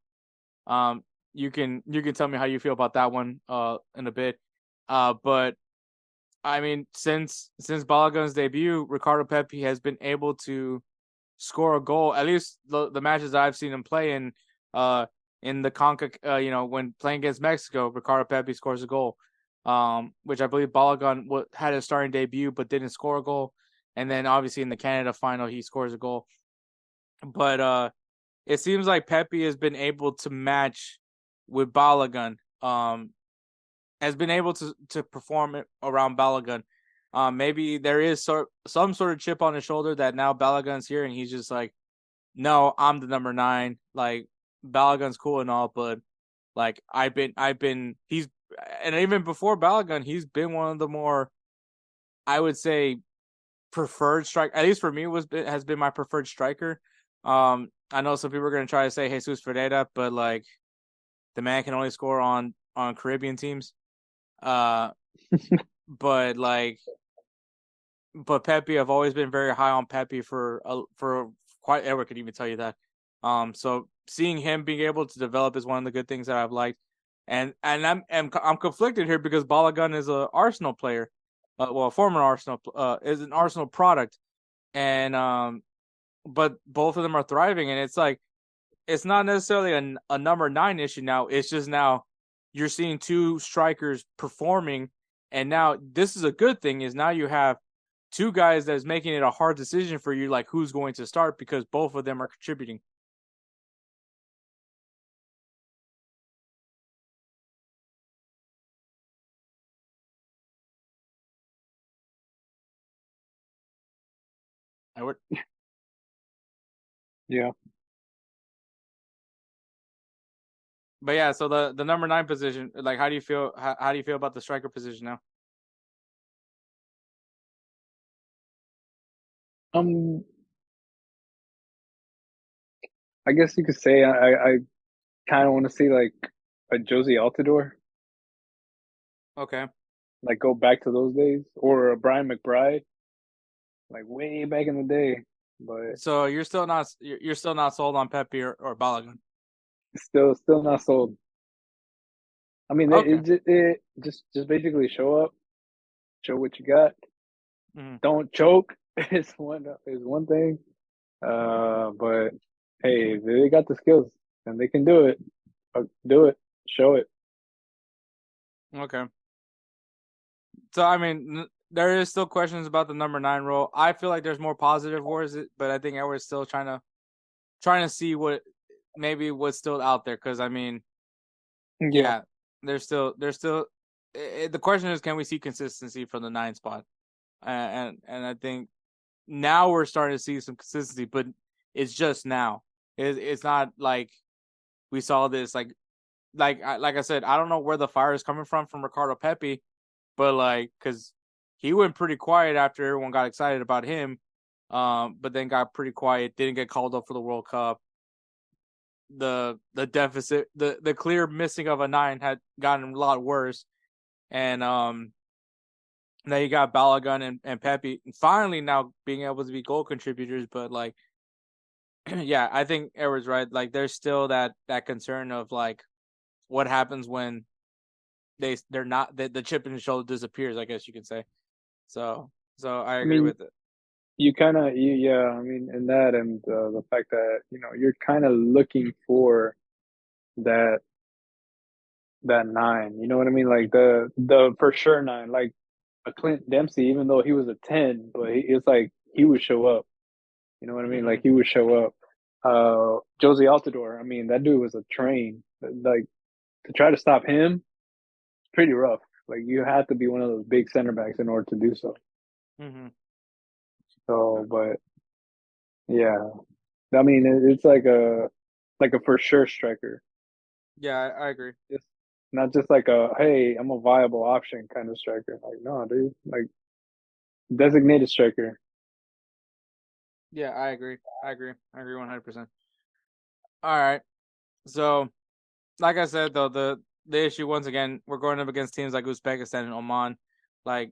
Speaker 2: You can tell me how you feel about that one in a bit. But I mean, since Balogun's debut, Ricardo Pepi has been able to score a goal. At least the matches I've seen him play in the CONCACAF, when playing against Mexico, Ricardo Pepi scores a goal. Which I believe Balogun had his starting debut but didn't score a goal. And then obviously in the Canada final, he scores a goal. But it seems like Pepi has been able to match with Balogun. Has been able to perform around Balogun. Maybe there is some sort of chip on his shoulder that now Balogun's here and he's just like, no, I'm the number 9. Like, Balogun's cool and all, but like he's, and even before Balogun, he's been one of the more, I would say, preferred strike. At least for me, has been my preferred striker. I know some people are going to try to say Jesus Ferreira, but like the man can only score on Caribbean teams. But Pepi, I've always been very high on Pepi for quite. Edward could even tell you that. So seeing him being able to develop is one of the good things that I've liked. And I'm conflicted here because Balogun is an Arsenal player, former Arsenal is an Arsenal product, and but both of them are thriving, and it's like it's not necessarily a number 9 issue now. It's just now you're seeing 2 strikers performing, and now this is a good thing. Is now you have 2 guys that is making it a hard decision for you, like who's going to start because both of them are contributing. Edward.
Speaker 3: Yeah.
Speaker 2: But yeah, so the number 9 position, like, how do you feel? How do you feel about the striker position now?
Speaker 3: I guess you could say I kind of want to see like a Josie Altidore,
Speaker 2: Okay,
Speaker 3: like go back to those days, or a Brian McBride, like way back in the day. But
Speaker 2: so you're still not sold on Pepe or Ballon.
Speaker 3: still not sold. I mean,
Speaker 2: Okay.
Speaker 3: it just basically show up, show what you got.
Speaker 2: Mhm.
Speaker 3: Don't choke is one thing. But hey, they got the skills and they can do it. Do it. Show it.
Speaker 2: Okay. So I mean, there is still questions about the number 9 role. I feel like there's more positive towards it, but I think Edward's still trying to see what's still out there. Because I mean, yeah, there's still the question is, can we see consistency from the 9 spot? And I think now we're starting to see some consistency, but it's just now. It's not like we saw this like I said, I don't know where the fire is coming from Ricardo Pepi, but like because he went pretty quiet after everyone got excited about him, but then got pretty quiet, didn't get called up for the World Cup. The deficit, the clear missing of a 9 had gotten a lot worse, and now you got Balogun and Pepe finally now being able to be goal contributors, but like yeah, I think Edward's right. Like there's still that concern of like what happens when they're not the chip in the shoulder disappears, I guess you could say. So I agree with it.
Speaker 3: You kind of yeah. I mean, in that and the fact that you're kind of looking for that 9. You know what I mean? Like the for sure 9, like a Clint Dempsey, even though he was a 10, but it's like he would show up. You know what I mean?
Speaker 2: Mm-hmm.
Speaker 3: Like he would show up. Josie Altidore, I mean, that dude was a train. Like to try to stop him, it's pretty rough. Like you have to be one of those big center backs in order to do so.
Speaker 2: Mm-hmm.
Speaker 3: So, but yeah, I mean, it's like a for sure striker.
Speaker 2: Yeah, I agree.
Speaker 3: It's not just like a hey, I'm a viable option kind of striker. Like no, dude, like designated striker.
Speaker 2: Yeah, I agree. I agree 100%. All right. So, like I said though, the issue once again, we're going up against teams like Uzbekistan and Oman, like,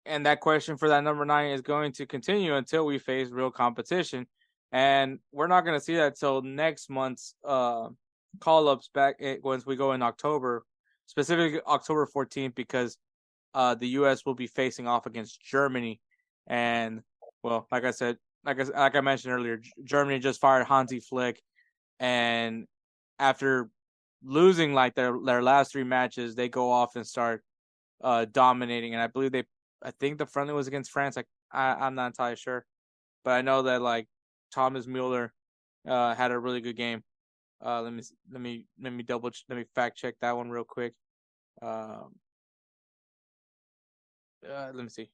Speaker 2: and that question for that number 9 is going to continue until we face real competition, and we're not going to see that till next month's call-ups back once we go in October, specifically October 14th, because the U.S. will be facing off against Germany, and well, like I mentioned earlier, Germany just fired Hansi Flick, and after losing like their last 3 matches, they go off and start dominating, and I think the friendly was against France. Like I'm not entirely sure, but I know that like Thomas Mueller had a really good game. Let me fact check that one real quick. Let me see.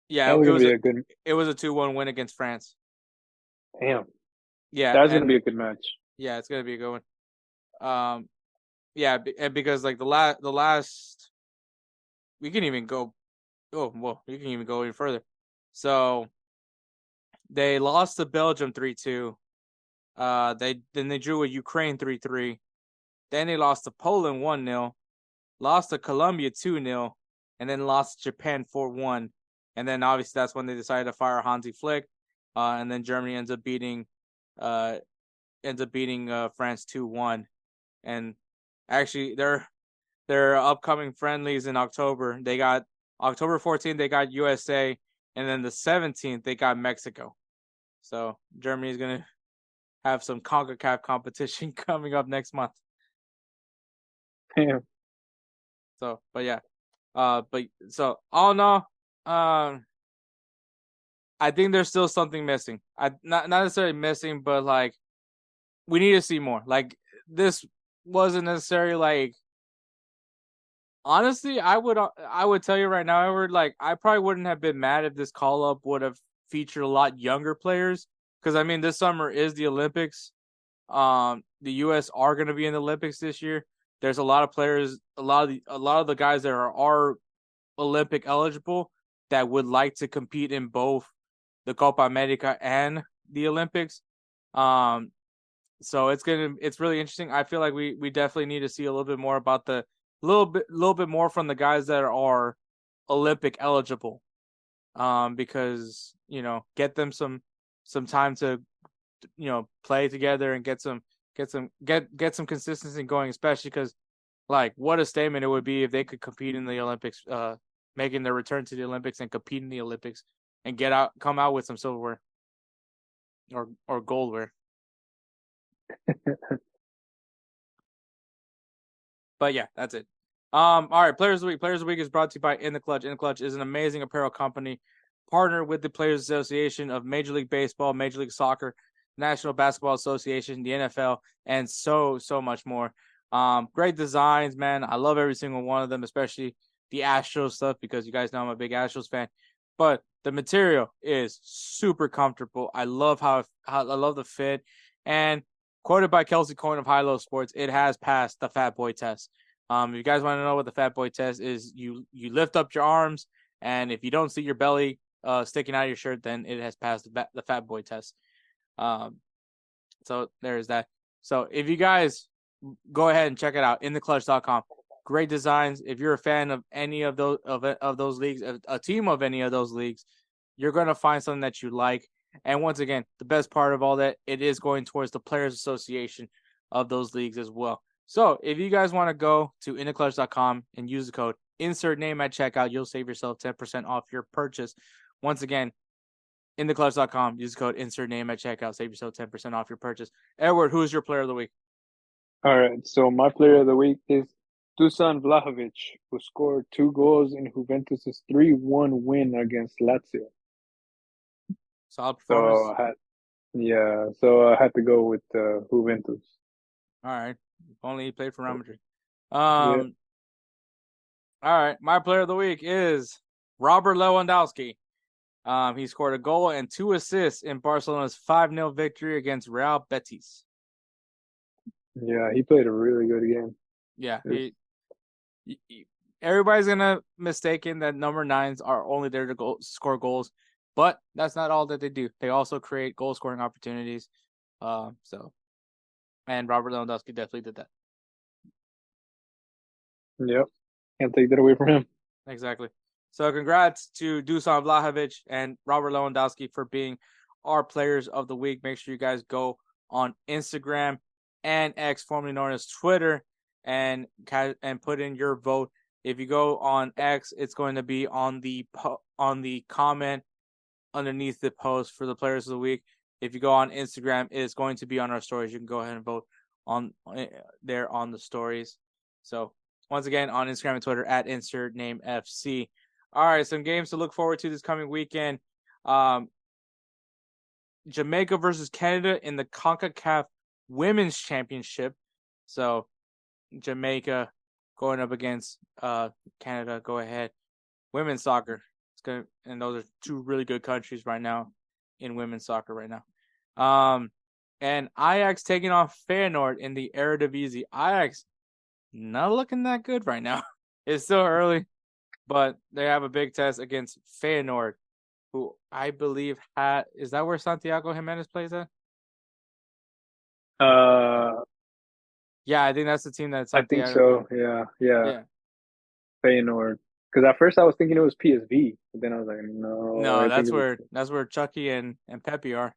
Speaker 2: Yeah,
Speaker 3: That was gonna be a good.
Speaker 2: It was a 2-1 win against France.
Speaker 3: Damn.
Speaker 2: Yeah,
Speaker 3: that's gonna be a good match.
Speaker 2: Yeah, it's gonna be a good one. Yeah, and because like the last, we can even go. Oh well, you can even go even further. So they lost to Belgium 3-2. They drew with Ukraine 3-3. Then they lost to Poland 1-0, lost to Colombia 2-0, and then lost to Japan 4-1. And then obviously that's when they decided to fire Hansi Flick. And then Germany ends up beating France 2-1. And actually their upcoming friendlies in October, they got October 14th, they got USA, and then the 17th they got Mexico. So Germany is gonna have some CONCACAF competition coming up next month.
Speaker 3: Damn.
Speaker 2: So, but yeah, but so all in all, I think there's still something missing. Not necessarily missing, but like we need to see more. Like this wasn't necessarily like Honestly, I would tell you right now, Edward, like I probably wouldn't have been mad if this call up would have featured a lot younger players. Because I mean, this summer is the Olympics. The U.S. are going to be in the Olympics this year. There's a lot of players, a lot of the guys that are Olympic eligible that would like to compete in both the Copa America and the Olympics. So it's really interesting. I feel like we definitely need to see a little bit more about the little bit more from the guys that are Olympic eligible. Because get them some time to play together and get some consistency going, especially because like what a statement it would be if they could compete in the Olympics, making their return to the Olympics and compete in the Olympics and come out with some silverware or goldware. But yeah, that's it. All right, Players of the Week. Players of the Week is brought to you by In the Clutch. In the Clutch is an amazing apparel company partnered with the Players Association of Major League Baseball, Major League Soccer, National Basketball Association, the NFL, and so much more. Great designs, man. I love every single one of them, especially the Astros stuff because you guys know I'm a big Astros fan. But the material is super comfortable. I love how I love the fit. And quoted by Kelsey Coyne of High Low Sports, it has passed the Fat Boy test. If you guys want to know what the Fat Boy test is, you lift up your arms, and if you don't see your belly sticking out of your shirt, then it has passed the Fat Boy test. So there's that. So if you guys go ahead and check it out, intheclutch.com. Great designs. If you're a fan of any of those leagues, a team of any of those leagues, you're going to find something that you like. And once again, the best part of all that, it is going towards the Players Association of those leagues as well. So if you guys want to go to intheclutch.com and use the code InsertName at checkout, you'll save yourself 10% off your purchase. Once again, intheclutch.com, use the code InsertName at checkout, save yourself 10% off your purchase. Edward, who is your player of the week?
Speaker 3: All right, so my player of the week is Dusan Vlahovic, who scored 2 goals in Juventus' 3-1 win against Lazio.
Speaker 2: Solid performance.
Speaker 3: So I had to go with Juventus.
Speaker 2: All right. If only he played for Real Madrid. All right. My player of the week is Robert Lewandowski. He scored a goal and 2 assists in Barcelona's 5-0 victory against Real Betis.
Speaker 3: Yeah, he played a really good game.
Speaker 2: Yeah. Everybody's going to mistaken that number 9s are only there to score goals. But that's not all that they do. They also create goal-scoring opportunities. And Robert Lewandowski definitely did that.
Speaker 3: Yep. Can't take that away from him.
Speaker 2: Exactly. So congrats to Dusan Vlahovic and Robert Lewandowski for being our players of the week. Make sure you guys go on Instagram and X, formerly known as Twitter, and put in your vote. If you go on X, it's going to be on the comment underneath the post for the players of the week. If you go on Instagram, it's going to be on our stories. You can go ahead and vote on there on the stories. So once again, on Instagram and Twitter at InsertNameFC. All right, some games to look forward to this coming weekend. Jamaica versus Canada in the CONCACAF Women's Championship. So Jamaica going up against Canada. Go ahead. Women's soccer. And those are 2 really good countries right now in women's soccer right now. And Ajax taking on Feyenoord in the Eredivisie. Ajax not looking that good right now. It's still early, but they have a big test against Feyenoord, who I believe is that where Santiago Jimenez plays at? Yeah, I think that's the team that's.
Speaker 3: I think so. Yeah. Feyenoord. Because at first I was thinking it was PSV, but then I was like, no.
Speaker 2: No, that's where Chucky and Pepe are.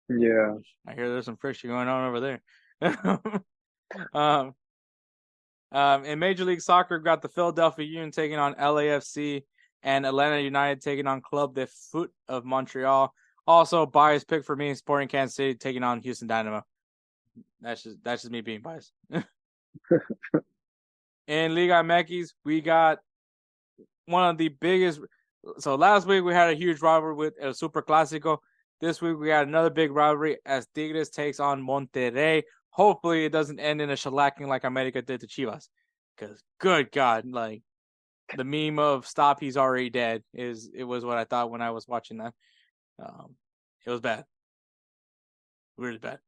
Speaker 3: Yeah.
Speaker 2: I hear there's some friction going on over there. In Major League Soccer, we've got the Philadelphia Union taking on LAFC and Atlanta United taking on Club de Foot of Montreal. Also, biased pick for me, Sporting Kansas City taking on Houston Dynamo. That's just me being biased. In Liga MX, we got one of the biggest. So last week we had a huge rivalry with El Super Clásico. This week we had another big rivalry as Tigres takes on Monterrey. Hopefully it doesn't end in a shellacking like America did to Chivas, Because good God, like the meme of "Stop, he's already dead" was what I thought when I was watching that. It was bad, really bad.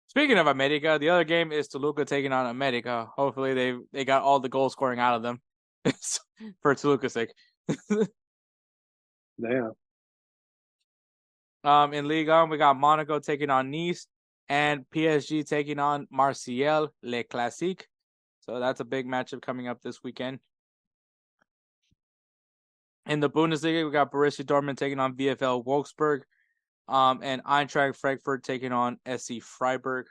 Speaker 2: Speaking of America, the other game is Toluca taking on America. Hopefully they got all the goal scoring out of them for Toluca's sake.
Speaker 3: Damn.
Speaker 2: In Ligue 1, we got Monaco taking on Nice and PSG taking on Marseille Le Classique. So that's a big matchup coming up this weekend. In the Bundesliga, we got Borussia Dortmund taking on VfL Wolfsburg, and Eintracht Frankfurt taking on SC Freiburg.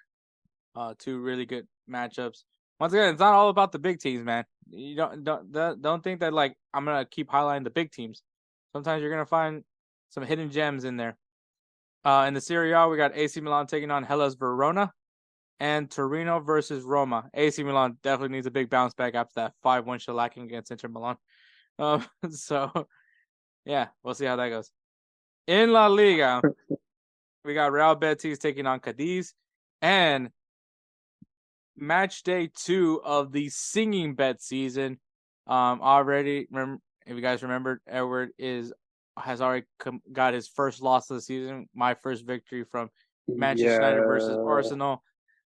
Speaker 2: Two really good matchups. Once again, it's not all about the big teams, man. You don't think that like I'm gonna keep highlighting the big teams. Sometimes you're gonna find some hidden gems in there. In the Serie A, we got AC Milan taking on Hellas Verona, and Torino versus Roma. AC Milan definitely needs a big bounce back after that 5-1 shellacking against Inter Milan. So yeah, we'll see how that goes. In La Liga, we got Real Betis taking on Cadiz, and match day 2 of the singing bet season. Already, if you guys remember, Edward has already got his first loss of the season. My first victory from Manchester United versus Arsenal.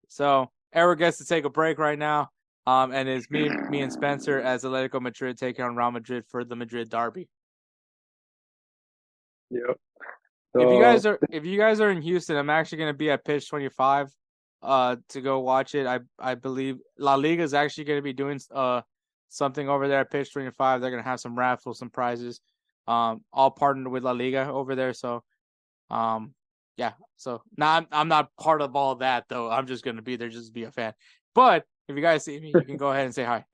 Speaker 2: So Edward gets to take a break right now. And it's me and Spencer as Atletico Madrid taking on Real Madrid for the Madrid derby.
Speaker 3: Yep.
Speaker 2: So, if you guys are in Houston, I'm actually going to be at pitch 25 to go watch it. I believe La Liga is actually going to be doing something over there at pitch 25. They're going to have some raffles, some prizes, all partnered with La Liga over there. So yeah. So now I'm not part of all that though. I'm just going to be there just to be a fan. But if you guys see me, you can go ahead and say hi.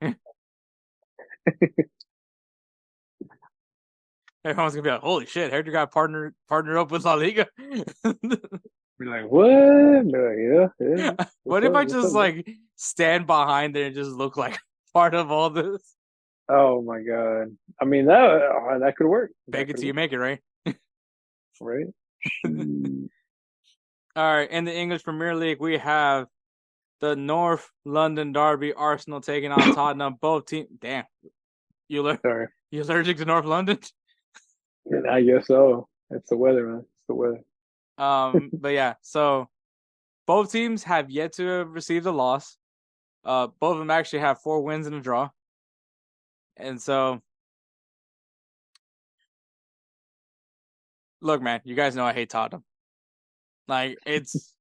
Speaker 2: Everyone's gonna be like, "Holy shit, Hector got partnered up with La Liga."
Speaker 3: We're like, what? Yeah.
Speaker 2: What if I just like stand behind there and just look like part of all this?
Speaker 3: Oh my god! I mean that could work.
Speaker 2: Bake it till you make it, right?
Speaker 3: Right.
Speaker 2: All right. In the English Premier League, we have the North London derby. Arsenal taking on Tottenham. Both teams. Damn. You allergic to North London?
Speaker 3: I guess so. It's the weather, man. It's the weather.
Speaker 2: But yeah, so both teams have yet to have received a loss. Both of them actually have 4 wins and a draw. And so, look, man, you guys know I hate Tottenham. Like, it's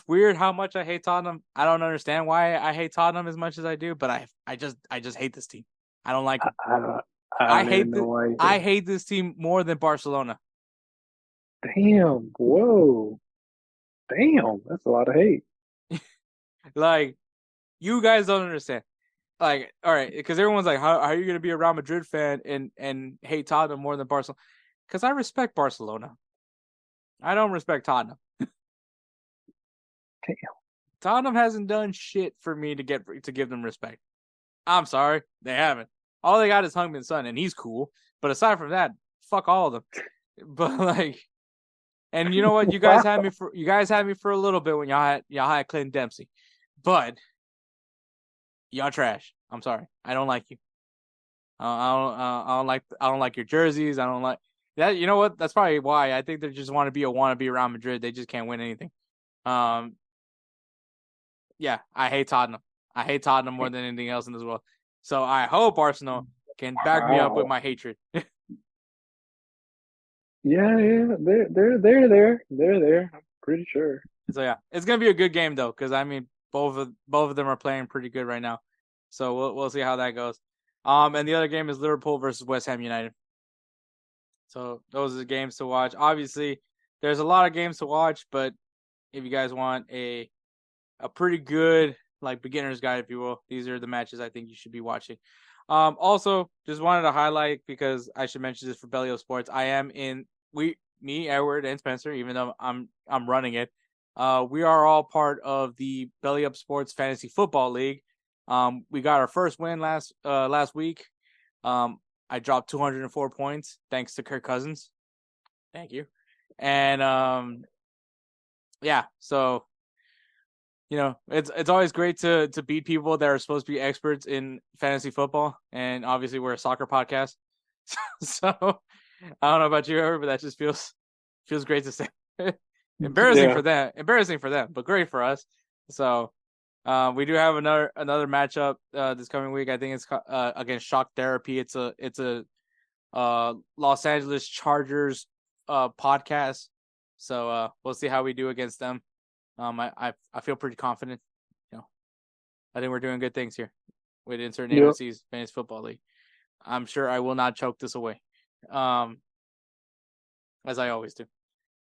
Speaker 2: weird how much I hate Tottenham. I don't understand why I hate Tottenham as much as I do, but I just hate this team. I don't like it. I hate this team more than Barcelona.
Speaker 3: Damn! Whoa! Damn! That's a lot of hate.
Speaker 2: Like, you guys don't understand. Like, all right, because everyone's like, how are you going to be a Real Madrid fan and hate Tottenham more than Barcelona? Because I respect Barcelona. I don't respect Tottenham.
Speaker 3: Damn.
Speaker 2: Tottenham hasn't done shit for me to give them respect. I'm sorry, they haven't. All they got is Heung-min Son, and he's cool. But aside from that, fuck all of them. But like, and you know what? You guys had me for a little bit when y'all had Clinton Dempsey, but y'all trash. I'm sorry, I don't like you. I don't like your jerseys. I don't like that. You know what? That's probably why. I think they just want to be a wannabe around Madrid. They just can't win anything. Yeah, I hate Tottenham. I hate Tottenham more than anything else in this world. So I hope Arsenal can back me up with my hatred.
Speaker 3: Yeah, they're there. I'm pretty sure.
Speaker 2: So yeah, it's gonna be a good game though, because I mean both of them are playing pretty good right now. So we'll see how that goes. And the other game is Liverpool versus West Ham United. So those are the games to watch. Obviously, there's a lot of games to watch, but if you guys want a pretty good like beginner's guide, if you will, these are the matches I think you should be watching. Also, just wanted to highlight, because I should mention this for BellyUpSports. I am in me, Edward, and Spencer, even though I'm running it. We are all part of the BellyUpSports Fantasy Football League. We got our first win last week. I dropped 204 points thanks to Kirk Cousins. Thank you. And yeah, so it's always great to beat people that are supposed to be experts in fantasy football, and obviously we're a soccer podcast, so I don't know about you, Edward, but that just feels great to say. Embarrassing for them, but great for us. So we do have another matchup this coming week. I think it's against Shock Therapy. It's a Los Angeles Chargers podcast. So we'll see how we do against them. I feel pretty confident. I think we're doing good things here with InsertName FC's Fantasy Football League. I'm sure I will not choke this away, as I always do.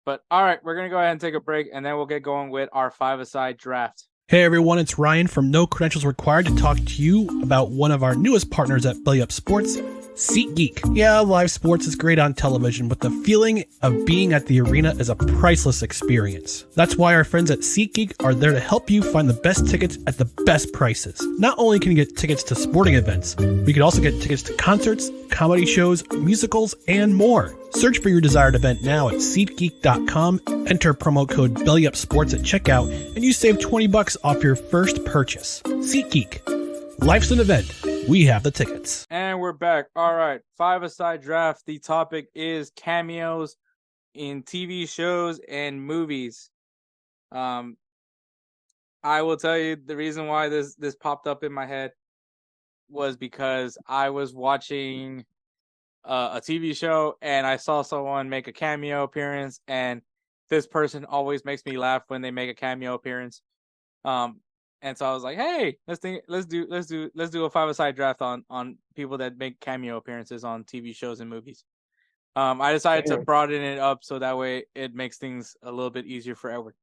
Speaker 2: But all right, we're gonna go ahead and take a break, and then we'll get going with our 5-a-side draft.
Speaker 4: Hey everyone, it's Ryan from No Credentials Required to talk to you about one of our newest partners at BellyUpSports, SeatGeek. Yeah, live sports is great on television, but the feeling of being at the arena is a priceless experience. That's why our friends at SeatGeek are there to help you find the best tickets at the best prices. Not only can you get tickets to sporting events, but you can also get tickets to concerts, comedy shows, musicals, and more. Search for your desired event now at SeatGeek.com, enter promo code BellyUpSports at checkout, and you save $20 off your first purchase. SeatGeek. Life's an event. We have the tickets.
Speaker 2: And we're back. All right. 5-a-side draft. The topic is cameos in TV shows and movies. I will tell you the reason why this popped up in my head was because I was watching a TV show and I saw someone make a cameo appearance, and this person always makes me laugh when they make a cameo appearance. And so I was like, hey, let's do a 5-a-side draft on people that make cameo appearances on TV shows and movies. I decided to broaden it up so that way it makes things a little bit easier for Edward.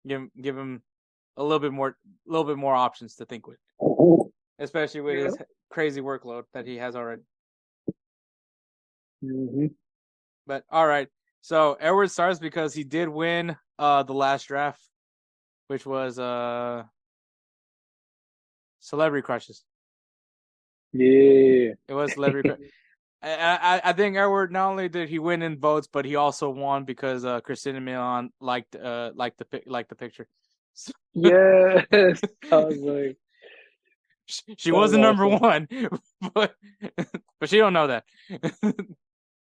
Speaker 2: Give him a little bit more options to think with, especially with his crazy workload that he has already.
Speaker 3: Mm-hmm.
Speaker 2: But all right, so Edward starts because he did win the last draft, which was Celebrity Crushes.
Speaker 3: Yeah,
Speaker 2: it was Celebrity Crushes. I think Edward, not only did he win in votes, but he also won because Christina Milian liked the picture.
Speaker 3: Yes, I was like,
Speaker 2: she wasn't number one, but she don't know that.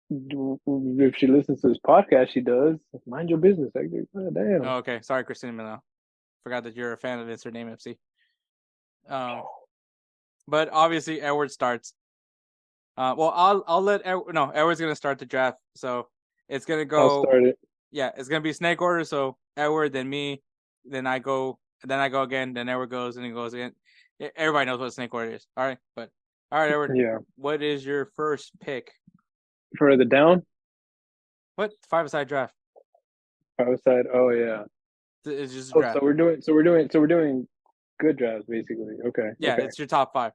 Speaker 3: If she listens to this podcast, she does. Mind your business, Hector. God damn.
Speaker 2: Oh, okay, sorry, Christina Milian. Forgot that you're a fan of InsertName FC. But obviously Edward starts. Well, I'll let Edward. No, Edward's gonna start the draft, so it's gonna go.
Speaker 3: I'll start it.
Speaker 2: Yeah, it's gonna be snake order. So Edward, then me, then I go again, then Edward goes, and he goes again. Everybody knows what snake order is. All right, Edward.
Speaker 3: Yeah.
Speaker 2: What is your first pick?
Speaker 3: Further down?
Speaker 2: What? 5-a-side draft.
Speaker 3: 5-a-side. Oh yeah.
Speaker 2: It's just a draft.
Speaker 3: So we're doing good drafts basically. Okay.
Speaker 2: Yeah,
Speaker 3: okay.
Speaker 2: It's your top 5.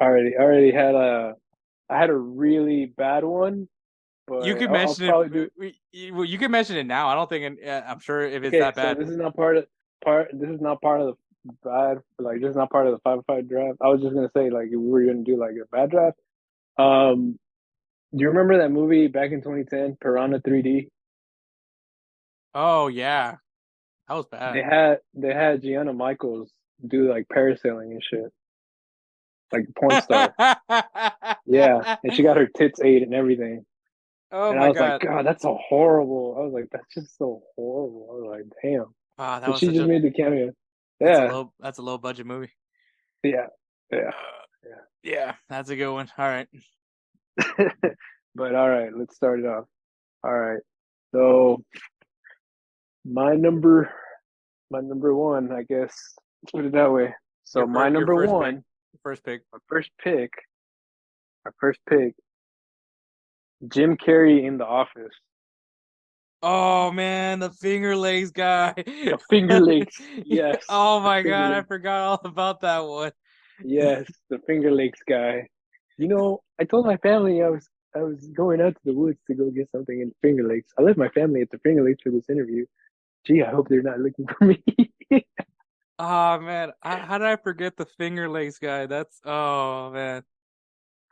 Speaker 3: I already had I had a really bad one, but
Speaker 2: you can mention it. You can mention it now. I don't think. I'm sure if it's that bad.
Speaker 3: So this is not part of the bad. Like, this is not part of the 5-a-side draft. I was just gonna say, like, if we were gonna do like a bad draft. Do you remember that movie back in 2010, Piranha 3D?
Speaker 2: Oh yeah, that was bad.
Speaker 3: They had Gianna Michaels do like parasailing and shit, like a porn star. Yeah, and she got her tits ate and everything.
Speaker 2: Oh
Speaker 3: and
Speaker 2: my
Speaker 3: I was
Speaker 2: God.
Speaker 3: like, God, that's so horrible. I was like, that's just so horrible. I was like, damn.
Speaker 2: Wow,
Speaker 3: that was she just made the cameo.
Speaker 2: That's a low budget movie.
Speaker 3: Yeah.
Speaker 2: Yeah, that's a good one. All right.
Speaker 3: But all right, let's start it off. All right. So my number one, I guess. Let's put it that way. So my number one.
Speaker 2: First pick.
Speaker 3: My first pick. Jim Carrey in The Office.
Speaker 2: Oh man, the Finger Lakes guy.
Speaker 3: The Finger Lakes. Yes.
Speaker 2: Oh my God, I forgot all about that one.
Speaker 3: Yes, the Finger Lakes guy. You know, I told my family I was going out to the woods to go get something in Finger Lakes. I left my family at the Finger Lakes for this interview. Gee, I hope they're not looking for me.
Speaker 2: Oh man, how did I forget the Finger Lakes guy? Oh man,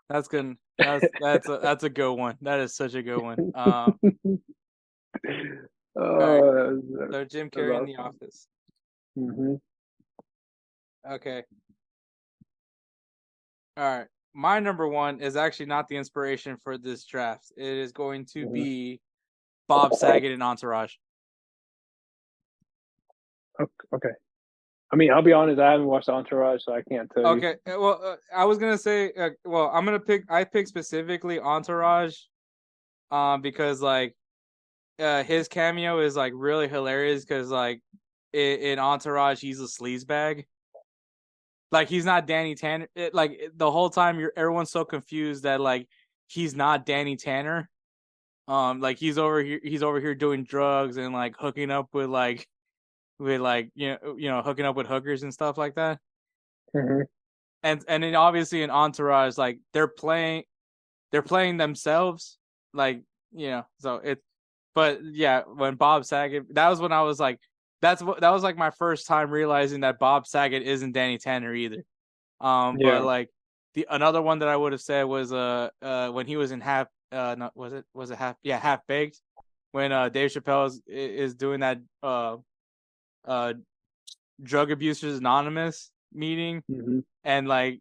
Speaker 2: that's good. That's a good one. That is such a good one. right.
Speaker 3: Oh,
Speaker 2: So Jim Carrey in The Office.
Speaker 3: Mm-hmm.
Speaker 2: Okay. All right. My number one is actually not the inspiration for this draft. It is going to be Bob Saget in Entourage.
Speaker 3: Okay. I mean, I'll be honest. I haven't watched Entourage, so I can't tell you.
Speaker 2: Okay. Well, I was gonna say. I'm gonna pick. I picked specifically Entourage, because like, his cameo is like really hilarious because like, in Entourage he's a sleazebag. Like he's not Danny Tanner. The whole time everyone's so confused that like he's not Danny Tanner. Like he's over here doing drugs and like hooking up with hooking up with hookers and stuff like that.
Speaker 3: Mm-hmm.
Speaker 2: And then obviously in Entourage, like they're playing themselves, like so it's. But yeah, when Bob Saget, that was when I was like, that was like my first time realizing that Bob Saget isn't Danny Tanner either. But like another one that I would have said was when he was in Half Baked, when Dave Chappelle is doing that Drug Abusers Anonymous meeting, and like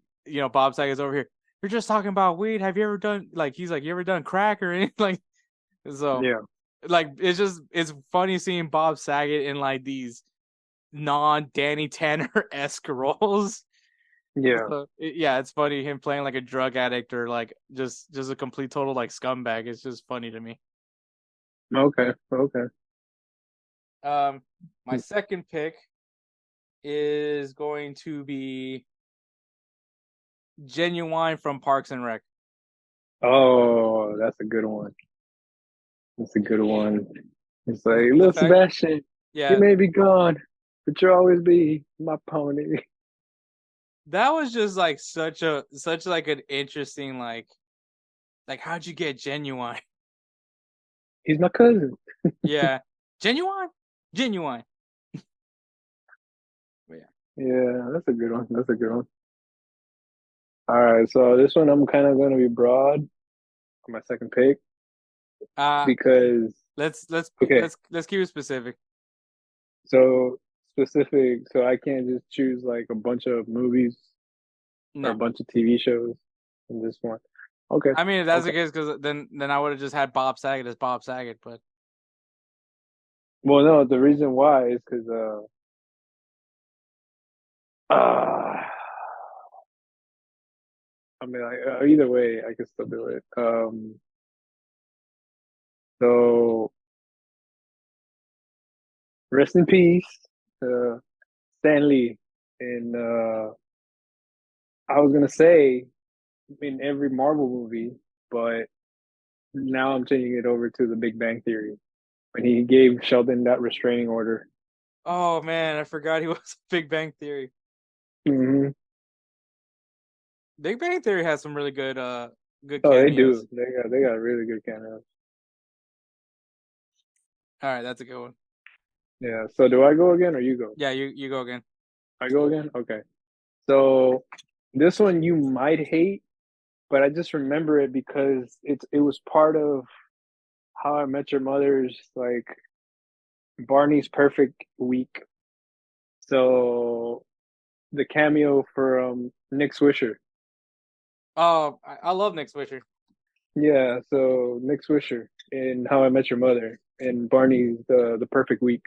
Speaker 2: Bob Saget's over here. You're just talking about weed. Have you ever done he's like, you ever done crack or anything? Like, so
Speaker 3: yeah.
Speaker 2: Like it's funny seeing Bob Saget in like these non-Danny Tanner-esque roles.
Speaker 3: Yeah.
Speaker 2: So, it's funny him playing like a drug addict or like just a complete total like scumbag. It's just funny to me.
Speaker 3: Okay.
Speaker 2: My second pick is going to be Genuine from Parks and Rec.
Speaker 3: Oh, that's a good one. It's like, little Sebastian, you may be gone, but you'll always be my pony.
Speaker 2: That was just like such like an interesting like how'd you get Genuine?
Speaker 3: He's my cousin.
Speaker 2: Yeah, Genuine.
Speaker 3: Yeah, that's a good one. All right, so this one I'm kind of going to be broad for my second pick because
Speaker 2: let's keep it specific.
Speaker 3: So specific, so I can't just choose like a bunch of movies or a bunch of TV shows in this one. Okay.
Speaker 2: I mean, if that's the case, because then I would have just had Bob Saget as Bob Saget, but.
Speaker 3: Well, no, the reason why is because I mean, either way, I can still do it. So rest in peace, Stan Lee. And I was gonna say in every Marvel movie, but now I'm changing it over to The Big Bang Theory when he gave Sheldon that restraining order.
Speaker 2: Oh man, I forgot he was Big Bang Theory.
Speaker 3: Mm-hmm.
Speaker 2: Big Bang Theory has some really good cameos.
Speaker 3: Oh, they do. They got really good cameos.
Speaker 2: All right, that's a good one.
Speaker 3: Yeah. So do I go again or you go?
Speaker 2: Yeah, you go again.
Speaker 3: I go again? Okay. So this one you might hate, but I just remember it because it was part of How I Met Your Mother's like Barney's Perfect Week. So the cameo for Nick Swisher.
Speaker 2: Oh, I love Nick Swisher.
Speaker 3: Yeah, so Nick Swisher in How I Met Your Mother and Barney's the Perfect Week.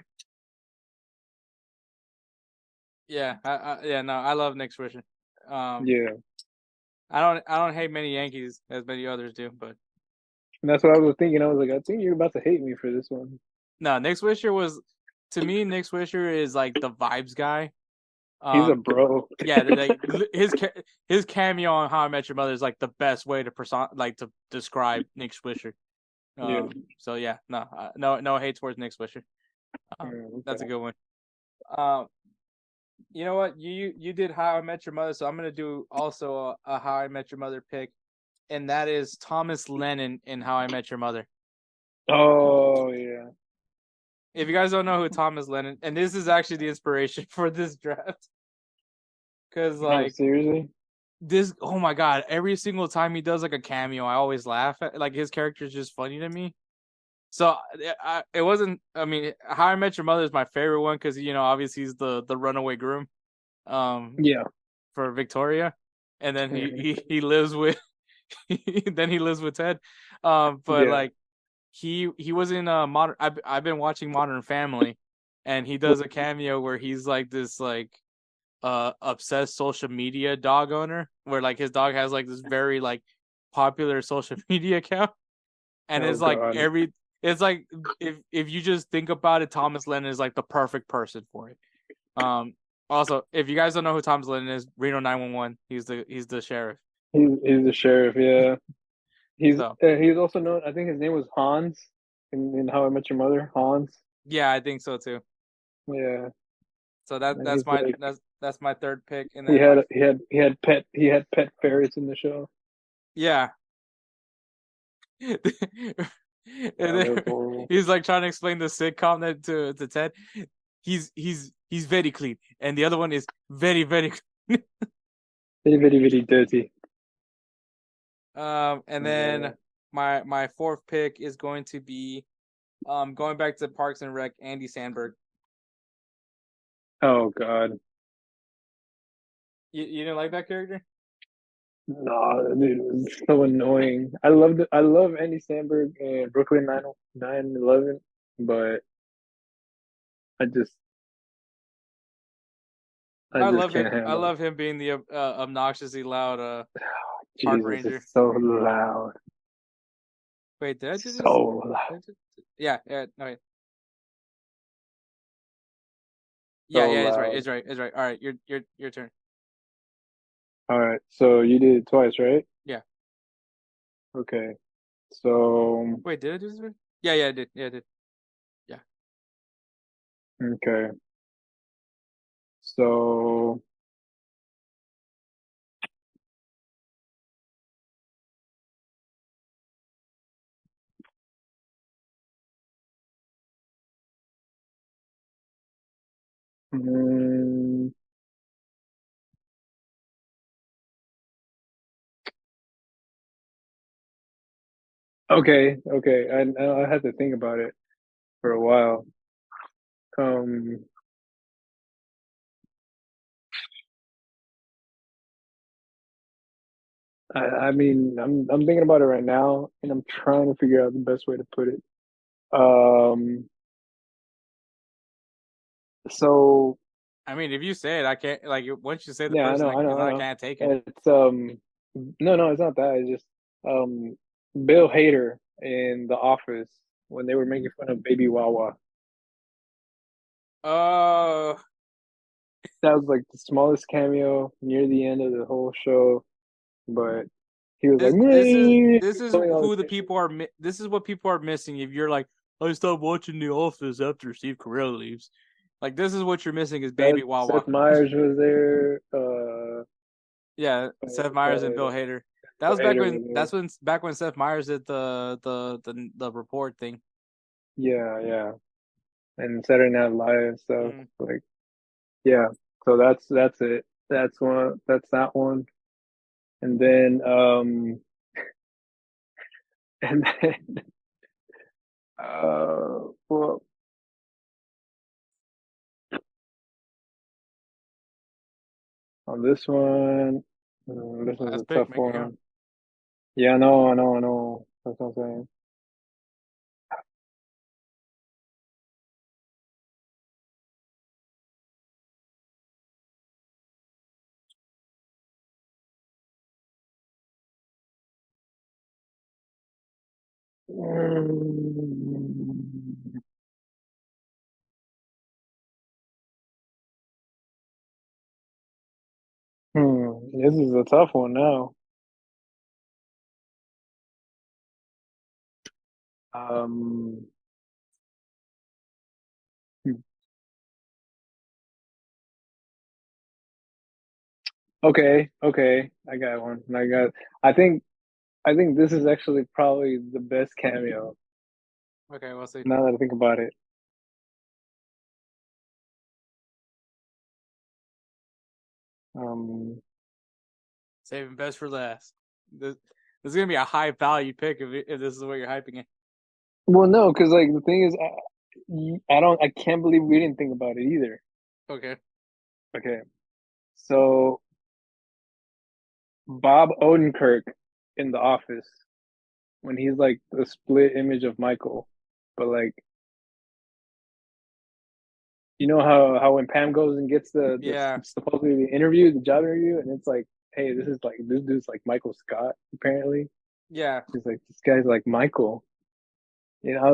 Speaker 2: Yeah, I love Nick Swisher.
Speaker 3: Yeah,
Speaker 2: I don't hate many Yankees as many others do, but
Speaker 3: and that's what I was thinking. I was like, I think you're about to hate me for this one.
Speaker 2: No, Nick Swisher was, to me, Nick Swisher is like the vibes guy.
Speaker 3: He's a bro.
Speaker 2: Yeah, like his cameo on How I Met Your Mother is like the best way to describe Nick Swisher. So yeah, no hate towards Nick Swisher. That's a good one. You know what? You did How I Met Your Mother, so I'm gonna do also a How I Met Your Mother pick, and that is Thomas Lennon in How I Met Your Mother.
Speaker 3: Oh yeah.
Speaker 2: If you guys don't know who Thomas Lennon, and this is actually the inspiration for this draft, because like
Speaker 3: seriously,
Speaker 2: this, oh my god, every single time he does like a cameo, I always laugh at, like his character is just funny to me. So it wasn't. I mean, How I Met Your Mother is my favorite one because obviously he's the runaway groom,
Speaker 3: Yeah.
Speaker 2: for Victoria, and then
Speaker 3: Mhm.
Speaker 2: he lives with then he lives with Ted, but
Speaker 3: Yeah.
Speaker 2: like he was in modern. I've been watching Modern Family, and he does a cameo where he's like this like obsessed social media dog owner, where like his dog has like this very like popular social media account, and
Speaker 3: Oh
Speaker 2: it's like
Speaker 3: God.
Speaker 2: it's like if you just think about it, Thomas Lennon is like the perfect person for it. Um, Also, if you guys don't know who Thomas Lennon is, Reno 911. He's the sheriff.
Speaker 3: He's the sheriff. Yeah.
Speaker 2: So
Speaker 3: He's also known. I think his name was Hans in How I Met Your Mother. Hans.
Speaker 2: yeah, I think so too.
Speaker 3: Yeah.
Speaker 2: So
Speaker 3: And
Speaker 2: that's
Speaker 3: he's
Speaker 2: my
Speaker 3: like
Speaker 2: that's my third pick, and then my
Speaker 3: he had pet ferrets in the show.
Speaker 2: yeah. And
Speaker 3: Oh, that
Speaker 2: then
Speaker 3: was horrible.
Speaker 2: he's like trying to explain the sitcom that to Ted. He's very clean, and the other one is very very.
Speaker 3: Very very very dirty.
Speaker 2: And
Speaker 3: Yeah.
Speaker 2: then my fourth pick is going to be going back to Parks and Rec, Andy Samberg.
Speaker 3: Oh God.
Speaker 2: You didn't like that character?
Speaker 3: No, dude, it was so annoying. I love Andy Samberg and Brooklyn 911, but I just I
Speaker 2: I
Speaker 3: just
Speaker 2: love
Speaker 3: can't
Speaker 2: him. I
Speaker 3: handle it.
Speaker 2: love him being the obnoxiously loud park
Speaker 3: Jesus,
Speaker 2: ranger.
Speaker 3: it's so loud.
Speaker 2: Wait, did I do this?
Speaker 3: So loud.
Speaker 2: Yeah, no, wait. Yeah,
Speaker 3: So
Speaker 2: yeah, it's right.
Speaker 3: loud.
Speaker 2: It's right. It's right. All right, your turn.
Speaker 3: All right. So you did it twice, right?
Speaker 2: Yeah.
Speaker 3: Okay. So
Speaker 2: Wait, did I do this right? Yeah, yeah, I did. Yeah, I did. Yeah.
Speaker 3: okay. So mm, okay. I had to think about it for a while. Um I mean I'm thinking about it right now and I'm trying to figure out the best way to put it. Um so
Speaker 2: I mean, if you say it, I can't. Like, once you say the
Speaker 3: yeah,
Speaker 2: person,
Speaker 3: I
Speaker 2: I
Speaker 3: know.
Speaker 2: can't take it.
Speaker 3: It's no, it's not that. It's just um Bill Hader in The Office when they were making fun of Baby Wawa.
Speaker 2: Oh,
Speaker 3: That was like the smallest cameo near the end of the whole show, but he was like, "Meh,"
Speaker 2: this is
Speaker 3: pulling all
Speaker 2: who
Speaker 3: this
Speaker 2: the
Speaker 3: shit.
Speaker 2: people are. This is what people are missing. If you're like, I stopped watching The Office after Steve Carell leaves. Like, this is what you're missing is Baby Wawa.
Speaker 3: Seth Meyers was there.
Speaker 2: Yeah, Seth Meyers and Bill Hader. That was
Speaker 3: Hader was there.
Speaker 2: back when Seth Meyers did the report thing.
Speaker 3: Yeah, and Saturday Night Live and stuff.
Speaker 2: Mm.
Speaker 3: Like, yeah. So that's it. That's one. That's that one. And then and then well, on this one's a
Speaker 2: Last
Speaker 3: tough
Speaker 2: pick, make it count.
Speaker 3: one. Yeah, I know. That's what I'm saying. Mm, this is a tough one now. Um, hmm. Okay. I got one. I think I think this is actually probably the best cameo.
Speaker 2: Okay, we'll see.
Speaker 3: Now that I think about it. Um,
Speaker 2: Saving best for last. This is gonna be a high value pick if this is what you're hyping it.
Speaker 3: Well, no, because like the thing is, I can't believe we didn't think about it either.
Speaker 2: Okay.
Speaker 3: Okay, so Bob Odenkirk in The Office when he's like the split image of Michael, but like you know how when Pam goes and gets the
Speaker 2: Yeah.
Speaker 3: supposedly the interview, the job interview, and it's like, hey, this dude's like Michael Scott apparently.
Speaker 2: Yeah.
Speaker 3: She's like, this guy's like Michael. You know, I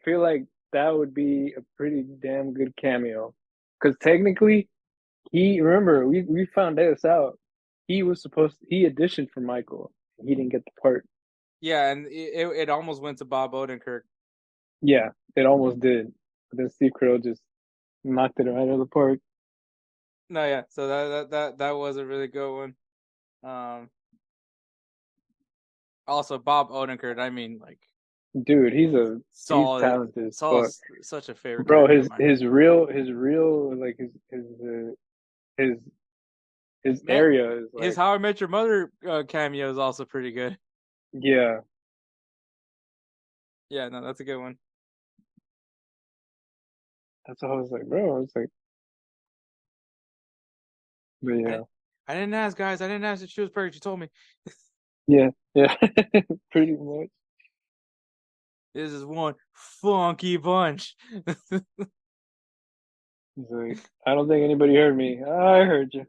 Speaker 3: feel like that would be a pretty damn good cameo, because technically we found this out. He auditioned for Michael. He didn't get the part.
Speaker 2: Yeah, and it almost went to Bob Odenkirk.
Speaker 3: Yeah, it almost did. But then Steve Carell just knocked it right out of the park.
Speaker 2: No, yeah. So that was a really good one. Also Bob Odenkirk. I mean, like,
Speaker 3: Dude, he's
Speaker 2: solid,
Speaker 3: talented as
Speaker 2: solid,
Speaker 3: fuck.
Speaker 2: such a favorite.
Speaker 3: Bro,
Speaker 2: character of mine.
Speaker 3: his real like his
Speaker 2: Man,
Speaker 3: area is like,
Speaker 2: his How I Met Your Mother cameo is also pretty good.
Speaker 3: yeah.
Speaker 2: Yeah, no, that's a good one.
Speaker 3: That's what I was like, bro. I was like, but yeah,
Speaker 2: I didn't ask, guys. I didn't ask if she was pregnant. She told me.
Speaker 3: yeah, pretty much.
Speaker 2: This is one funky bunch.
Speaker 3: He's like, I don't think anybody heard me. I heard you.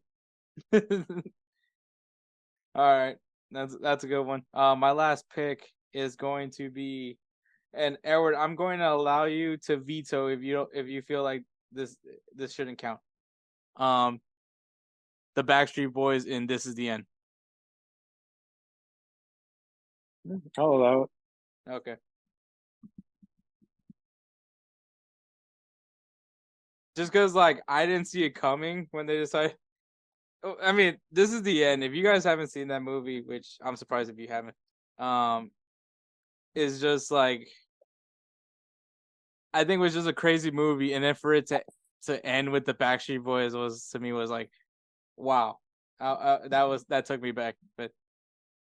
Speaker 2: All right, that's a good one. My last pick is going to be, and Edward, I'm going to allow you to veto if you feel like this shouldn't count. The Backstreet Boys in This Is the End.
Speaker 3: I'll allow it.
Speaker 2: Okay. Just because, like, I didn't see it coming when they decided. I mean, This Is the End. If you guys haven't seen that movie, which I'm surprised if you haven't, is just like, I think it was just a crazy movie, and then for it to end with the Backstreet Boys was like, wow, that took me back. But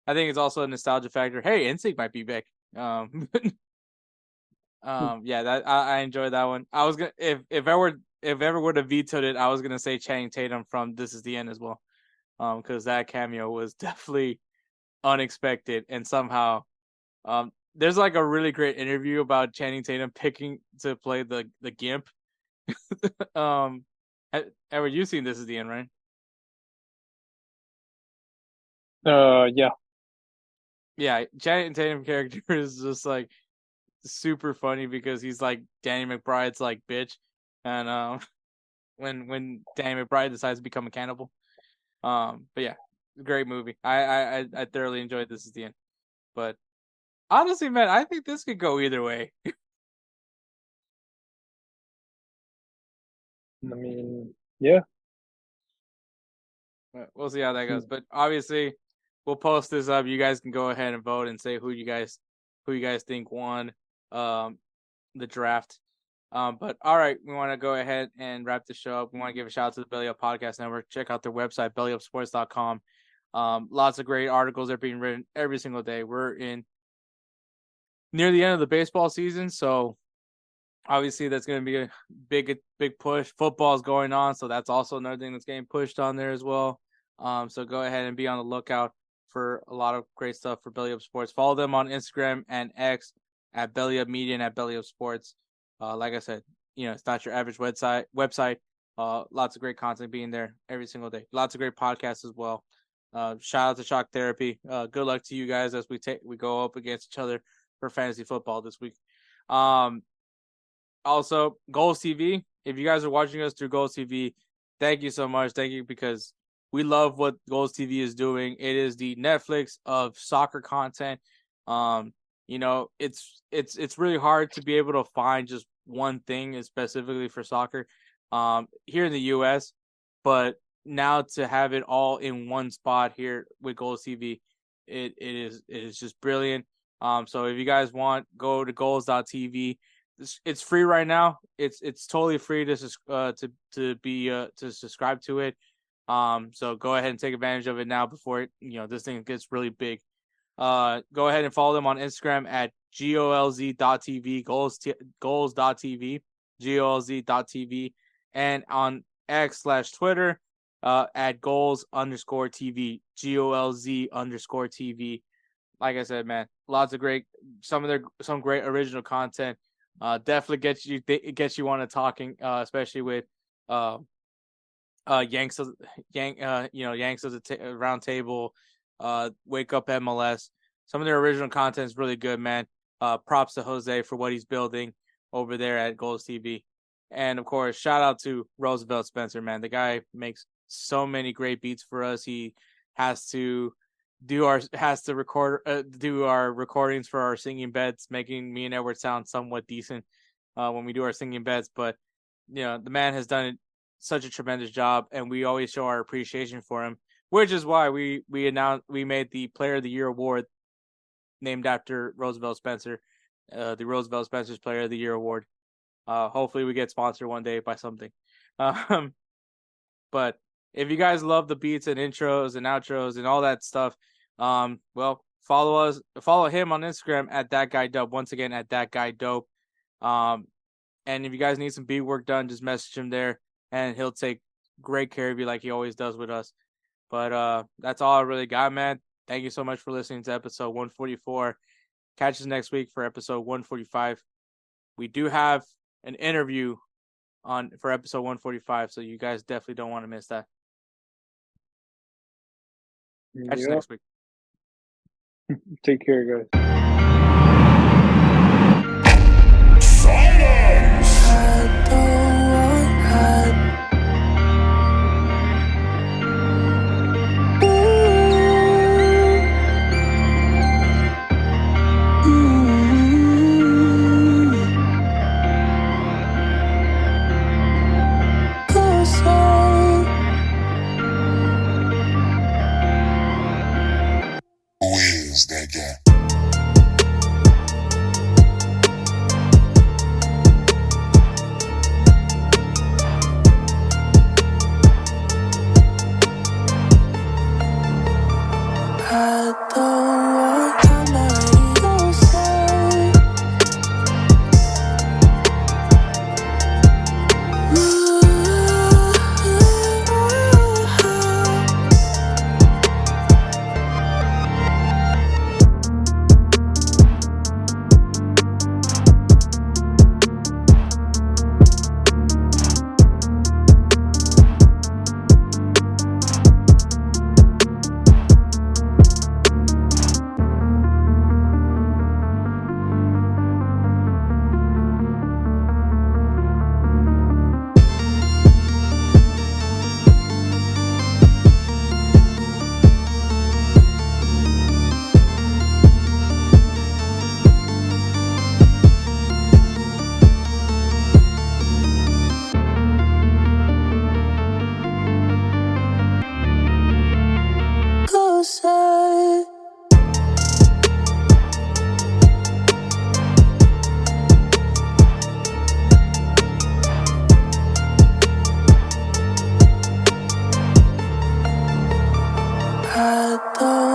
Speaker 2: I think it's also a nostalgia factor. Hey, NSYNC might be back. Yeah, that I enjoyed that one. I was gonna if ever would have vetoed it, I was gonna say Channing Tatum from This Is the End as well, because that cameo was definitely unexpected, and somehow, there's like a really great interview about Channing Tatum picking to play the Gimp. Edward, you've seen This Is the End, right?
Speaker 3: Yeah.
Speaker 2: Yeah, Channing Tatum character is just like super funny because he's like Danny McBride's like bitch, and when Danny McBride decides to become a cannibal. But yeah, great movie. I thoroughly enjoyed This Is the End. But honestly, man, I think this could go either way.
Speaker 3: I mean, yeah.
Speaker 2: We'll see how that goes. But obviously, we'll post this up. You guys can go ahead and vote and say who you guys think won the draft. But all right, we want to go ahead and wrap the show up. We want to give a shout out to the Belly Up Podcast Network. Check out their website, BellyUpSports.com. Lots of great articles are being written every single day. We're in near the end of the baseball season, so obviously that's going to be a big push. Football's going on, so that's also another thing that's getting pushed on there as well. So go ahead and be on the lookout for a lot of great stuff for Belly Up Sports. Follow them on Instagram and X at Belly Up Media and at Belly Up Sports. Like I said, it's not your average website. Lots of great content being there every single day. Lots of great podcasts as well. Shout out to Shock Therapy. Good luck to you guys as we go up against each other for fantasy football this week. Also, GolzTV. If you guys are watching us through GolzTV, thank you so much. Thank you, because we love what GolzTV is doing. It is the Netflix of soccer content. It's really hard to be able to find just one thing specifically for soccer here in the US, but now to have it all in one spot here with GolzTV, it is just brilliant. So if you guys want, go to golz.tv. It's free right now. It's totally free to subscribe to it. So go ahead and take advantage of it now before this thing gets really big. Go ahead and follow them on Instagram at golz.tv, golz.tv, golz.tv, and on X/Twitter at golz_TV, golz_TV. Like I said, man, lots of some great original content. Definitely gets you on to talking, especially with Yanks of the Round Table, Wake Up MLS. Some of their original content is really good, man. Props to Jose for what he's building over there at GolzTV. And of course, shout out to Roosevelt Spencer, man. The guy makes so many great beats for us. He has to do our recordings for our singing beds, making me and Edward sound somewhat decent when we do our singing beds. But the man has done such a tremendous job, and we always show our appreciation for him, which is why we made the Player of the Year award named after Roosevelt Spencer, the Roosevelt Spencer's Player of the Year award. Hopefully we get sponsored one day by something. But if you guys love the beats and intros and outros and all that stuff, well, follow him on Instagram at thatguydope. Once again, at thatguydope. And if you guys need some beat work done, just message him there, and he'll take great care of you like he always does with us. But that's all I really got, man. Thank you so much for listening to episode 144. Catch us next week for episode 145. We do have an interview for episode 145, so you guys definitely don't want to miss that. Catch us next week.
Speaker 3: Take care, guys.
Speaker 5: I don't